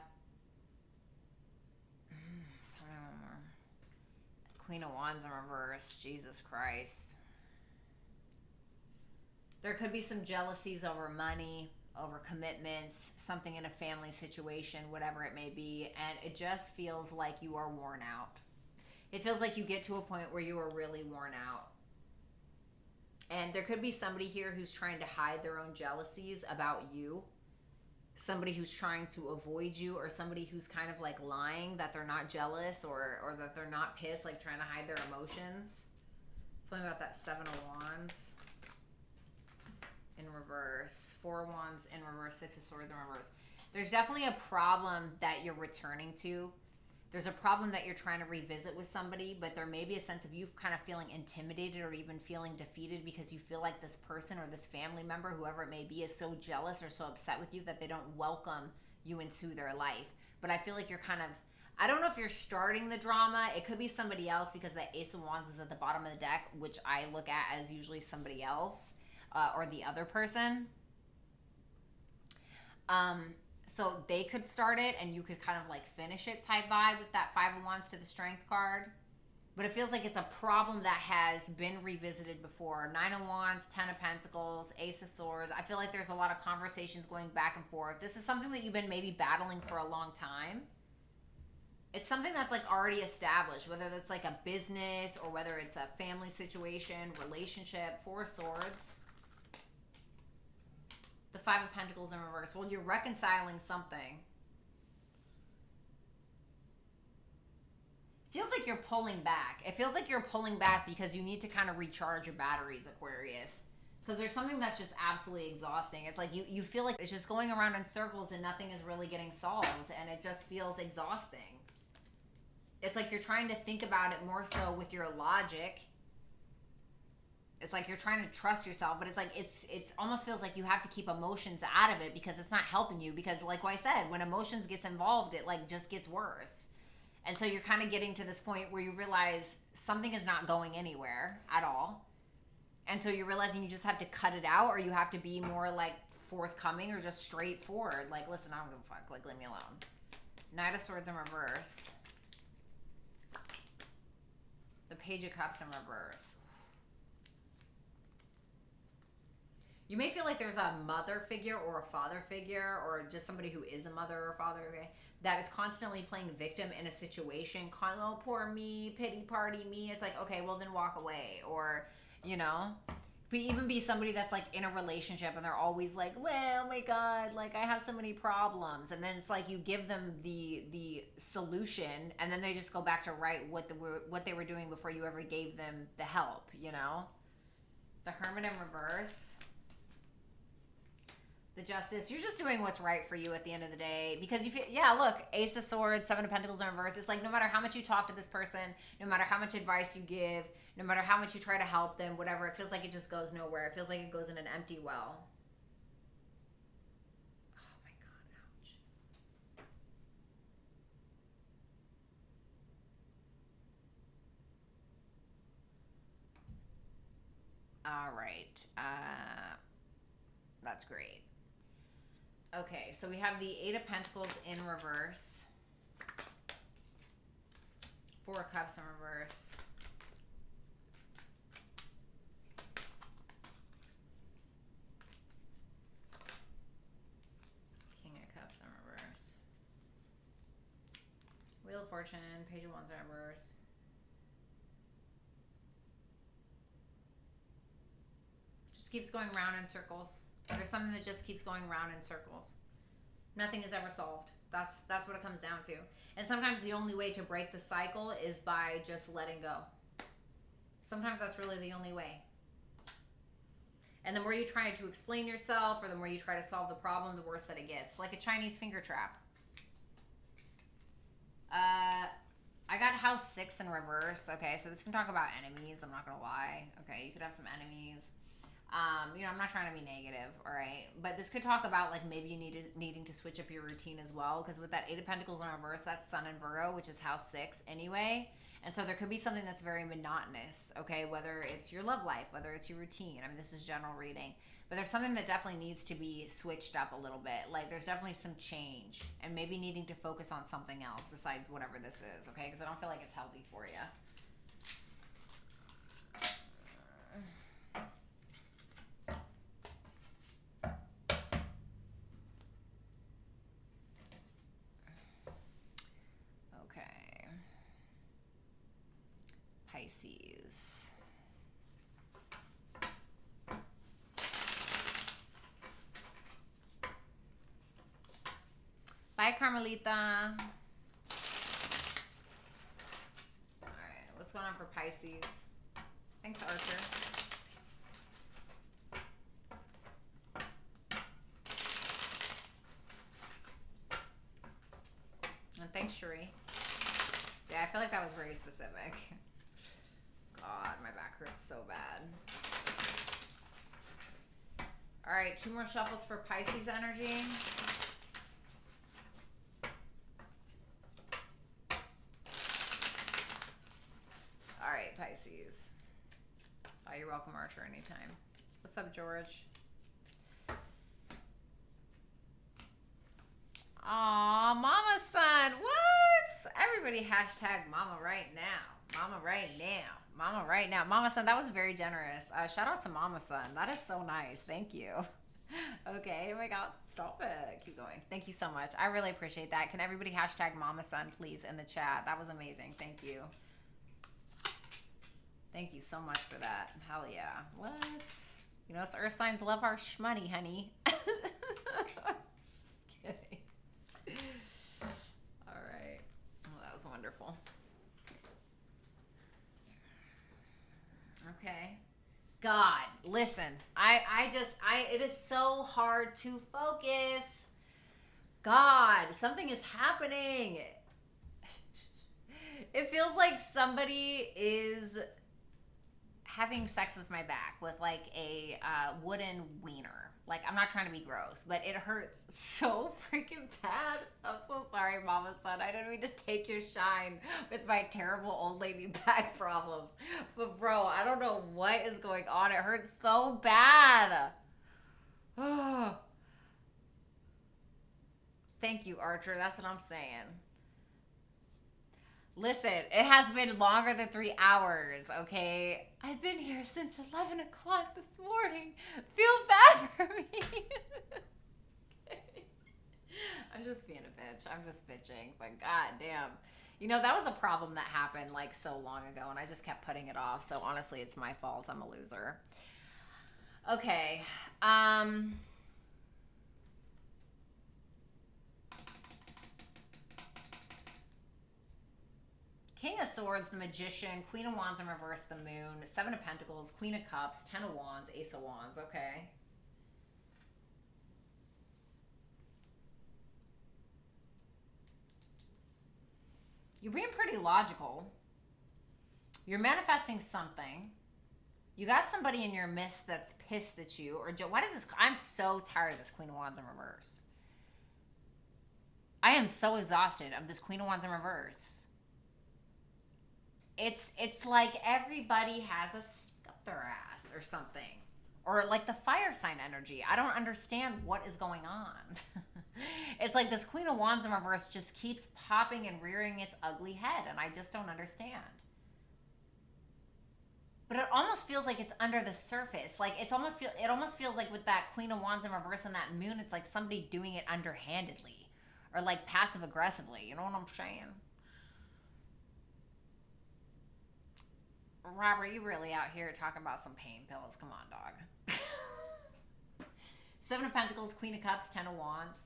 Speaker 1: me one more. Queen of Wands in reverse. Jesus Christ. There could be some jealousies over money, over commitments, something in a family situation, whatever it may be. And it just feels like you are worn out. It feels like you get to a point where you are really worn out. And there could be somebody here who's trying to hide their own jealousies about you. Somebody who's trying to avoid you, or somebody who's kind of like lying that they're not jealous or that they're not pissed, like trying to hide their emotions. Tell me about that 7 of Wands in reverse. 4 of Wands in reverse. 6 of Swords in reverse. There's definitely a problem that you're returning to. There's a problem that you're trying to revisit with somebody, but there may be a sense of you kind of feeling intimidated or even feeling defeated because you feel like this person or this family member, whoever it may be, is so jealous or so upset with you that they don't welcome you into their life. But I feel like you're kind of, I don't know if you're starting the drama. It could be somebody else because the Ace of Wands was at the bottom of the deck, which I look at as usually somebody else or the other person. So they could start it and you could kind of like finish it type vibe with that 5 of Wands to the Strength card. But it feels like it's a problem that has been revisited before. 9 of Wands, 10 of Pentacles, Ace of Swords. I feel like there's a lot of conversations going back and forth. This is something that you've been maybe battling for a long time. It's something that's like already established, whether that's like a business or whether it's a family situation, relationship. Four of Swords. The Five of Pentacles in reverse. Well, you're reconciling something. Feels like you're pulling back. It feels like you're pulling back because you need to kind of recharge your batteries, Aquarius. Because there's something that's just absolutely exhausting. It's like you feel like it's just going around in circles and nothing is really getting solved. And it just feels exhausting. It's like you're trying to think about it more so with your logic. It's like you're trying to trust yourself, but it's like it's almost feels like you have to keep emotions out of it because it's not helping you. Because like what I said, when emotions gets involved, it like just gets worse. And so you're kind of getting to this point where you realize something is not going anywhere at all. And so you're realizing you just have to cut it out, or you have to be more like forthcoming or just straightforward. Like, listen, I don't give a fuck. Like, leave me alone. Knight of Swords in reverse. The Page of Cups in reverse. You may feel like there's a mother figure or a father figure, or just somebody who is a mother or father, okay, that is constantly playing victim in a situation. Oh, poor me, pity party me. It's like, okay, well then walk away. Or, you know, even be somebody that's like in a relationship and they're always like, well, oh my God, like I have so many problems. And then it's like you give them the solution and then they just go back to what they were doing before you ever gave them the help, you know? The Hermit in reverse. The Justice. You're just doing what's right for you at the end of the day, because you feel, yeah, look, Ace of Swords, Seven of Pentacles in reverse. It's like no matter how much you talk to this person, no matter how much advice you give, no matter how much you try to help them, whatever, it feels like it just goes nowhere. It feels like it goes in an empty well. Oh my God, ouch. All right. That's great. Okay, so we have the Eight of Pentacles in reverse. Four of Cups in reverse. King of Cups in reverse. Wheel of Fortune, Page of Wands in reverse. Just keeps going round in circles. There's something that just keeps going round in circles. Nothing is ever solved. That's what it comes down to. And sometimes the only way to break the cycle is by just letting go. Sometimes that's really the only way. And the more you try to explain yourself, or the more you try to solve the problem, the worse that it gets. Like a Chinese finger trap. I got House 6 in reverse. Okay, so this can talk about enemies. I'm not going to lie. Okay, you could have some enemies. You know, I'm not trying to be negative, all right? But this could talk about, like, maybe you needing to switch up your routine as well, because with that Eight of Pentacles in reverse, that's Sun in Virgo, which is House 6 anyway. And so there could be something that's very monotonous, okay? Whether it's your love life, whether it's your routine. I mean, this is general reading. But there's something that definitely needs to be switched up a little bit. Like, there's definitely some change, and maybe needing to focus on something else besides whatever this is, okay? Because I don't feel like it's healthy for you. Pisces. Bye, Carmelita. All right, what's going on for Pisces? Thanks, Archer. And thanks, Cherie. Yeah, I feel like that was very specific. God, my back hurts so bad. All right, 2 more shuffles for Pisces energy. All right, Pisces. Oh, you're welcome, Archer, anytime. What's up, George? Aw, Mama Son, what? Everybody hashtag Mama right now. Mama right now. Mama right now. Mama Son, that was very generous. Shout out to Mama Son. That is so nice. Thank you. Okay, oh my god, stop it. Keep going. Thank you so much. I really appreciate that. Can everybody hashtag Mama Sun, please, in the chat? That was amazing. Thank you. Thank you so much for that. Hell yeah. Let's, you know, us earth signs love our shmoney, honey. Just kidding. All right. Oh, that was wonderful. Okay. God, listen. It is so hard to focus. God, something is happening. It feels like somebody is having sex with my back with like a wooden wiener. Like, I'm not trying to be gross, but it hurts so freaking bad. I'm so sorry, Mama Son. I didn't mean to take your shine with my terrible old lady back problems. But bro, I don't know what is going on. It hurts so bad. Thank you, Archer. That's what I'm saying. Listen, it has been longer than 3 hours, okay? I've been here since 11 o'clock this morning. Feel bad for me. I'm just being a bitch. I'm just bitching. But goddamn. You know, that was a problem that happened like so long ago, and I just kept putting it off. So honestly, it's my fault. I'm a loser. Okay. King of Swords, the Magician, Queen of Wands in reverse, the Moon, Seven of Pentacles, Queen of Cups, Ten of Wands, Ace of Wands. Okay. You're being pretty logical. You're manifesting something. You got somebody in your midst that's pissed at you. Or why does this... I'm so tired of this Queen of Wands in reverse. I am so exhausted of this Queen of Wands in reverse. It's like everybody has a stick up their ass or something. Or like the fire sign energy. I don't understand what is going on. It's like this Queen of Wands in reverse just keeps popping and rearing its ugly head, and I just don't understand. But it almost feels like it's under the surface. Like it almost feels like with that Queen of Wands in reverse and that Moon, it's like somebody doing it underhandedly or like passive aggressively. You know what I'm saying? Robert, you really out here talking about some pain pills. Come on, dog. Seven of Pentacles, Queen of Cups, Ten of Wands.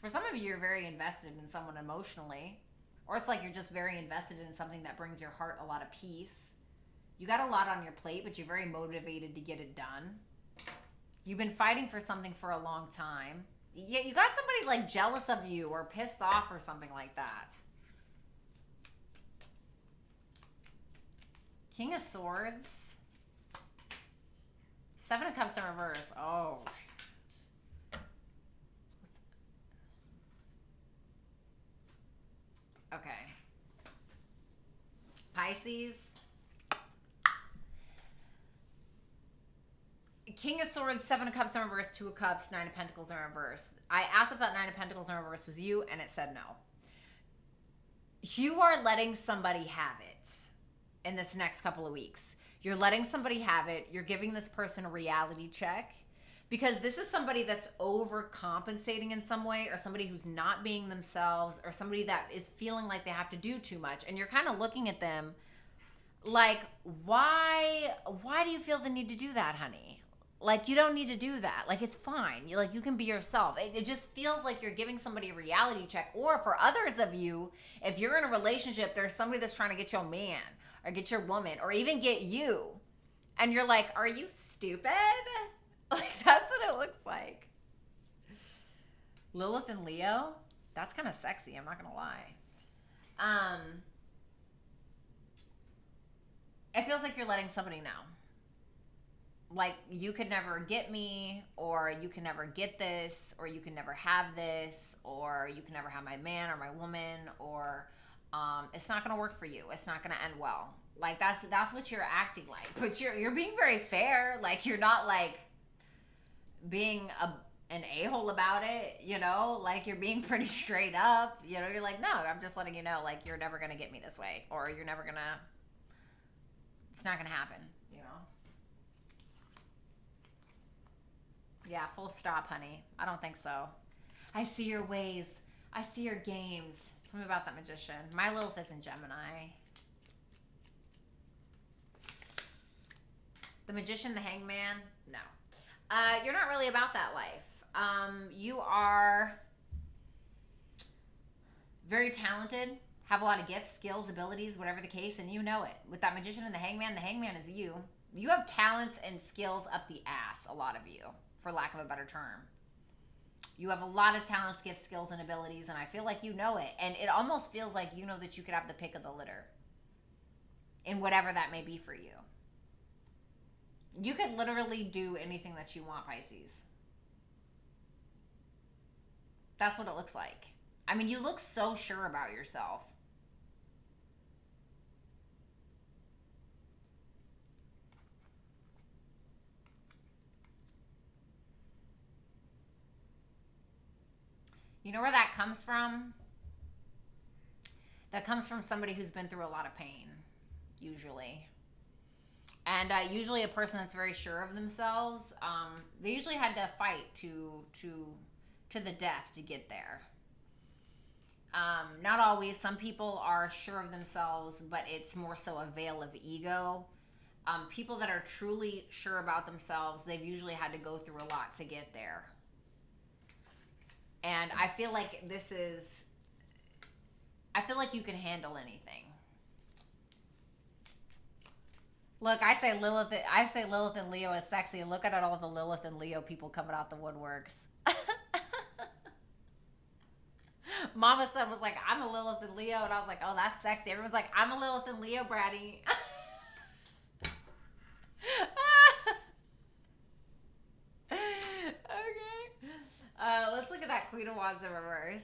Speaker 1: For some of you, you're very invested in someone emotionally. Or it's like you're just very invested in something that brings your heart a lot of peace. You got a lot on your plate, but you're very motivated to get it done. You've been fighting for something for a long time. Yeah, you got somebody like jealous of you or pissed off or something like that. King of Swords. Seven of Cups in reverse. Oh, shit. Okay. Pisces. King of Swords, Seven of Cups in reverse, Two of Cups, Nine of Pentacles in reverse. I asked if that Nine of Pentacles in reverse was you, and it said no. You are letting somebody have it in this next couple of weeks. You're letting somebody have it. You're giving this person a reality check because this is somebody that's overcompensating in some way, or somebody who's not being themselves, or somebody that is feeling like they have to do too much. And you're kind of looking at them like, why do you feel the need to do that, honey? Like, you don't need to do that. Like, it's fine. You can be yourself. It just feels like you're giving somebody a reality check. Or for others of you, if you're in a relationship, there's somebody that's trying to get your man or get your woman or even get you. And you're like, are you stupid? Like, that's what it looks like. Lilith and Leo, that's kind of sexy. I'm not going to lie. It feels like you're letting somebody know. Like, you could never get me, or you can never get this, or you can never have this, or you can never have my man or my woman, or it's not going to work for you. It's not going to end well. Like, that's what you're acting like. But you're being very fair. Like, you're not, like, being an a-hole about it, you know? Like, you're being pretty straight up. You know, you're like, no, I'm just letting you know, like, you're never going to get me this way, or you're never going to... It's not going to happen, you know? Yeah, full stop, honey. I don't think so. I see your ways. I see your games. Tell me about that magician. My Lilith is in Gemini. The magician, the hangman? No. You're not really about that life. You are very talented, have a lot of gifts, skills, abilities, whatever the case, and you know it. With that magician and the hangman is you. You have talents and skills up the ass, a lot of you, for lack of a better term. You have a lot of talents, gifts, skills, and abilities, and I feel like you know it. And it almost feels like you know that you could have the pick of the litter in whatever that may be for you. You could literally do anything that you want, Pisces. That's what it looks like. I mean, you look so sure about yourself. You know where that comes from? That comes from somebody who's been through a lot of pain, usually. And usually a person that's very sure of themselves, they usually had to fight to the death to get there. Not always. Some people are sure of themselves, but it's more so a veil of ego. People that are truly sure about themselves, they've usually had to go through a lot to get there. And I feel like I feel like you can handle anything. Look, I say Lilith and Leo is sexy. Look at all the Lilith and Leo people coming out the woodworks. Mama son was like, I'm a Lilith and Leo, and I was like, oh, that's sexy. Everyone's like, I'm a Lilith and Leo, Bratty. Okay. Let's look at that Queen of Wands in reverse.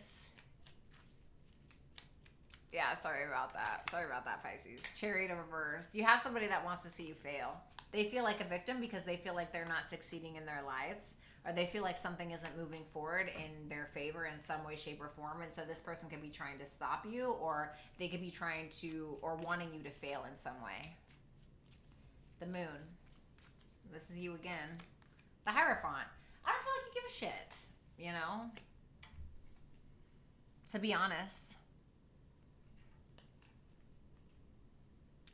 Speaker 1: Yeah, sorry about that. Sorry about that, Pisces. Chariot in reverse. You have somebody that wants to see you fail. They feel like a victim because they feel like they're not succeeding in their lives, or they feel like something isn't moving forward in their favor in some way, shape, or form. And so this person could be trying to stop you, or they could be trying to, or wanting you to fail in some way. The Moon. This is you again. The Hierophant. I don't feel like you give a shit, you know? To be honest.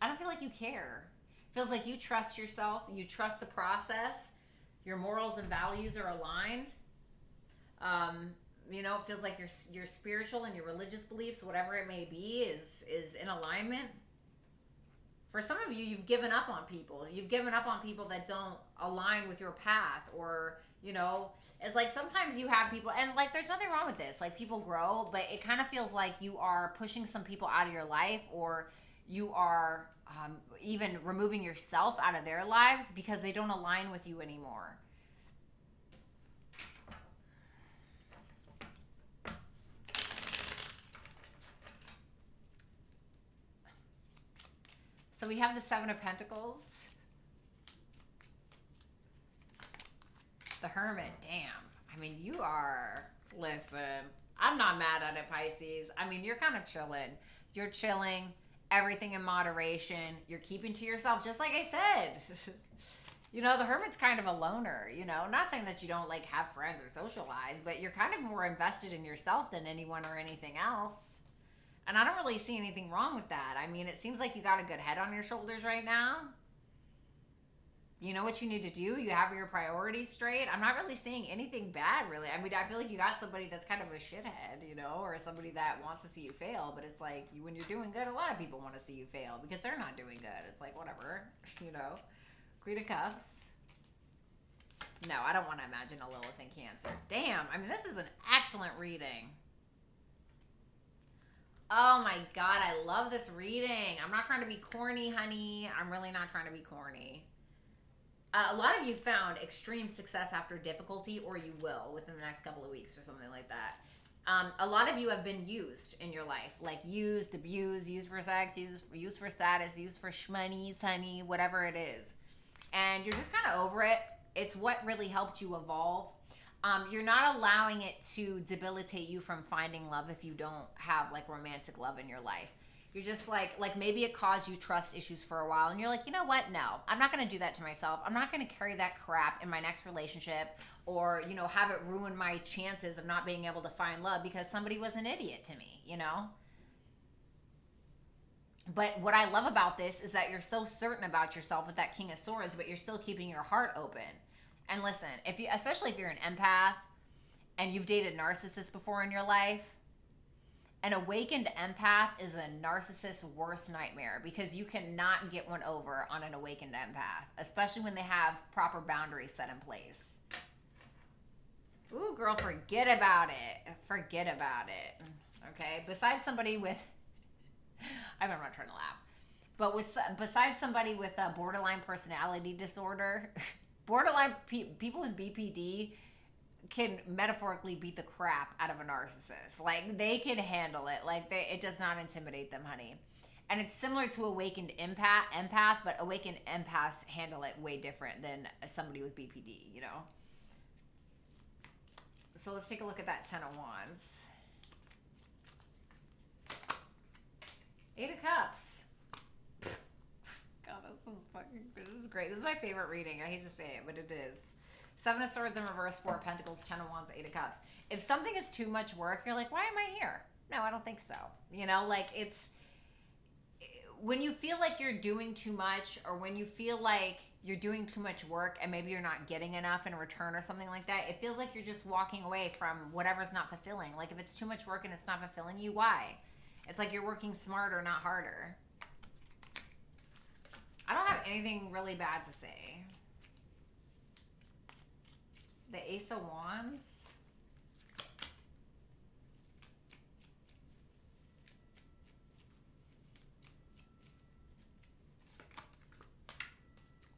Speaker 1: I don't feel like you care. It feels like you trust yourself. You trust the process. Your morals and values are aligned. You know, it feels like your spiritual and your religious beliefs, whatever it may be, is in alignment. For some of you, you've given up on people. You've given up on people that don't align with your path, or, you know, it's like sometimes you have people, and like there's nothing wrong with this. Like, people grow, but it kind of feels like you are pushing some people out of your life, or you are even removing yourself out of their lives because they don't align with you anymore. So we have the Seven of Pentacles. The Hermit, damn. I mean, you are, listen, I'm not mad at it, Pisces. I mean, you're kind of chilling. You're chilling, everything in moderation. You're keeping to yourself, just like I said. You know, the Hermit's kind of a loner, you know. Not saying that you don't, like, have friends or socialize, but you're kind of more invested in yourself than anyone or anything else. And I don't really see anything wrong with that. I mean, it seems like you got a good head on your shoulders right now. You know what you need to do. You have your priorities straight. I'm not really seeing anything bad, really. I mean, I feel like you got somebody that's kind of a shithead, you know, or somebody that wants to see you fail. But it's like, when you're doing good, a lot of people want to see you fail because they're not doing good. It's like, whatever, you know. Queen of Cups. No, I don't want to imagine a Lilith in Cancer. Damn, I mean, this is an excellent reading. Oh my God, I love this reading. I'm not trying to be corny, honey. I'm really not trying to be corny. A lot of you found extreme success after difficulty, or you will within the next couple of weeks or something like that. A lot of you have been used in your life, like used, abused, used for sex, used for status, used for shmonies, honey, whatever it is. And you're just kind of over it. It's what really helped you evolve. You're not allowing it to debilitate you from finding love if you don't have like romantic love in your life. You're just like maybe it caused you trust issues for a while, and you're like, you know what? No, I'm not going to do that to myself. I'm not going to carry that crap in my next relationship, or, you know, have it ruin my chances of not being able to find love because somebody was an idiot to me, you know? But what I love about this is that you're so certain about yourself with that King of Swords, but you're still keeping your heart open. And listen, if you, especially if you're an empath and you've dated narcissists before in your life, an awakened empath is a narcissist's worst nightmare because you cannot get one over on an awakened empath, especially when they have proper boundaries set in place. Ooh, girl, forget about it. Forget about it. Okay? Besides somebody with... I'm not trying to laugh. But besides somebody with a borderline personality disorder, people with BPD can metaphorically beat the crap out of a narcissist. Like, they can handle it. Like, it does not intimidate them, honey. And it's similar to awakened empath, but awakened empaths handle it way different than somebody with BPD, you know? So let's take a look at that Ten of Wands. Eight of Cups. God, this is great. This is my favorite reading. I hate to say it, but it is. Seven of Swords in reverse, Four of Pentacles, Ten of Wands, Eight of Cups. If something is too much work, you're like, why am I here? No, I don't think so. You know, like, it's... When you feel like you're doing too much, or when you feel like you're doing too much work and maybe you're not getting enough in return or something like that, it feels like you're just walking away from whatever's not fulfilling. Like, if it's too much work and it's not fulfilling you, why? It's like you're working smarter, not harder. I don't have anything really bad to say. The Ace of Wands.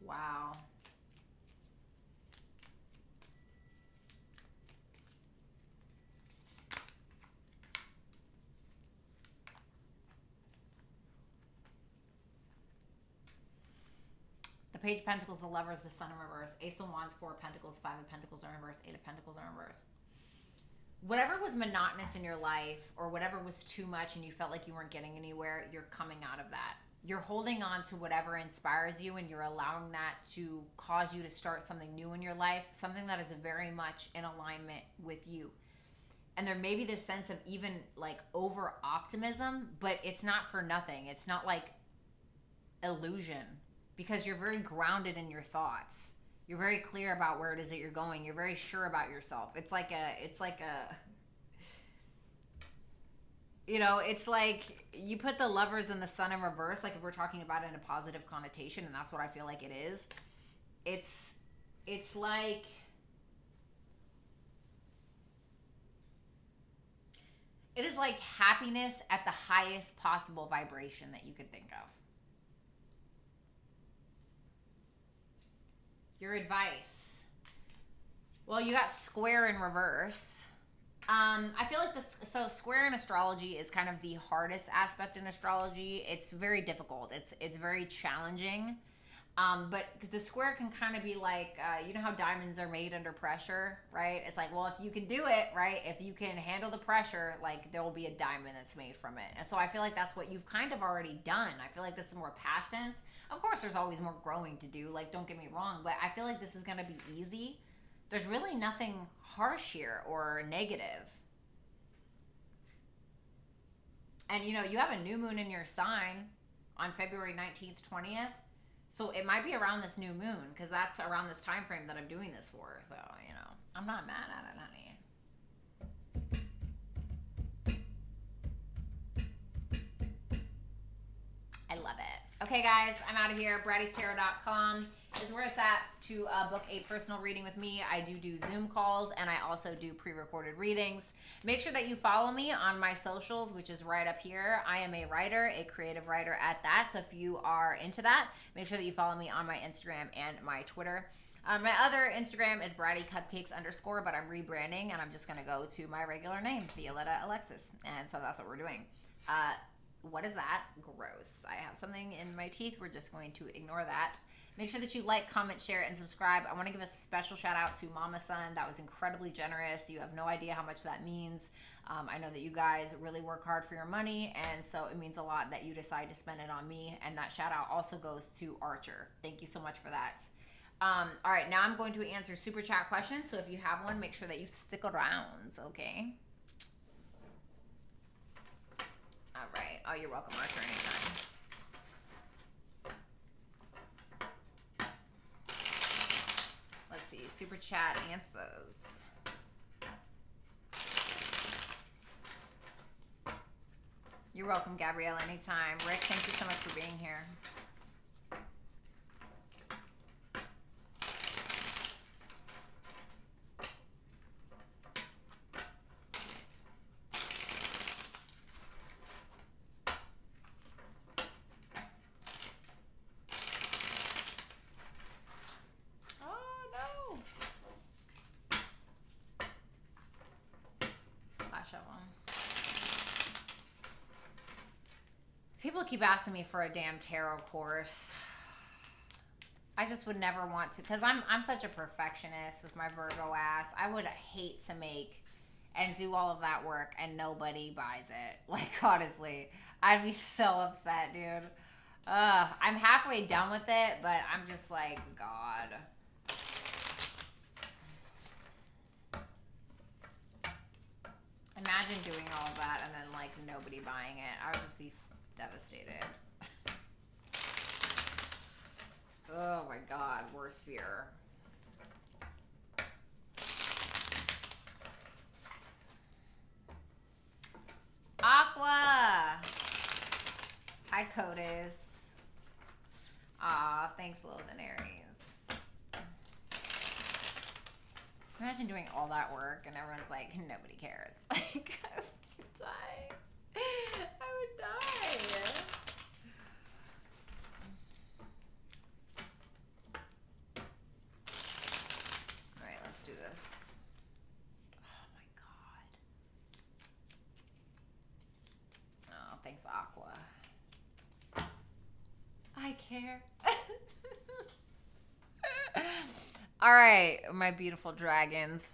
Speaker 1: Wow. The Page of Pentacles, the Lovers, the Sun in reverse, Ace of Wands, Four of Pentacles, Five of Pentacles are in reverse, Eight of Pentacles are in reverse. Whatever was monotonous in your life, or whatever was too much and you felt like you weren't getting anywhere, you're coming out of that. You're holding on to whatever inspires you, and you're allowing that to cause you to start something new in your life, something that is very much in alignment with you. And there may be this sense of even like over optimism, but it's not for nothing. It's not like illusion, because you're very grounded in your thoughts. You're very clear about where it is that you're going. You're very sure about yourself. It's like you know, it's like you put the Lovers and the Sun in reverse, like if we're talking about it in a positive connotation, and that's what I feel like it is. It's like, it is like happiness at the highest possible vibration that you could think of. Your advice. Well, you got Square in reverse. I feel like so square in astrology is kind of the hardest aspect in astrology. It's very difficult. It's very challenging. But the square can kind of be like, you know how diamonds are made under pressure, right? It's like, well, if you can do it, right? If you can handle the pressure, like there will be a diamond that's made from it. And so I feel like that's what you've kind of already done. I feel like this is more past tense. Of course, there's always more growing to do. Like, don't get me wrong, but I feel like this is going to be easy. There's really nothing harsh here or negative. And, you know, you have a new moon in your sign on February 19th, 20th. So it might be around this new moon, because that's around this time frame that I'm doing this for. So, you know, I'm not mad at it, honey. I love it. Okay, guys, I'm out of here. BrattyTarot.com is where it's at to book a personal reading with me. I do Zoom calls, and I also do pre-recorded readings. Make sure that you follow me on my socials, which is right up here. I am a writer, a creative writer at that. So if you are into that, make sure that you follow me on my Instagram and my Twitter. My other Instagram is BrattyCupcakes_, but I'm rebranding, and I'm just going to go to my regular name, Violetta Alexis. And so that's what we're doing. What is that? Gross. I have something in my teeth. We're just going to ignore that. Make sure that you like, comment, share, and subscribe. I want to give a special shout out to Mama Son. That was incredibly generous. You have no idea how much that means. I know that you guys really work hard for your money, and so it means a lot that you decide to spend it on me. And that shout out also goes to Archer. Thank you so much for that. All right, now I'm going to answer super chat questions. So if you have one, make sure that you stick around, okay? All right. Oh, you're welcome, Archer, anytime. Let's see, super chat answers. You're welcome, Gabrielle, anytime. Rick, thank you so much for being here. People keep asking me for a damn tarot course. I just would never want to, because I'm such a perfectionist with my Virgo ass. I would hate to make and do all of that work and nobody buys it. Like, honestly, I'd be so upset, dude. I'm halfway done with it, but I'm just like, God. Imagine doing all of that and then, like, nobody buying it. I would just be devastated. Oh my God, worst fear. Aqua! Hi, Codis. Aw, thanks, Lilith and Aries. Imagine doing all that work and everyone's like, nobody cares. Like, I would die. I would die. All right, let's do this. Oh my God. Oh, thanks, Aqua. I care. All right, my beautiful dragons.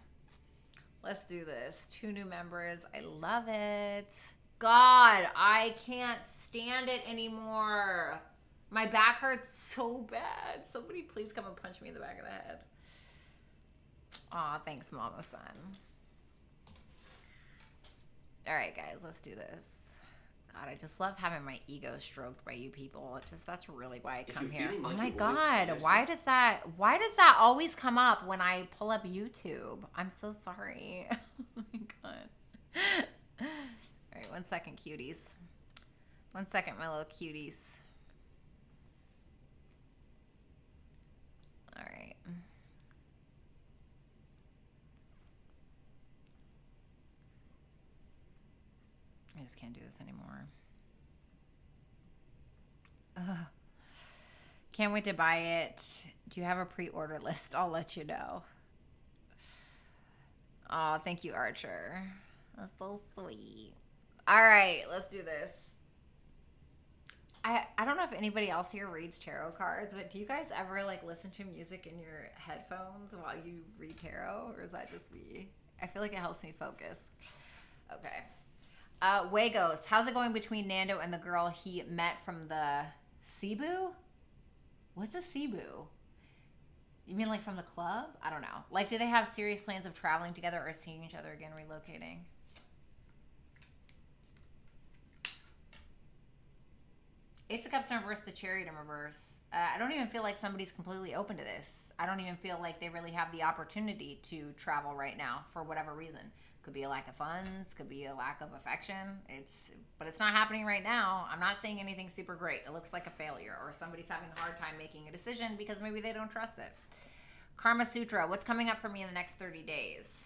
Speaker 1: Let's do this. 2 new members. I love it. God, I can't stand it anymore. My back hurts so bad. Somebody please come and punch me in the back of the head. Aw, thanks, Mama Son. All right, guys, let's do this. God, I just love having my ego stroked by you people. It's just, that's really why I come here. Oh my God, why does that always come up when I pull up YouTube? I'm so sorry. Oh my God. All right, 1 second, cuties. 1 second, my little cuties. All right. I just can't do this anymore. Ugh. Can't wait to buy it. Do you have a pre-order list? I'll let you know. Oh, thank you, Archer. That's so sweet. All right, let's do this. I don't know if anybody else here reads tarot cards, but do you guys ever like listen to music in your headphones while you read tarot, or is that just me? I feel like it helps me focus. Okay. Wagos, how's it going between Nando and the girl he met from the Cebu? What's a Cebu? You mean like from the club? I don't know. Like, do they have serious plans of traveling together or seeing each other again, relocating? Ace of Cups in reverse, the Chariot in reverse. I don't even feel like somebody's completely open to this. I don't even feel like they really have the opportunity to travel right now for whatever reason. Could be a lack of funds, could be a lack of affection. But it's not happening right now. I'm not saying anything super great. It looks like a failure, or somebody's having a hard time making a decision because maybe they don't trust it. Karma Sutra, what's coming up for me in the next 30 days?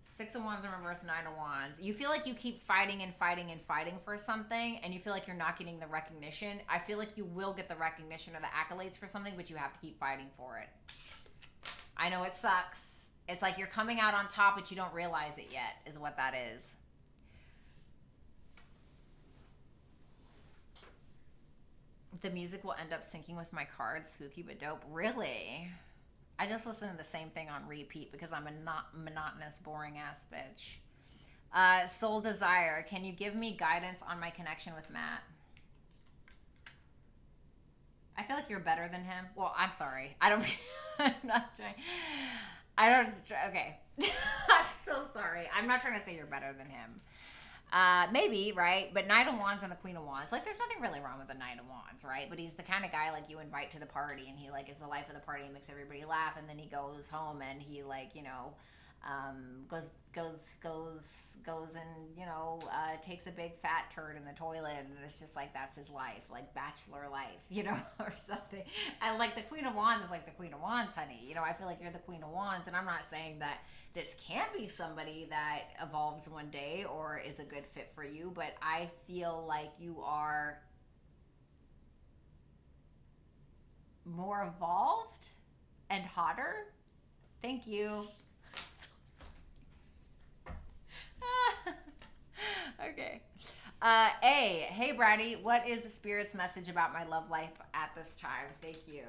Speaker 1: 6 of Wands in reverse, 9 of Wands. You feel like you keep fighting and fighting and fighting for something, and you feel like you're not getting the recognition. I feel like you will get the recognition or the accolades for something, but you have to keep fighting for it. I know it sucks. It's like you're coming out on top, but you don't realize it yet, is what that is. The music will end up syncing with my cards. Spooky but dope. Really? I just listen to the same thing on repeat because I'm a not monotonous, boring ass bitch. Soul Desire. Can you give me guidance on my connection with Matt? I feel like you're better than him. Well, I'm sorry. I don't. I'm not trying. I don't. Okay. I'm so sorry. I'm not trying to say you're better than him. Maybe, right? But Knight of Wands and the Queen of Wands, like, there's nothing really wrong with the Knight of Wands, right? But he's the kind of guy, like, you invite to the party, and he, like, is the life of the party and makes everybody laugh, and then he goes home and he, like, you know, goes and, you know, takes a big fat turd in the toilet, and it's just like, that's his life, like bachelor life, you know, or something. And like the Queen of Wands is like the Queen of Wands, honey. You know, I feel like you're the Queen of Wands, and I'm not saying that this can't be somebody that evolves one day or is a good fit for you, but I feel like you are more evolved and hotter. Thank you. Okay. Hey Bratty, what is the Spirit's message about my love life at this time? Thank you.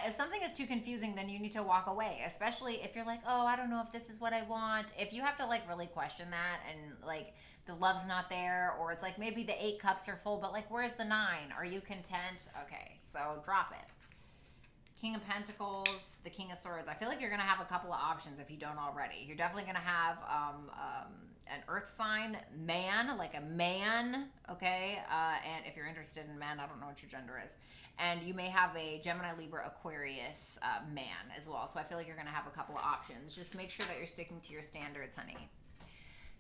Speaker 1: If something is too confusing, then you need to walk away, especially if you're like, oh, I don't know if this is what I want. If you have to like really question that and like the love's not there, or it's like maybe the 8 cups are full, but like where's the 9? Are you content? Okay, so drop it. King of Pentacles, the King of Swords. I feel like you're going to have a couple of options if you don't already. You're definitely going to have an earth sign man, like a man, okay? And if you're interested in men, I don't know what your gender is. And you may have a Gemini, Libra, Aquarius man as well. So I feel like you're going to have a couple of options. Just make sure that you're sticking to your standards, honey.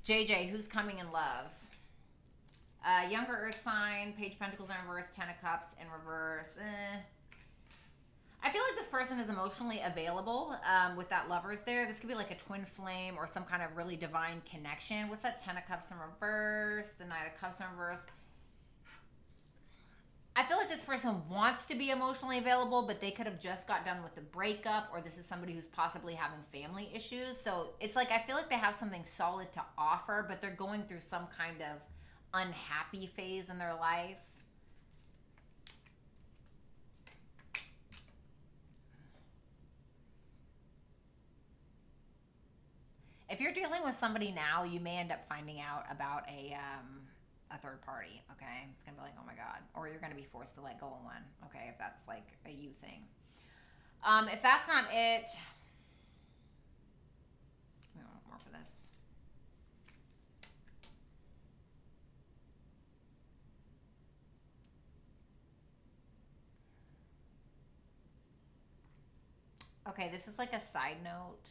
Speaker 1: JJ, who's coming in love? Younger earth sign, Page of Pentacles in reverse, 10 of Cups in reverse. I feel like this person is emotionally available with that Lovers there. This could be like a twin flame or some kind of really divine connection. What's that 10 of Cups in reverse? The Knight of Cups in reverse. I feel like this person wants to be emotionally available, but they could have just got done with the breakup, or this is somebody who's possibly having family issues. So it's like I feel like they have something solid to offer, but they're going through some kind of unhappy phase in their life. If you're dealing with somebody now, you may end up finding out about a third party, okay? It's going to be like, oh my God. Or you're going to be forced to let go of one, okay, if that's like a you thing. If that's not it, we want more for this. Okay, this is like a side note.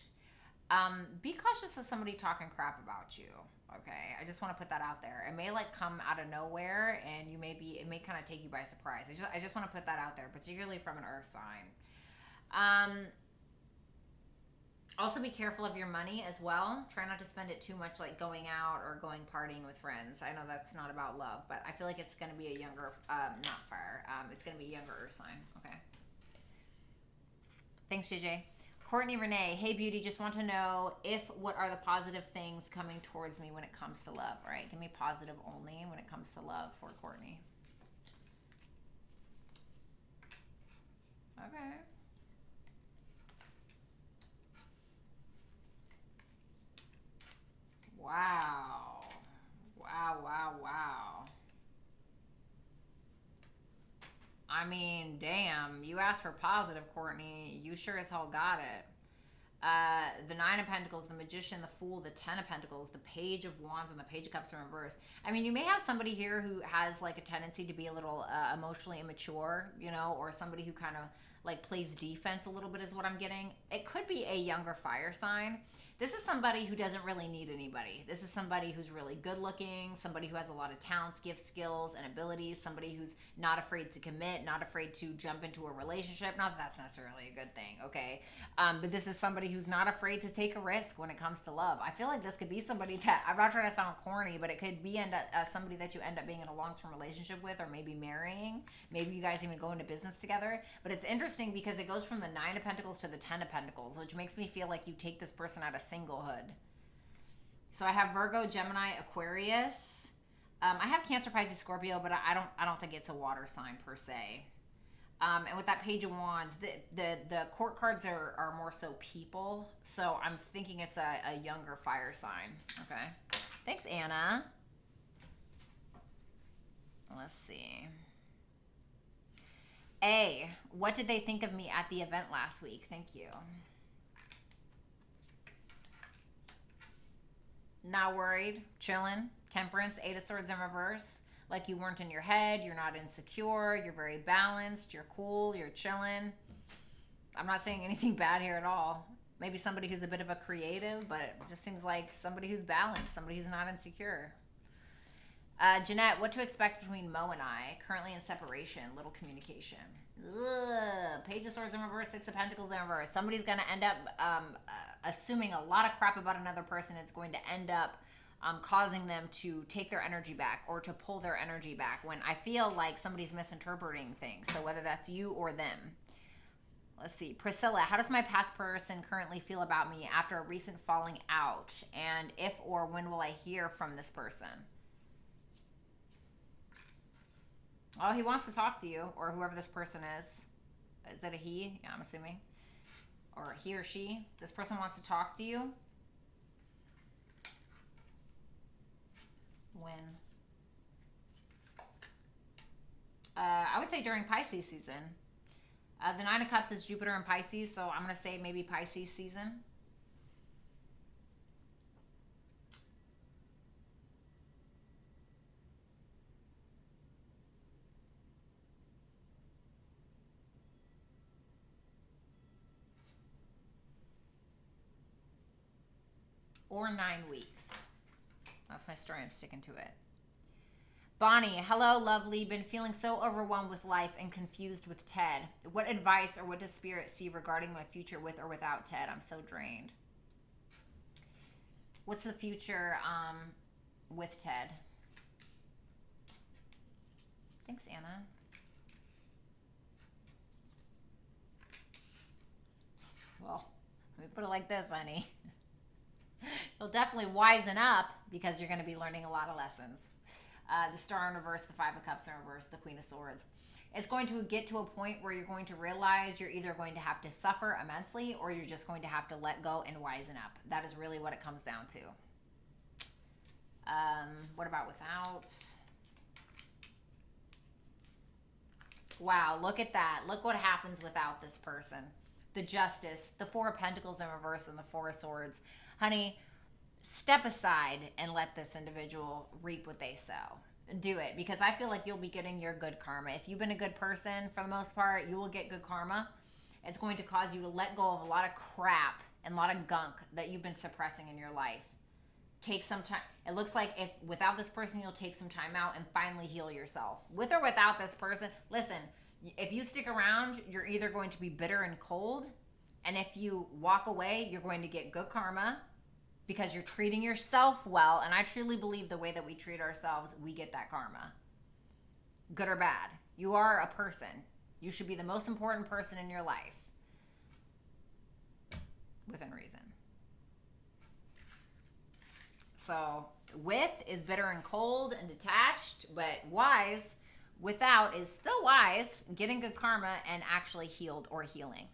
Speaker 1: Be cautious of somebody talking crap about you. Okay, I just want to put that out there. It may like come out of nowhere, and it may kind of take you by surprise. I just want to put that out there, particularly from an earth sign. Also be careful of your money as well. Try not to spend it too much, like going out or going partying with friends. I know that's not about love, but I feel like it's going to be a younger, not fire. It's going to be a younger earth sign. Okay. Thanks, JJ. Courtney Renee, hey beauty, just want to know what are the positive things coming towards me when it comes to love, right? Give me positive only when it comes to love for Courtney. Okay. Wow. Wow, wow, wow. I mean, damn, you asked for positive, Courtney. You sure as hell got it. The 9 of Pentacles, the Magician, the Fool, the 10 of Pentacles, the Page of Wands, and the Page of Cups in reverse. I mean, you may have somebody here who has like a tendency to be a little emotionally immature, you know, or somebody who kind of like plays defense a little bit is what I'm getting. It could be a younger fire sign. This is somebody who doesn't really need anybody. This is somebody who's really good looking, somebody who has a lot of talents, gifts, skills, and abilities, somebody who's not afraid to commit, not afraid to jump into a relationship. Not that that's necessarily a good thing, okay? But this is somebody who's not afraid to take a risk when it comes to love. I feel like this could be somebody that, I'm not trying to sound corny, but it could be somebody that you end up being in a long-term relationship with, or maybe marrying. Maybe you guys even go into business together. But it's interesting because it goes from the 9 of Pentacles to the 10 of Pentacles, which makes me feel like you take this person out of singlehood. So I have Virgo, Gemini, Aquarius. I have Cancer, Pisces, Scorpio, but I don't think it's a water sign per se. And with that Page of Wands, the court cards are more so people. So I'm thinking it's a younger fire sign. Okay. Thanks, Anna. Let's see. A, what did they think of me at the event last week? Thank you. Not worried, chilling, Temperance, Eight of Swords in reverse. Like you weren't in your head, you're not insecure, you're very balanced, you're cool, you're chilling. I'm not saying anything bad here at all. Maybe somebody who's a bit of a creative, but it just seems like somebody who's balanced, somebody who's not insecure. Jeanette, what to expect between Mo and I? Currently in separation, little communication. Ugh. Page of Swords in reverse, Six of Pentacles in reverse. Somebody's going to end up assuming a lot of crap about another person. It's going to end up causing them to take their energy back or to pull their energy back when I feel like somebody's misinterpreting things. So whether that's you or them. Let's see. Priscilla, how does my past person currently feel about me after a recent falling out? And if or when will I hear from this person? Oh, he wants to talk to you, or whoever this person is. Is it a he? Yeah, I'm assuming. Or he or she. This person wants to talk to you. When? I would say during Pisces season. The Nine of Cups is Jupiter in Pisces, so I'm going to say maybe Pisces season. Or 9 weeks. That's my story. I'm sticking to it. Bonnie, hello, lovely. Been feeling so overwhelmed with life and confused with Ted. What advice or what does Spirit see regarding my future with or without Ted? I'm so drained. What's the future with Ted? Thanks, Anna. Well, let me put it like this, honey. You'll definitely wisen up because you're going to be learning a lot of lessons. The Star in reverse, the Five of Cups in reverse, the Queen of Swords. It's going to get to a point where you're going to realize you're either going to have to suffer immensely or you're just going to have to let go and wisen up. That is really what it comes down to. What about without? Wow, look at that. Look what happens without this person. The Justice, the Four of Pentacles in reverse, and the Four of Swords. Honey, step aside and let this individual reap what they sow. Do it, because I feel like you'll be getting your good karma. If you've been a good person, for the most part, you will get good karma. It's going to cause you to let go of a lot of crap and a lot of gunk that you've been suppressing in your life. Take some time. It looks like if without this person, you'll take some time out and finally heal yourself. With or without this person, listen, if you stick around, you're either going to be bitter and cold, and if you walk away, you're going to get good karma because you're treating yourself well. And I truly believe the way that we treat ourselves, we get that karma. Good or bad. You are a person. You should be the most important person in your life. Within reason. So with is bitter and cold and detached, but wise. Without is still wise, getting good karma and actually healed or healing.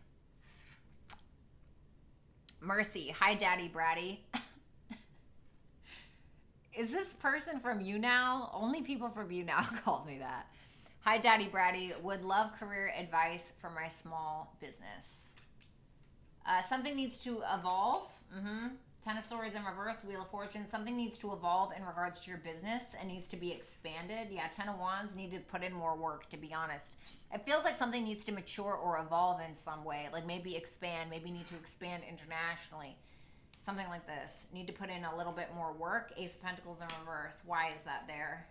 Speaker 1: Mercy. Hi, Daddy Bratty. Is this person from You Now? Only people from You Now called me that. Hi, Daddy Bratty. Would love career advice for my small business. Something needs to evolve. Ten of Swords in reverse, Wheel of Fortune. Something needs to evolve in regards to your business and needs to be expanded. Yeah, Ten of Wands, need to put in more work, to be honest. It feels like something needs to mature or evolve in some way. Like maybe expand, maybe need to expand internationally. Something like this. Need to put in a little bit more work. Ace of Pentacles in reverse. Why is that there?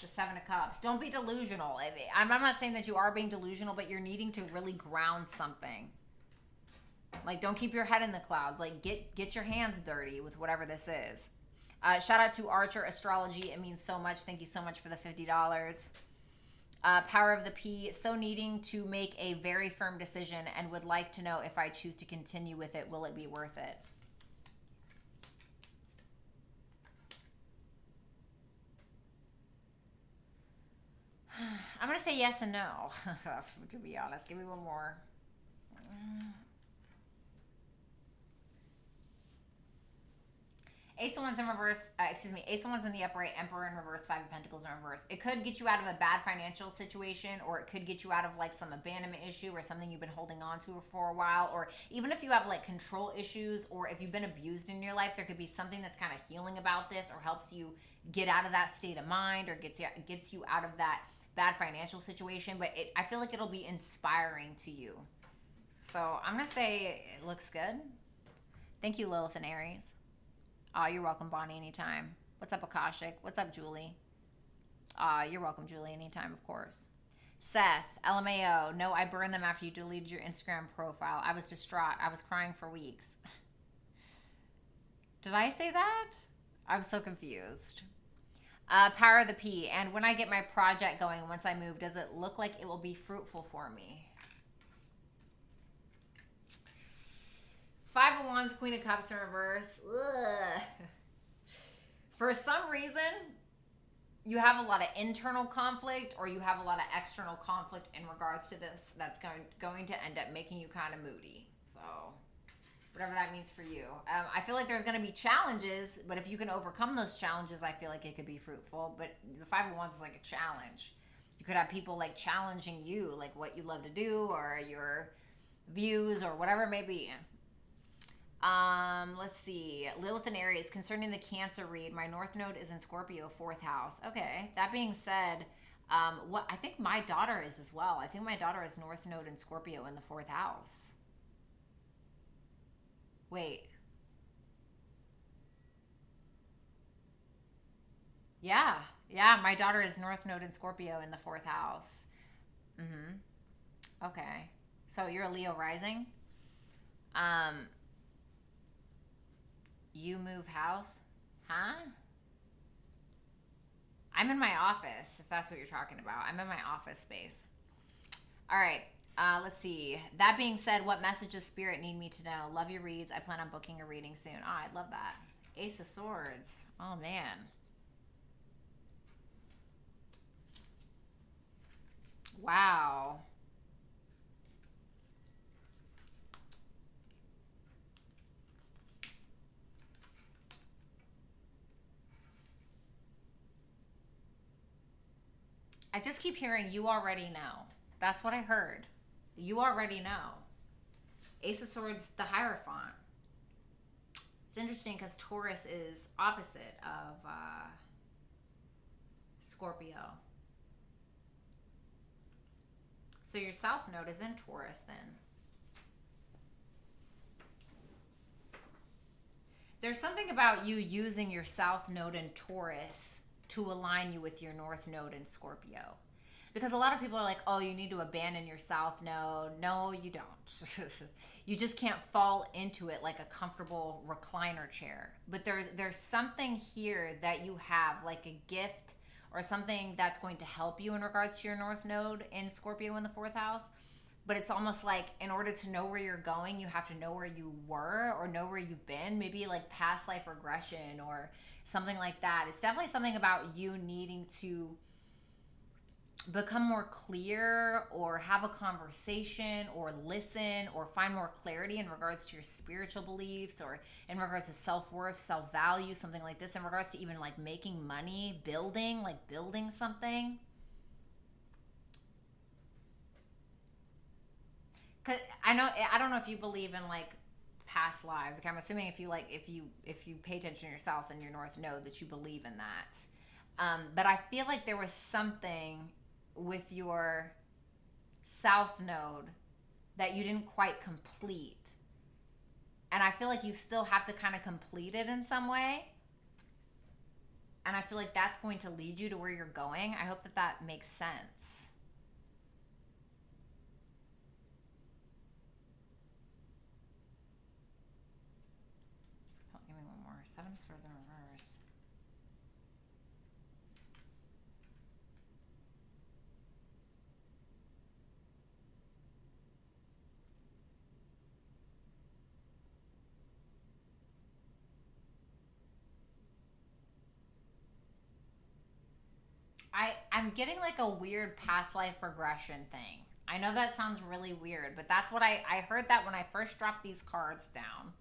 Speaker 1: The Seven of Cups. Don't be delusional. I'm not saying that you are being delusional, but you're needing to really ground something. Like, don't keep your head in the clouds. Like, get your hands dirty with whatever this is. Shout out to Archer Astrology. It means so much. Thank you so much for the $50. Power of the P. So needing to make a very firm decision and would like to know if I choose to continue with it, will it be worth it? I'm going to say yes and no, to be honest. Give me one more. Ace of Wands in reverse, Ace of Wands in the upright, Emperor in reverse, Five of Pentacles in reverse. It could get you out of a bad financial situation, or it could get you out of like some abandonment issue or something you've been holding on to for a while, or even if you have like control issues, or if you've been abused in your life, there could be something that's kind of healing about this, or helps you get out of that state of mind, or gets you out of that bad financial situation. But I feel like it'll be inspiring to you. So I'm going to say it looks good. Thank you, Lilith and Aries. Oh, you're welcome, Bonnie, anytime. What's up, Akashic? What's up, Julie? You're welcome, Julie, anytime, of course. Seth, LMAO. No, I burned them after you deleted your Instagram profile. I was distraught. I was crying for weeks. Did I say that? I'm so confused. Power of the P. And when I get my project going, once I move, does it look like it will be fruitful for me? Five of Wands, Queen of Cups in reverse. Ugh. For some reason, you have a lot of internal conflict, or you have a lot of external conflict in regards to this that's going to end up making you kind of moody. So, whatever that means for you. I feel like there's going to be challenges, but if you can overcome those challenges, I feel like it could be fruitful. But the Five of Wands is like a challenge. You could have people like challenging you, like what you love to do, or your views, or whatever it may be. Let's see. Lilith and Aries, concerning the Cancer read, my North Node is in Scorpio, 4th house. Okay. That being said, what I think my daughter is as well. I think my daughter is North Node in Scorpio in the 4th house. Wait. Yeah. Yeah, my daughter is North Node in Scorpio in the 4th house. Okay. So you're a Leo rising? You move house? Huh? I'm in my office, if that's what you're talking about. I'm in my office space. All right. Let's see. That being said, what message does Spirit need me to know? Love your reads. I plan on booking a reading soon. Oh, I'd love that. Ace of Swords. Oh, man. Wow. I just keep hearing you already know. That's what I heard. You already know. Ace of Swords, the Hierophant. It's interesting because Taurus is opposite of Scorpio. So your South Node is in Taurus then. There's something about you using your South Node in Taurus to align you with your North Node in Scorpio. Because a lot of people are like, oh, you need to abandon your South Node. No, you don't. You just can't fall into it like a comfortable recliner chair. But there's something here that you have, like a gift or something that's going to help you in regards to your North Node in Scorpio in the 4th house. But it's almost like in order to know where you're going, you have to know where you were or know where you've been. Maybe like past life regression or something like that. It's definitely something about you needing to become more clear or have a conversation or listen or find more clarity in regards to your spiritual beliefs or in regards to self-worth, self-value, something like this, in regards to even like making money, building something. Cause I don't know if you believe in like past lives. Okay, I'm assuming if you pay attention to yourself and your North Node that you believe in that. But I feel like there was something with your South Node that you didn't quite complete. And I feel like you still have to kind of complete it in some way. And I feel like that's going to lead you to where you're going. I hope that makes sense. Give me one more. 7 of Swords in reverse. I'm getting like a weird past life regression thing. I know that sounds really weird, but that's what I heard that when I first dropped these cards down.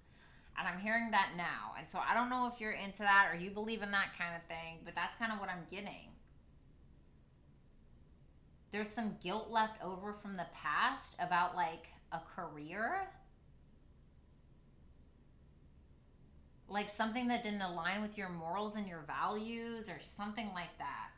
Speaker 1: And I'm hearing that now. And so I don't know if you're into that or you believe in that kind of thing, but that's kind of what I'm getting. There's some guilt left over from the past about like a career. Like something that didn't align with your morals and your values or something like that.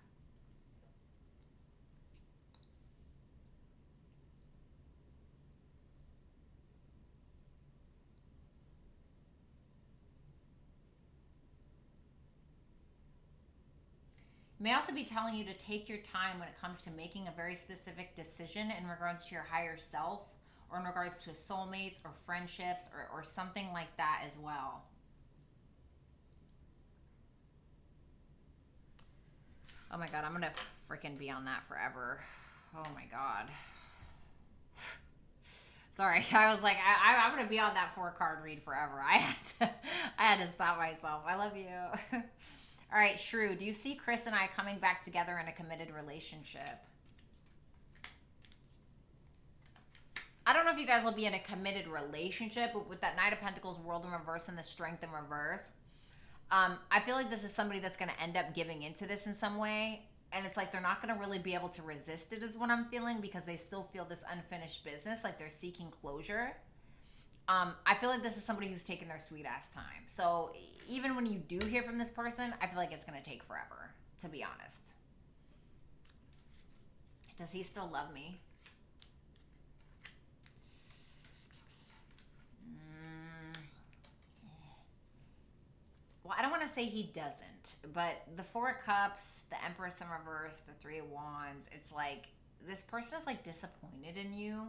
Speaker 1: May also be telling you to take your time when it comes to making a very specific decision in regards to your higher self or in regards to soulmates or friendships or something like that as well. Oh my God, I'm going to freaking be on that forever. Oh my God. Sorry, I was like, I'm going to be on that 4-card read forever. I had to stop myself. I love you. All right, Shrew, do you see Chris and I coming back together in a committed relationship? I don't know if you guys will be in a committed relationship, but with that Knight of Pentacles, World in reverse, and the Strength in reverse, I feel like this is somebody that's going to end up giving into this in some way. And it's like they're not going to really be able to resist it is what I'm feeling because they still feel this unfinished business, like they're seeking closure. I feel like this is somebody who's taking their sweet ass time. So even when you do hear from this person, I feel like it's going to take forever, to be honest. Does he still love me? Well, I don't want to say he doesn't, but the 4 of Cups, the Empress in reverse, the 3 of Wands, it's like this person is like disappointed in you.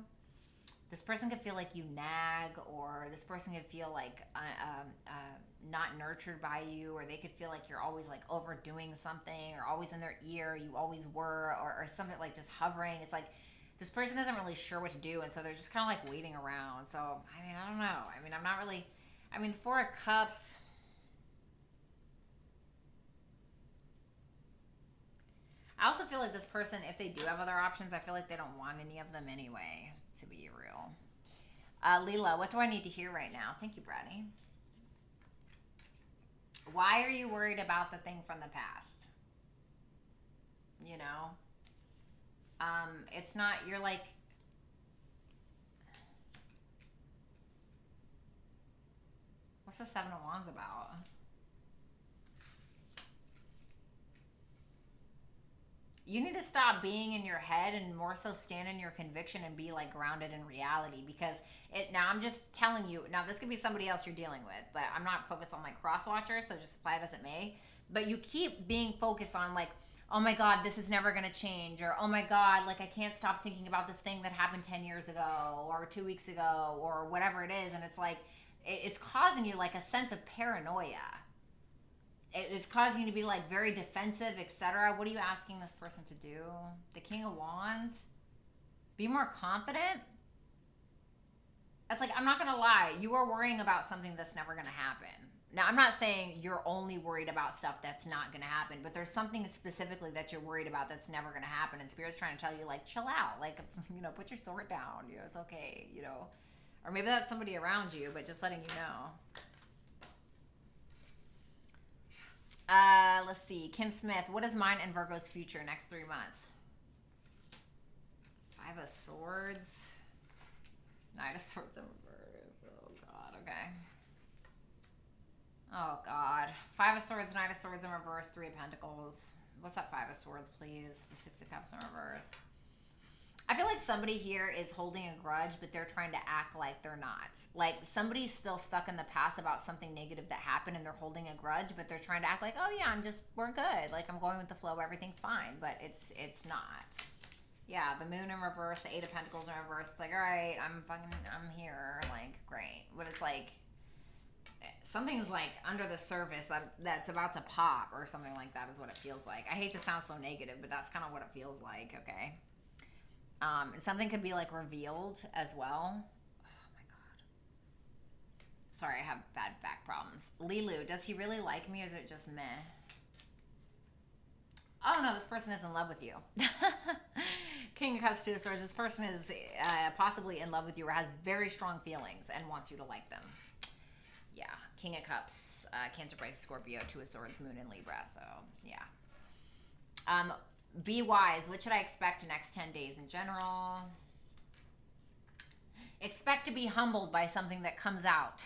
Speaker 1: This person could feel like you nag, or this person could feel like not nurtured by you, or they could feel like you're always like overdoing something, or always in their ear, you always were, or something like just hovering. It's like this person isn't really sure what to do, and so they're just kind of like waiting around. So, I mean, I don't know. I mean, I'm not really, I mean, 4 of Cups, I also feel like this person, if they do have other options, I feel like they don't want any of them anyway, to be real. Leela, what do I need to hear right now? Thank you, Bratty. Why are you worried about the thing from the past? You know? It's not, you're like, what's the 7 of Wands about? You need to stop being in your head and more so stand in your conviction and be like grounded in reality, because now I'm just telling you, now this could be somebody else you're dealing with, but I'm not focused on like cross watchers, so just apply it as it may. But you keep being focused on like, oh my God, this is never going to change, or oh my God, like I can't stop thinking about this thing that happened 10 years ago or 2 weeks ago or whatever it is. And it's like, it's causing you like a sense of paranoia. It's causing you to be like very defensive, etc. What are you asking this person to do? The King of Wands? Be more confident? It's like, I'm not going to lie. You are worrying about something that's never going to happen. Now, I'm not saying you're only worried about stuff that's not going to happen, but there's something specifically that you're worried about that's never going to happen. And Spirit's trying to tell you, like, chill out. Like, you know, put your sword down. You know, it's okay, you know. Or maybe that's somebody around you, but just letting you know. Let's see. Kim Smith, what is mine and Virgo's future next 3 months? 5 of Swords. Knight of Swords in reverse. Oh, God. Okay. Oh, God. 5 of Swords, Knight of Swords in reverse, 3 of Pentacles. What's that 5 of Swords, please? The 6 of Cups in reverse. I feel like somebody here is holding a grudge, but they're trying to act like they're not. Like, somebody's still stuck in the past about something negative that happened, and they're holding a grudge, but they're trying to act like, oh yeah, we're good. Like, I'm going with the flow, everything's fine, but it's not. Yeah, the Moon in reverse, the 8 of Pentacles in reverse. It's like, all right, I'm here. Like, great. But it's like, something's like under the surface that's about to pop or something like that is what it feels like. I hate to sound so negative, but that's kind of what it feels like, okay? And something could be like revealed as well. Oh my God. Sorry, I have bad back problems. Lilu, does he really like me or is it just meh? Oh no, this person is in love with you. King of Cups, Two of Swords. This person is possibly in love with you or has very strong feelings and wants you to like them. Yeah, King of Cups, Cancer, Pisces, Scorpio, Two of Swords, Moon in Libra. So yeah. Be wise. What should I expect in the next 10 days in general? Expect to be humbled by something that comes out.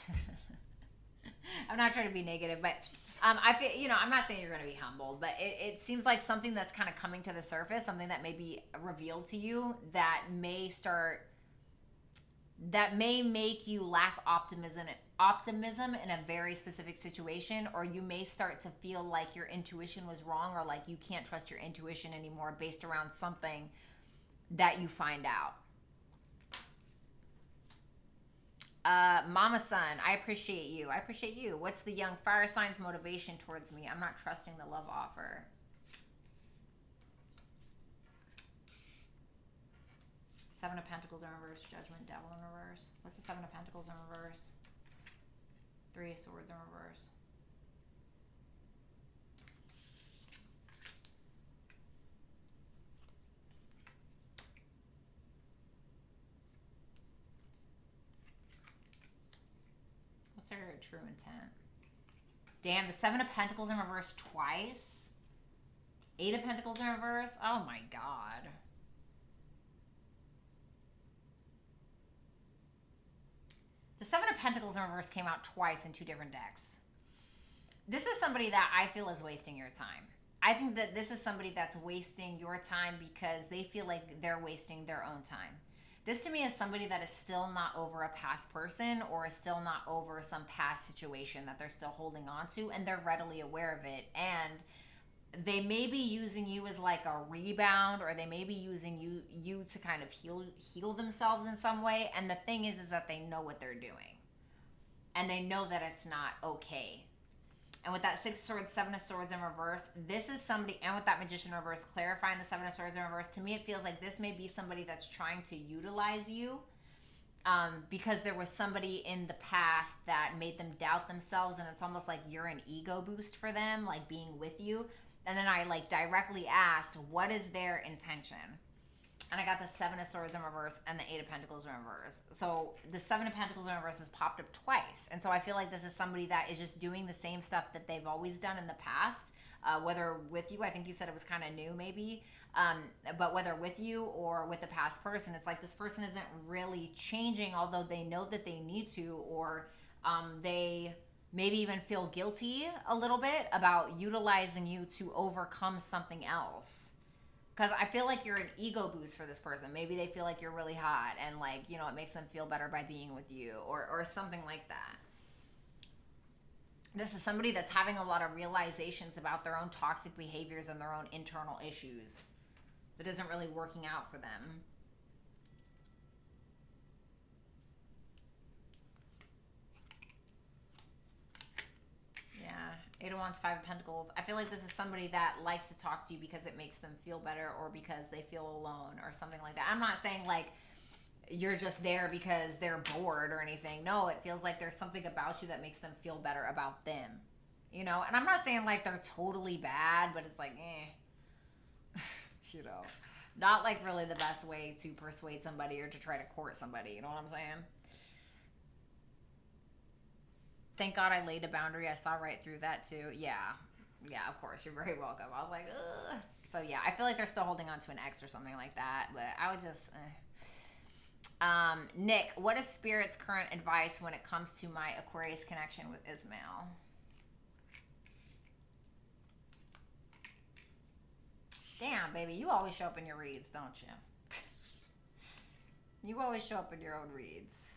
Speaker 1: I'm not trying to be negative, but I feel, you know, I'm not saying you're going to be humbled, but it seems like something that's kind of coming to the surface, something that may be revealed to you that may make you lack optimism in a very specific situation, or you may start to feel like your intuition was wrong, or like you can't trust your intuition anymore based around something that you find out. Mama Sun, I appreciate you. I appreciate you. What's the young fire sign's motivation towards me? I'm not trusting the love offer. Seven of Pentacles in reverse, Judgment, Devil in reverse. What's the Seven of Pentacles in reverse? Three of Swords in reverse. What's their true intent? Damn, the Seven of Pentacles in reverse twice. Eight of Pentacles in reverse. Oh my God. The Seven of Pentacles in reverse came out twice in two different decks. This is somebody that I feel is wasting your time. I think that this is somebody that's wasting your time because they feel like they're wasting their own time. This to me is somebody that is still not over a past person or is still not over some past situation that they're still holding on to, and they're readily aware of it. And they may be using you as like a rebound, or they may be using you to kind of heal themselves in some way. And the thing is that they know what they're doing, and they know that it's not okay. And with that Six of Swords, Seven of Swords in reverse, this is somebody, and with that Magician in reverse, clarifying the Seven of Swords in reverse, to me it feels like this may be somebody that's trying to utilize you because there was somebody in the past that made them doubt themselves, and it's almost like you're an ego boost for them, like being with you. And then I like directly asked, what is their intention? And I got the Seven of Swords in reverse and the Eight of Pentacles in reverse. So the Seven of Pentacles in reverse has popped up twice. And so I feel like this is somebody that is just doing the same stuff that they've always done in the past. Whether with you, I think you said it was kind of new maybe. But whether with you or with the past person, it's like this person isn't really changing, although they know that they need to, or they maybe even feel guilty a little bit about utilizing you to overcome something else. Because I feel like you're an ego boost for this person. Maybe they feel like you're really hot and like, you know, it makes them feel better by being with you, or something like that. This is somebody that's having a lot of realizations about their own toxic behaviors and their own internal issues that isn't really working out for them. Eight of Wands, Five of Pentacles. I feel like this is somebody that likes to talk to you because it makes them feel better, or because they feel alone or something like that. I'm not saying like you're just there because they're bored or anything. No, it feels like there's something about you that makes them feel better about them. You know, and I'm not saying like they're totally bad, but it's like, you know, not like really the best way to persuade somebody or to try to court somebody. You know what I'm saying? Thank God I laid a boundary. I saw right through that too. Yeah, of course. You're very welcome. I was like, ugh. So yeah, I feel like they're still holding on to an ex or something like that. But I would just, Nick, what is Spirit's current advice when it comes to my Aquarius connection with Ismail? Damn, baby, you always show up in your reads, don't you? You always show up in your own reads.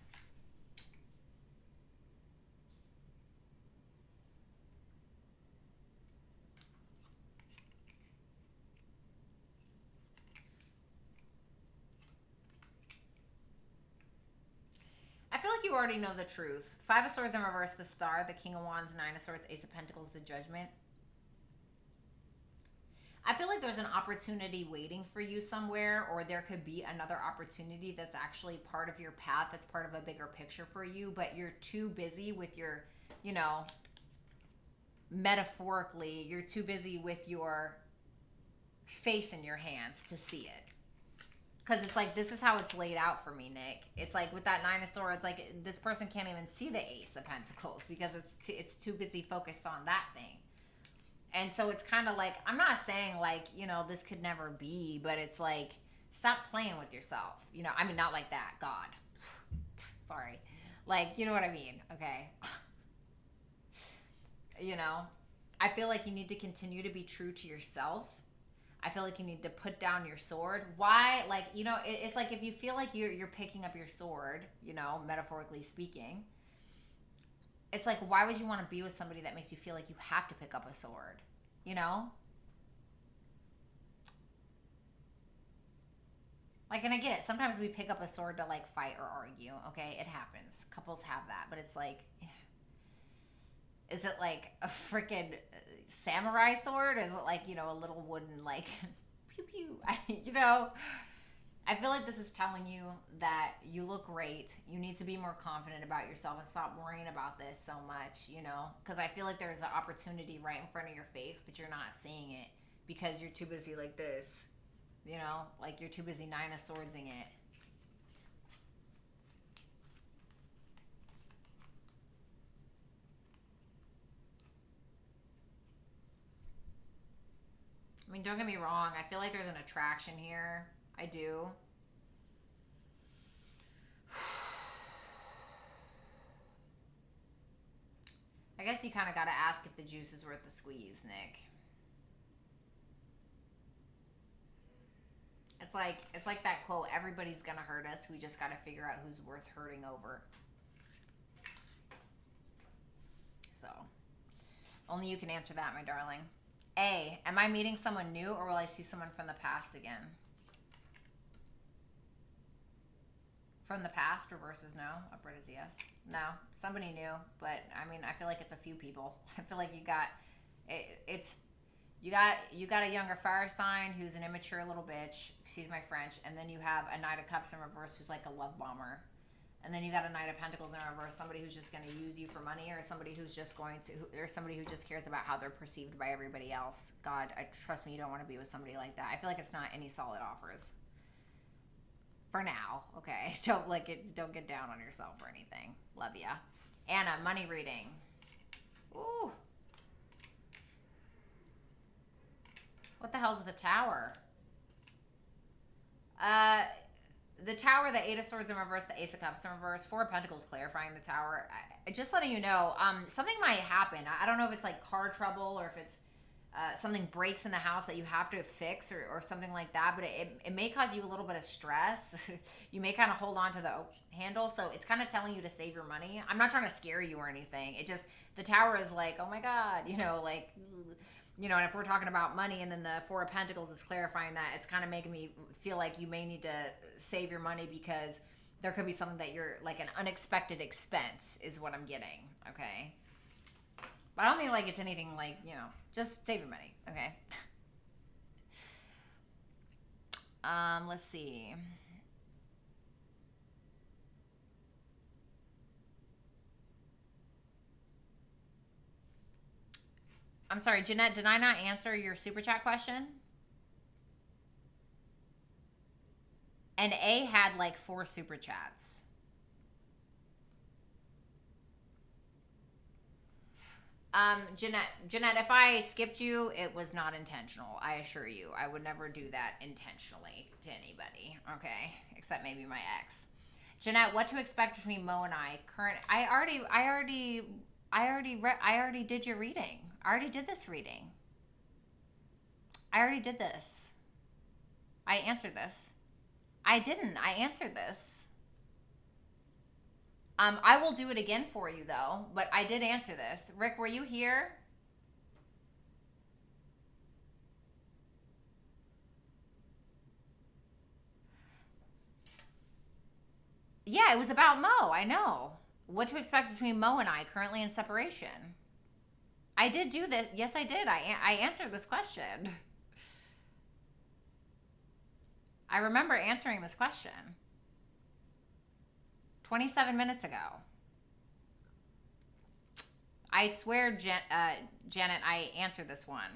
Speaker 1: I feel like you already know the truth. Five of Swords in reverse, the Star, the King of Wands, Nine of Swords, Ace of Pentacles, the Judgment. I feel like there's an opportunity waiting for you somewhere, or there could be another opportunity that's actually part of your path. It's part of a bigger picture for you, but you're too busy with your, you know, metaphorically, you're too busy with your face in your hands to see it. Because it's like, this is how it's laid out for me, Nick. It's like with that Nine of Swords, like this person can't even see the Ace of Pentacles because it's too busy focused on that thing. And so it's kind of like, I'm not saying like, you know, this could never be, but it's like, stop playing with yourself. You know, I mean, not like that. God. Sorry. Like, you know what I mean? Okay. You know, I feel like you need to continue to be true to yourself. I feel like you need to put down your sword. Why? Like, you know, it's like if you feel like you're picking up your sword, you know, metaphorically speaking, it's like, why would you want to be with somebody that makes you feel like you have to pick up a sword? You know? Like, and I get it. Sometimes we pick up a sword to, like, fight or argue. Okay? It happens. Couples have that. But it's like, is it like a freaking samurai sword? Is it like, you know, a little wooden, like, pew pew? You know? I feel like this is telling you that you look great. You need to be more confident about yourself and stop worrying about this so much, you know? Because I feel like there's an opportunity right in front of your face, but you're not seeing it because you're too busy like this, you know? Like you're too busy Nine of Swordsing it. I mean, don't get me wrong. I feel like there's an attraction here. I do. I guess you kind of got to ask if the juice is worth the squeeze, Nick. It's like that quote, everybody's going to hurt us. We just got to figure out who's worth hurting over. So, only you can answer that, my darling. A, am I meeting someone new or will I see someone from the past again? From the past, reverse is no. Upright is yes. No, somebody new, but I mean, I feel like it's a few people. I feel like you got you got a younger fire sign who's an immature little bitch. Excuse my French. And then you have a Knight of Cups in reverse who's like a love bomber. And then you got a Knight of Pentacles in reverse, somebody who's just going to use you for money, or somebody who's just going to, or somebody who just cares about how they're perceived by everybody else. God, trust me, you don't want to be with somebody like that. I feel like it's not any solid offers. For now, okay? Don't get down on yourself or anything. Love ya. Anna, money reading. Ooh. What the hell's the Tower? The Tower, the Eight of Swords in reverse, the Ace of Cups in reverse, Four of Pentacles clarifying the Tower. Just letting you know, something might happen. I don't know if it's like car trouble or if it's something breaks in the house that you have to fix or something like that, but it may cause you a little bit of stress. You may kind of hold on to the handle, so it's kind of telling you to save your money. I'm not trying to scare you or anything. It just, the Tower is like, oh my God, you know, like, you know, and if we're talking about money and then the Four of Pentacles is clarifying that, it's kind of making me feel like you may need to save your money because there could be something that you're, like an unexpected expense is what I'm getting, okay? But I don't think like it's anything like, you know, just save your money, okay? Let's see. I'm sorry, Jeanette, did I not answer your super chat question? And A had like 4 super chats. Jeanette, if I skipped you, it was not intentional. I assure you, I would never do that intentionally to anybody. Okay, except maybe my ex. Jeanette, what to expect between Mo and I? I already did your reading. I already did this reading. I already did this. I answered this. I didn't. I answered this. I will do it again for you, though. But I did answer this. Rick, were you here? Yeah, it was about Mo. I know. What to expect between Mo and I, currently in separation. I did do this. Yes, I did. I answered this question. I remember answering this question 27 minutes ago. I swear, Janet, I answered this one.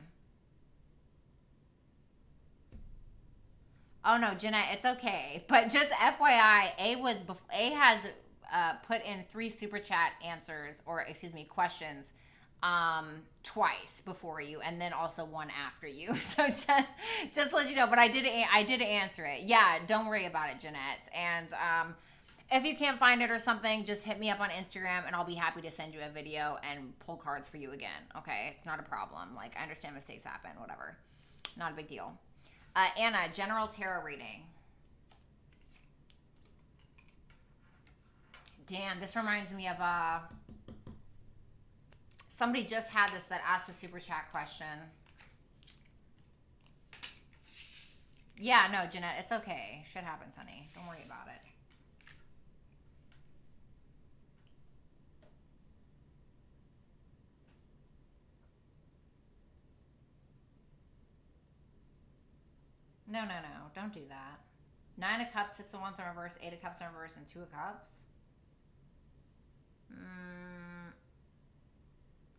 Speaker 1: Oh no, Jeanette, it's okay. But just FYI, A has put in 3 super chat answers, or excuse me, questions, twice before you, and then also one after you. So just to let you know. But I did answer it. Yeah, don't worry about it, Jeanette. And if you can't find it or something, just hit me up on Instagram, and I'll be happy to send you a video and pull cards for you again. Okay, it's not a problem. Like, I understand mistakes happen, whatever. Not a big deal. Anna, general tarot reading. Damn, this reminds me of somebody just had this that asked a super chat question. Yeah, no, Jeanette, it's okay. Shit happens, honey. Don't worry about it. No, don't do that. 9 of Cups, 6 of Wands in reverse, 8 of Cups in reverse, and 2 of Cups.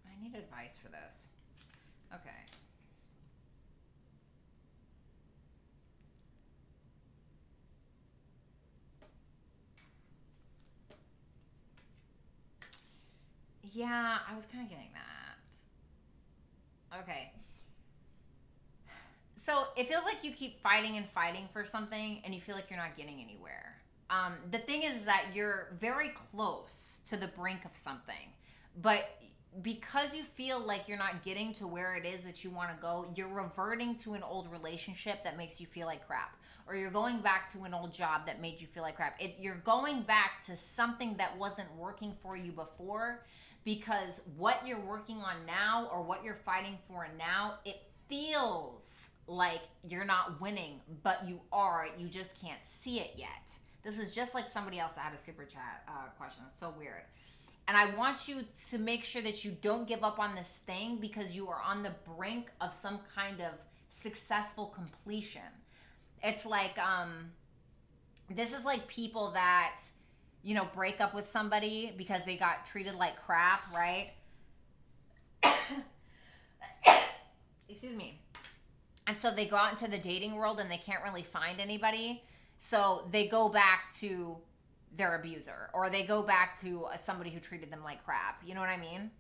Speaker 1: I need advice for this. Okay. Yeah, I was kind of getting that. Okay. So it feels like you keep fighting and fighting for something, and you feel like you're not getting anywhere. The thing is that you're very close to the brink of something, but because you feel like you're not getting to where it is that you want to go, you're reverting to an old relationship that makes you feel like crap, or you're going back to an old job that made you feel like crap. You're going back to something that wasn't working for you before, because what you're working on now, or what you're fighting for now, it feels like you're not winning, but you are. You just can't see it yet. This is just like somebody else that had a super chat question. It's so weird. And I want you to make sure that you don't give up on this thing, because you are on the brink of some kind of successful completion. It's like, this is like people that, you know, break up with somebody because they got treated like crap, right? Excuse me. And so they go out into the dating world and they can't really find anybody. So they go back to their abuser, or they go back to somebody who treated them like crap. You know what I mean?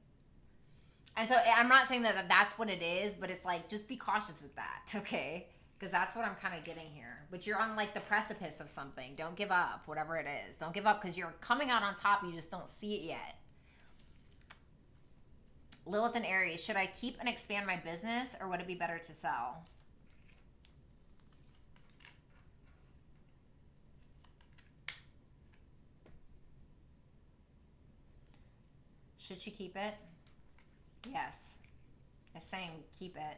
Speaker 1: And so I'm not saying that that's what it is, but it's like, just be cautious with that, okay? Because that's what I'm kind of getting here. But you're on like the precipice of something. Don't give up, whatever it is. Don't give up, because you're coming out on top. You just don't see it yet. Lilith and Aries, should I keep and expand my business, or would it be better to sell? Should she keep it? Yes. It's saying keep it.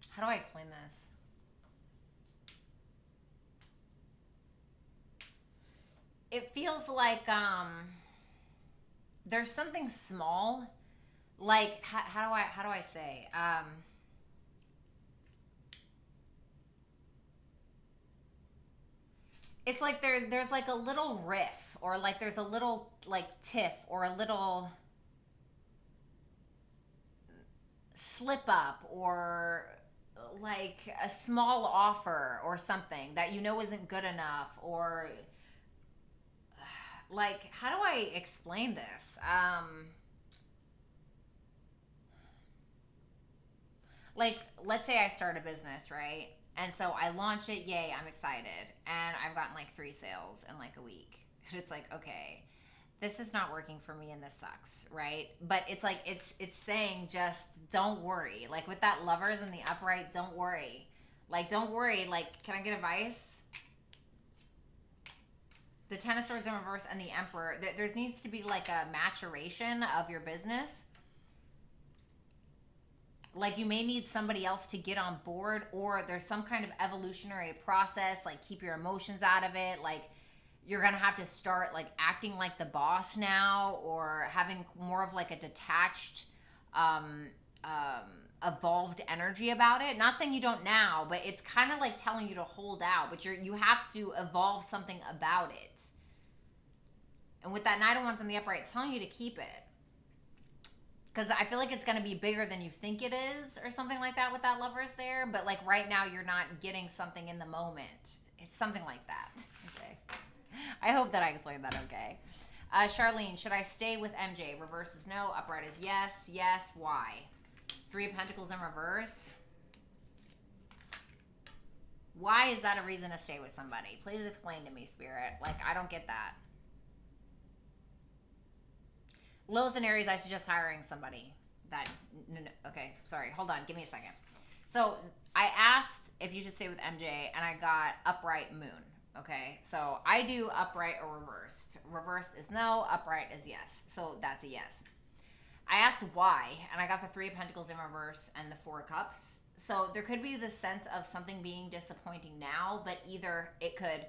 Speaker 1: How do I explain this? It feels like there's something small. Like, how do I say? It's like there's like a little riff, or like there's a little like tiff, or a little slip up, or like a small offer or something that you know isn't good enough, or like, how do I explain this? Like, let's say I start a business, right? And so I launch it, yay, I'm excited. And I've gotten like 3 sales in like a week. And it's like, okay, this is not working for me and this sucks, right? But it's like, it's saying, just don't worry. Like with that Lovers in the upright, don't worry. Like, don't worry. Like, can I get advice? The Ten of Swords in reverse and the Emperor. There needs to be like a maturation of your business. Like, you may need somebody else to get on board, or there's some kind of evolutionary process. Like, keep your emotions out of it. Like, you're gonna have to start like acting like the boss now, or having more of like a detached evolved energy about it. Not saying you don't now, but it's kind of like telling you to hold out, but you have to evolve something about it. And with that Knight of Wands in the upright, it's telling you to keep it. Because I feel like it's going to be bigger than you think it is or something like that with that Lovers there. But like right now, you're not getting something in the moment. It's something like that. Okay. I hope that I explained that okay. Charlene, should I stay with MJ? Reverse is no. Upright is yes. Yes. Why? Three of Pentacles in reverse. Why is that a reason to stay with somebody? Please explain to me, Spirit. Like, I don't get that. Lilith and Aries, I suggest hiring somebody. Okay, sorry. Hold on. Give me a second. So I asked if you should stay with MJ, and I got upright moon. Okay, so I do upright or reversed. Reversed is no. Upright is yes. So that's a yes. I asked why, and I got the Three of Pentacles in reverse and the Four of Cups. So there could be this sense of something being disappointing now, but either it could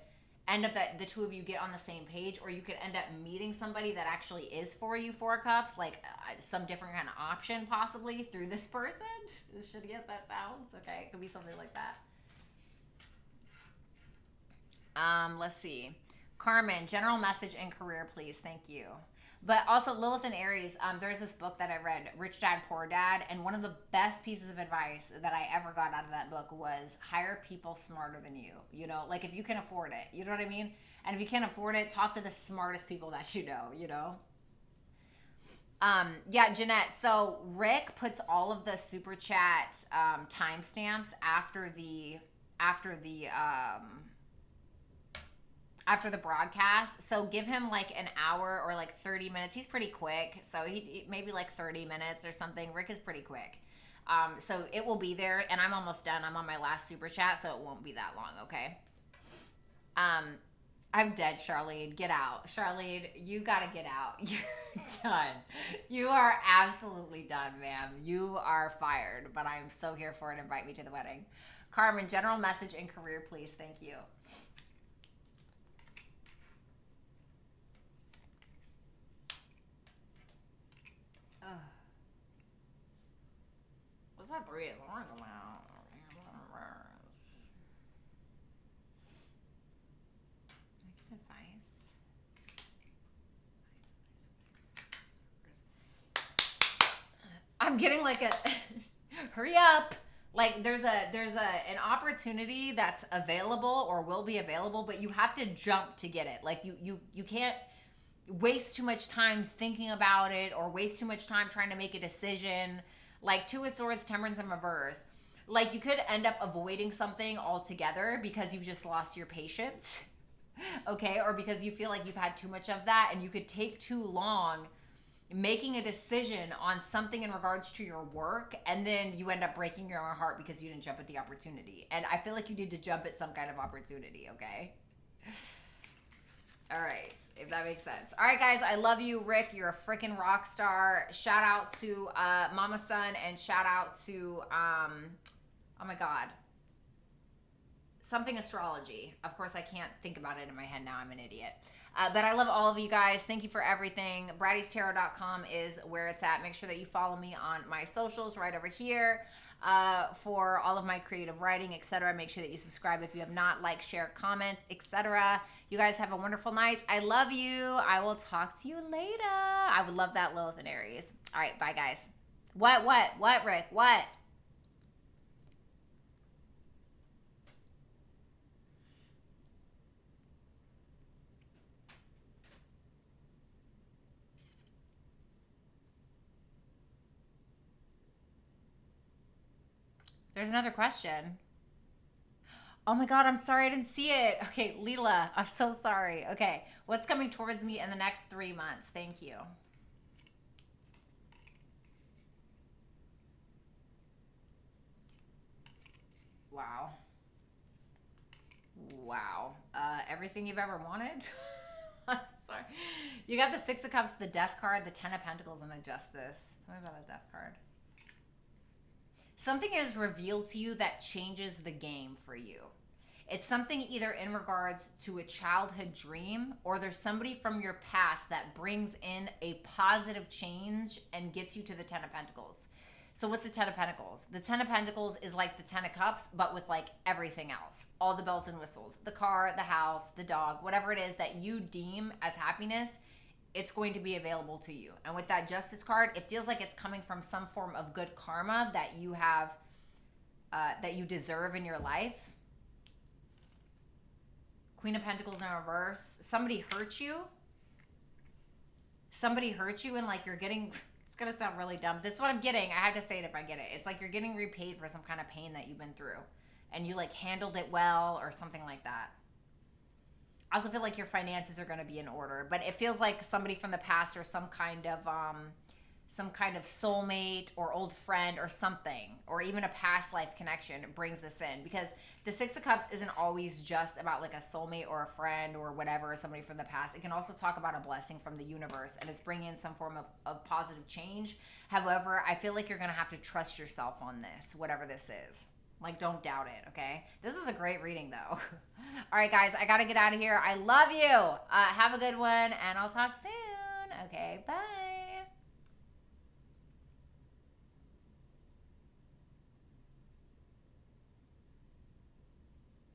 Speaker 1: end up that the two of you get on the same page, or you could end up meeting somebody that actually is for you, Four of Cups, like some different kind of option possibly through this person. Should I guess that sounds okay? It could be something like that. Let's see. Carmen, general message and career, please. Thank you. But also Lilith and Aries, there's this book that I read, Rich Dad, Poor Dad, and one of the best pieces of advice that I ever got out of that book was hire people smarter than you. You know, like if you can afford it, you know what I mean? And if you can't afford it, talk to the smartest people that you know, you know? Yeah, Jeanette, so Rick puts all of the super chat timestamps after the broadcast. So give him like an hour or like 30 minutes. He's pretty quick. So he maybe like 30 minutes or something. Rick is pretty quick. So it will be there, and I'm almost done. I'm on my last super chat, so it won't be that long, okay? I'm dead, Charlene. Get out. Charlene, you gotta get out. You're done. You are absolutely done, ma'am. You are fired, but I'm so here for it. Invite me to the wedding. Carmen, general message and career, please. Thank you. What's that Three of Swords about? Advice. I'm getting like a hurry up. Like there's an opportunity that's available or will be available, but you have to jump to get it. Like you can't waste too much time thinking about it or waste too much time trying to make a decision. Like Two of Swords, Temperance in reverse. Like you could end up avoiding something altogether because you've just lost your patience. Okay? Or because you feel like you've had too much of that, and you could take too long making a decision on something in regards to your work, and then you end up breaking your own heart because you didn't jump at the opportunity. And I feel like you need to jump at some kind of opportunity, okay? All right, if that makes sense. All right, guys, I love you. Rick, you're a freaking rock star. Shout out to Mama Son, and shout out to, oh my God, something astrology. Of course, I can't think about it in my head now. I'm an idiot. But I love all of you guys. Thank you for everything. Bratty'sTarot.com is where it's at. Make sure that you follow me on my socials right over here for all of my creative writing, etc. Make sure that you subscribe if you have not. Like, share, comment, etc. You guys have a wonderful night. I love you. I will talk to you later. I would love that, Lilith and Aries. All right, bye, guys. What, Rick? What? There's another question. Oh my God, I'm sorry I didn't see it. Okay, Leela, I'm so sorry. Okay, what's coming towards me in the next 3 months? Thank you. Wow. Wow. Everything you've ever wanted? I'm sorry. You got the Six of Cups, the Death card, the Ten of Pentacles, and the Justice. Tell me about the Death card. Something is revealed to you that changes the game for you. It's something either in regards to a childhood dream, or there's somebody from your past that brings in a positive change and gets you to the Ten of Pentacles. So what's the Ten of Pentacles? The Ten of Pentacles is like the Ten of Cups, but with like everything else. All the bells and whistles. The car, the house, the dog, whatever it is that you deem as happiness, it's going to be available to you. And with that Justice card, it feels like it's coming from some form of good karma that you have, that you deserve in your life. Queen of Pentacles in reverse. Somebody hurt you. Somebody hurt you and like you're getting... It's going to sound really dumb. This is what I'm getting. I have to say it if I get it. It's like you're getting repaid for some kind of pain that you've been through. And you like handled it well or something like that. I also feel like your finances are going to be in order. But it feels like somebody from the past or some kind of soulmate or old friend or something. Or even a past life connection brings this in. Because the Six of Cups isn't always just about like a soulmate or a friend or whatever, or somebody from the past. It can also talk about a blessing from the universe, and it's bringing in some form of positive change. However, I feel like you're going to have to trust yourself on this, whatever this is. Like, don't doubt it, okay? This is a great reading, though. All right, guys, I got to get out of here. I love you. Have a good one, and I'll talk soon. Okay, bye.